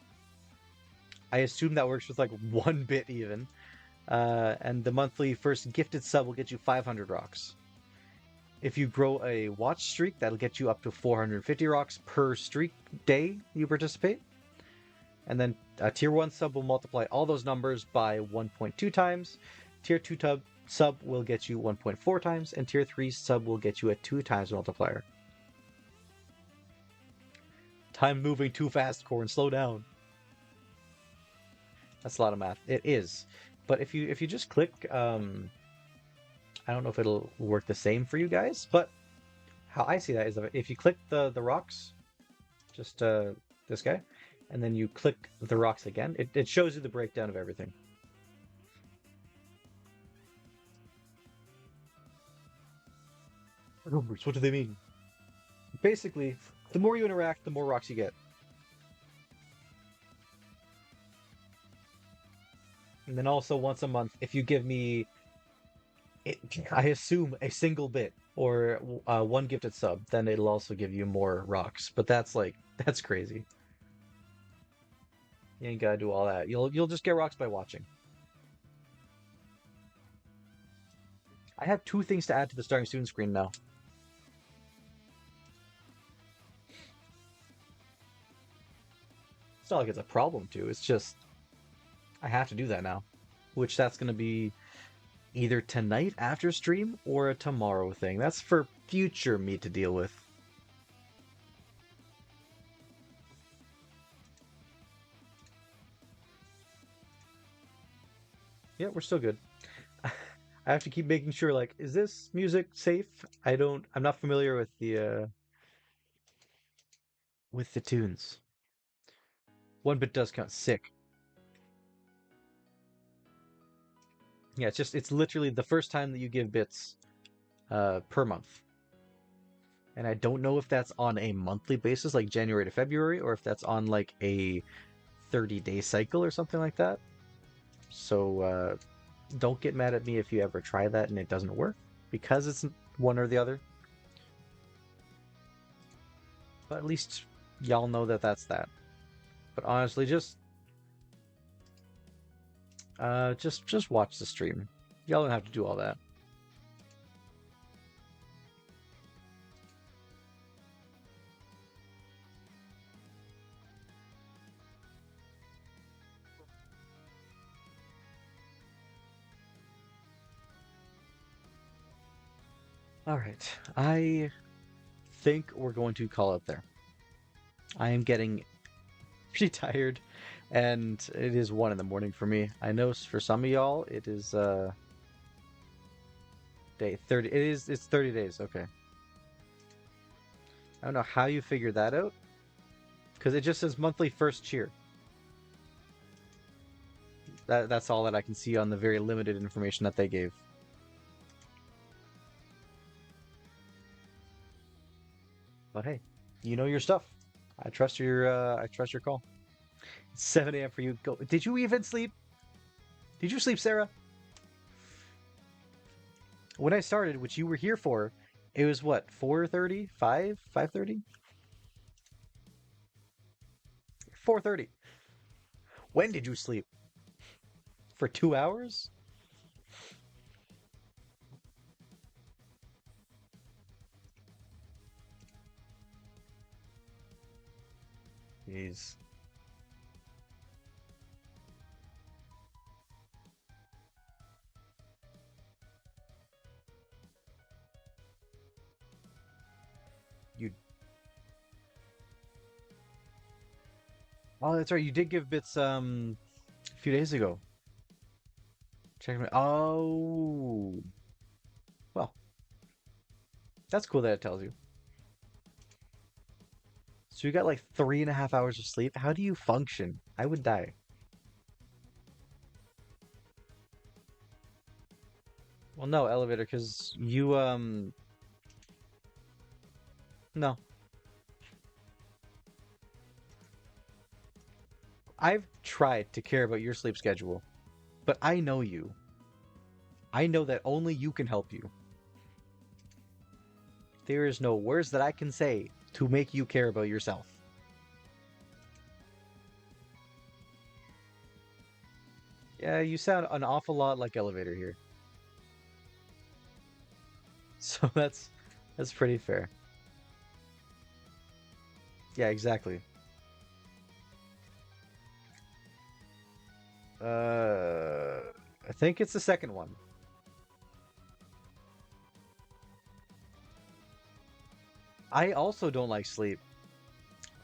I assume that works with like 1 bit even. And the monthly first gifted sub will get you 500 rocks. If you grow a watch streak, that'll get you up to 450 rocks per streak day you participate. And then a tier 1 sub will multiply all those numbers by 1.2 times. Tier 2 sub will get you 1.4 times, and tier 3 sub will get you a 2 times multiplier. Time moving too fast, Corn. Slow down. That's a lot of math. It is. But if you just click... I don't know if it'll work the same for you guys, but how I see that is if you click the rocks, just this guy, and then you click the rocks again, it shows you the breakdown of everything. Numbers, what do they mean? Basically, the more you interact, the more rocks you get. And then also once a month, if you give me... I assume a single bit or 1 gifted sub, then it'll also give you more rocks. But that's crazy. You ain't gotta do all that. You'll just get rocks by watching. I have 2 things to add to the starting student screen now. It's not like it's a problem to. It's just I have to do that now, which that's gonna be either tonight after stream or a tomorrow thing. That's for future me to deal with. Yeah, we're still good. I have to keep making sure, like, is this music safe? I'm not familiar with the tunes. 1 bit does count. Sick. Yeah, it's literally the first time that you give bits per month. And I don't know if that's on a monthly basis, like January to February, or if that's on like a 30-day cycle or something like that. So don't get mad at me if you ever try that and it doesn't work, because it's one or the other. But at least y'all know that that's that. But honestly, just watch the stream. Y'all don't have to do all that. All right. I think we're going to call it there. I am getting pretty tired, and it is 1 in the morning for me. I know for some of y'all it is day 30. It's 30 days. Okay. I don't know how you figured that out, because it just says monthly first cheer. That's all that I can see on the very limited information that they gave. But hey, you know your stuff. I trust your call. It's 7 a.m. for you. Go. Did you even sleep? Did you sleep, Sarah? When I started, which you were here for, it was what, 4:30? 5:30? 4:30. When did you sleep? For 2 hours? Jeez. You. Oh, that's right. You did give bits a few days ago. Check me. Oh. Well, that's cool that it tells you. So you got like 3.5 hours of sleep. How do you function? I would die. Well, no, elevator, because you no. I've tried to care about your sleep schedule, but I know you. I know that only you can help you. There is no words that I can say to make you care about yourself. Yeah, you sound an awful lot like elevator here. So that's pretty fair. Yeah, exactly. I think it's the second one. I also don't like sleep.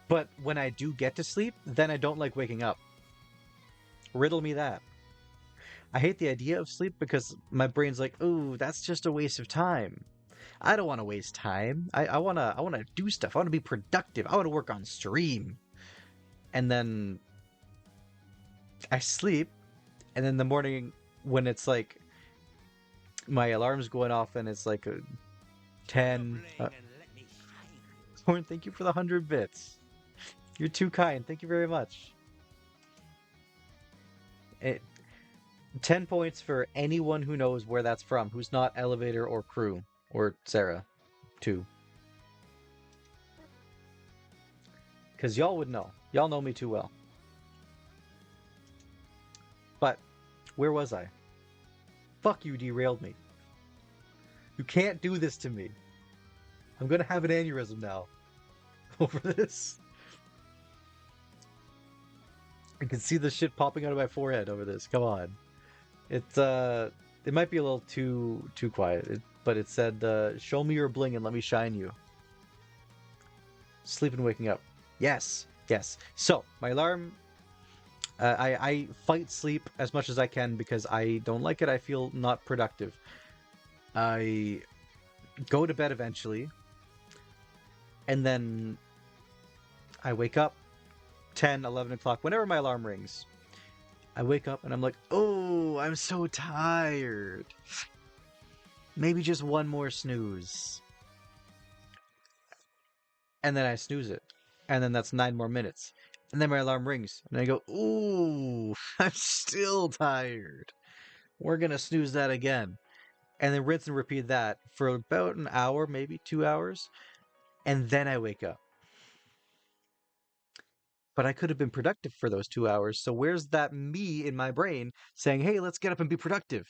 But when I do get to sleep, then I don't like waking up. Riddle me that. I hate the idea of sleep because my brain's like, ooh, that's just a waste of time. I don't want to waste time. I wanna do stuff. I wanna be productive. I wanna work on stream. And then I sleep, and then the morning when it's like my alarm's going off and it's like a 10. Horn, thank you for the 100 bits. You're too kind. Thank you very much. 10 points for anyone who knows where that's from, who's not elevator or crew or Sarah, too. Because y'all would know. Y'all know me too well. But where was I? Fuck, you derailed me. You can't do this to me. I'm gonna have an aneurysm now over this. I can see the shit popping out of my forehead over this. Come on. It might be a little too quiet, but it said, show me your bling and let me shine you. Sleep and waking up. Yes. So, my alarm, I fight sleep as much as I can because I don't like it. I feel not productive. I go to bed eventually, and then I wake up 10, 11 o'clock, whenever my alarm rings. I wake up and I'm like, oh, I'm so tired. Maybe just one more snooze. And then I snooze it. And then that's 9 more minutes. And then my alarm rings. And I go, ooh, I'm still tired. We're going to snooze that again. And then rinse and repeat that for about an hour, maybe 2 hours. And then I wake up. But I could have been productive for those 2 hours. So where's that me in my brain saying, hey, let's get up and be productive?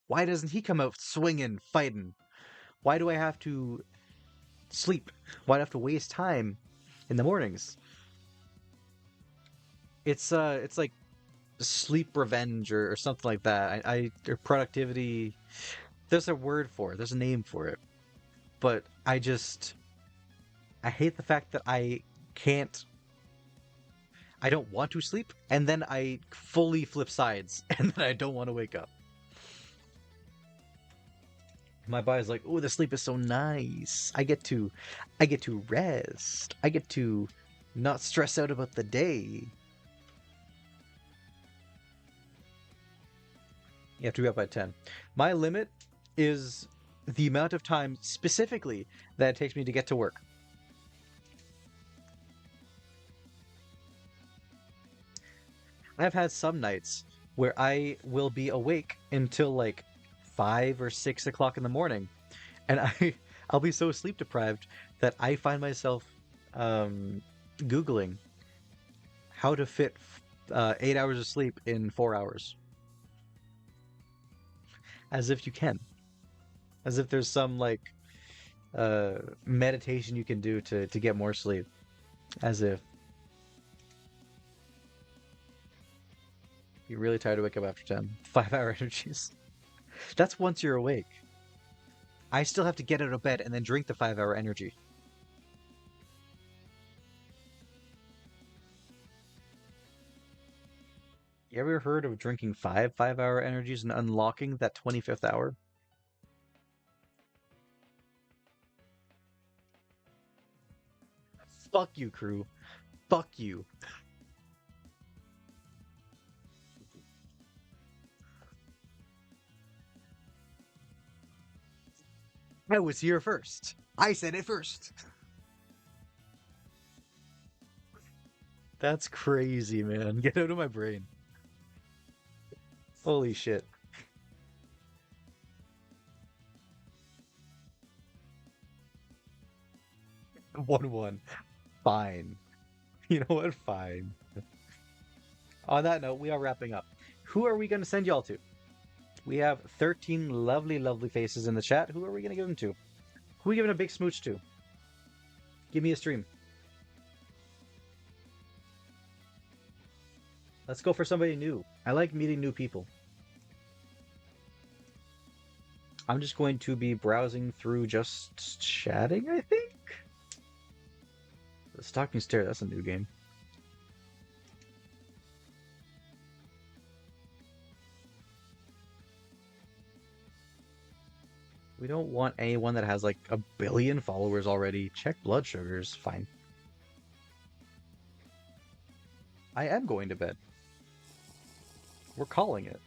Why doesn't he come out swinging, fighting? Why do I have to sleep? Why do I have to waste time in the mornings? It's like sleep revenge or something like that. Or productivity. There's a word for it. There's a name for it. But I hate the fact that I can't. I don't want to sleep, and then I fully flip sides, and then I don't want to wake up. My body's like, "Oh, the sleep is so nice. I get to rest. I get to not stress out about the day." You have to be up by 10. My limit is the amount of time specifically that it takes me to get to work. I've had some nights where I will be awake until like 5 or 6 o'clock in the morning, and I'll be so sleep deprived that I find myself Googling how to fit 8 hours of sleep in 4 hours. As if you can. As if there's some like meditation you can do to get more sleep. As if. You're really tired to wake up after 10. 5-hour energies. That's once you're awake. I still have to get out of bed and then drink the 5-hour energy. You ever heard of drinking 5-hour energies and unlocking that 25th hour? Fuck you, crew. Fuck you. I was here first. I said it first. That's crazy, man. Get out of my brain. Holy shit. One. Fine. You know what? Fine. On that note, we are wrapping up. Who are we going to send y'all to? We have 13 lovely, lovely faces in the chat. Who are we going to give them to? Who are we giving a big smooch to? Give me a stream. Let's go for somebody new. I like meeting new people. I'm just going to be browsing through just chatting, I think? The Stalking Stare, that's a new game. We don't want anyone that has like 1 billion followers already. Check blood sugars, fine. I am going to bed. We're calling it.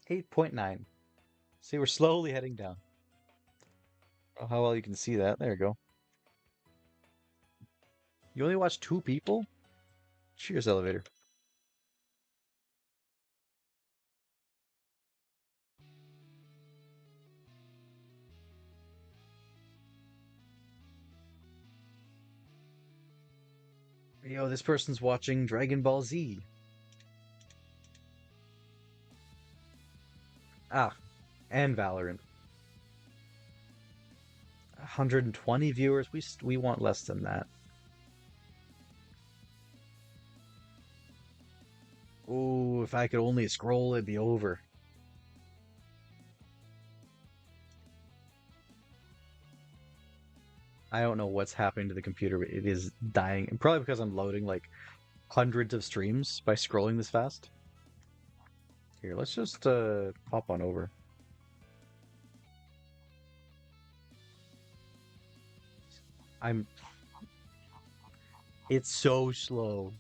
8.9. See, we're slowly heading down. Oh, how well you can see that. There you go. You only watch 2 people? Cheers, elevator. Yo, this person's watching Dragon Ball Z. Ah, and Valorant. 120 viewers. We want less than that. Oh, if I could only scroll, it'd be over. I don't know what's happening to the computer, but it is dying. And probably because I'm loading like hundreds of streams by scrolling this fast. Here, let's just hop on over. It's so slow.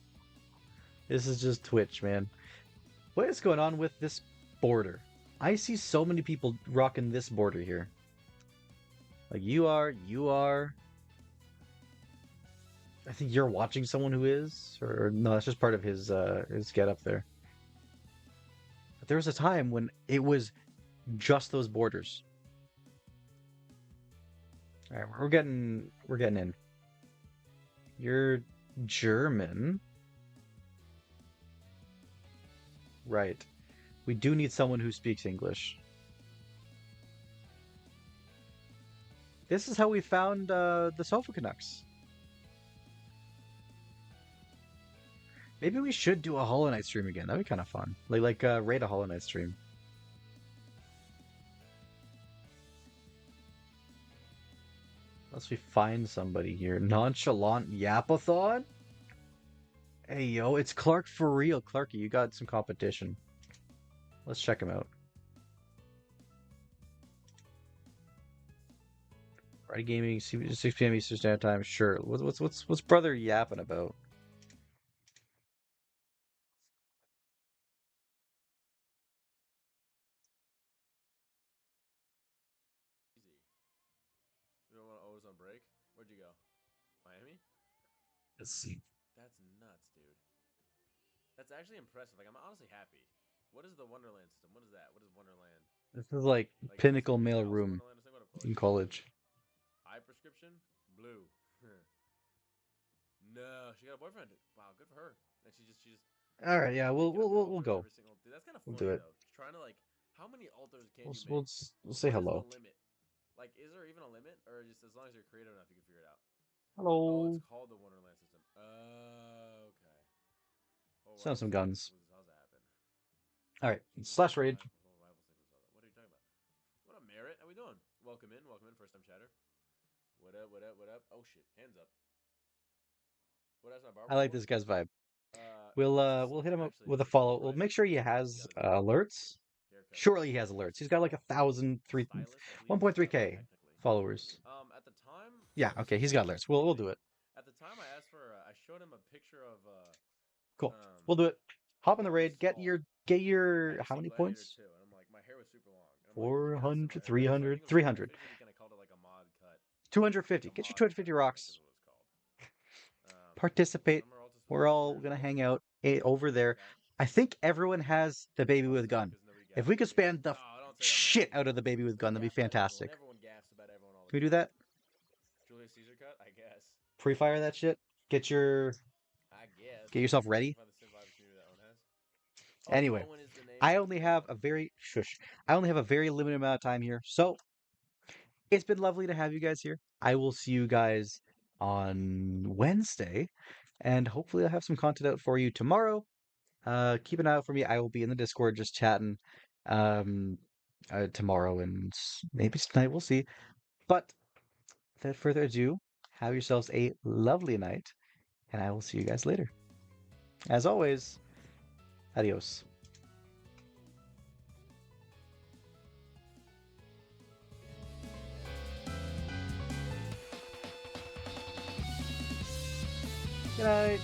This is just Twitch, man. What is going on with this border? I see so many people rocking this border here. Like you are. I think you're watching someone who is, or no, that's just part of his get up there. But there was a time when it was just those borders. All right, we're getting in. You're German, right? We do need someone who speaks English. This is how we found the Sofa Canucks. Maybe we should do a Hollow Knight stream again. That'd be kind of fun. Like raid a Hollow Knight stream. Unless we find somebody here. Nonchalant Yapathon? Hey, yo, it's Clark for real. Clarky, you got some competition. Let's check him out. Friday gaming, 6 p.m. Eastern Standard Time. Sure. What's brother yapping about? Easy. You don't want to always on break? Where'd you go? Miami? Let's see. That's nuts, dude. That's actually impressive. Like, I'm honestly happy. What is the Wonderland system? What is that? What is Wonderland? This is like Like, pinnacle is it mail also room Wonderland? It's like, what up, in college? college. Eye prescription? Blue. No, she got a boyfriend. Wow, good for her. And she just All right, yeah, we'll making up new we'll alters go. every single. Dude, that's kind of We'll funny do it. though. Trying to like, how many alters can We'll you we'll, make? we'll say What is hello. the limit? Like, is there even a limit, or just as long as you're creative enough, you can figure it out? Oh, Hello. it's called the Wonderland system. Okay. Oh, Send some guns. How's that happen? All right, slash raid. What are you talking about? What up, Merritt? How we doing? Welcome in, first time chatter. What up, what up, what up? Oh shit, hands up. What else? I like this guy's vibe. We'll We'll hit him up with a follow. We'll make sure he has alerts. Surely he has alerts. He's got like 1.3k followers. At the time. Yeah, okay, he's got alerts. We'll do it. At the time, I asked for. I showed him a picture of. Cool. We'll do it. Hop in the raid. Get your how many points? And I'm like, my hair was super long. 400, 300, 300. 250. Get your 250 rocks. Participate. We're all gonna hang out over there. I think everyone has the baby with gun. If we could spam the shit out of the baby with gun, that'd be fantastic. Can we do that? Julius Caesar cut, I guess. Pre-fire that shit. Get yourself ready. Anyway, I only have a very limited amount of time here, so it's been lovely to have you guys here. I will see you guys on Wednesday, and hopefully I'll have some content out for you tomorrow. Keep an eye out for me. I will be in the Discord just chatting tomorrow and maybe tonight. We'll see. But without further ado, have yourselves a lovely night, and I will see you guys later. As always, adios. Good night.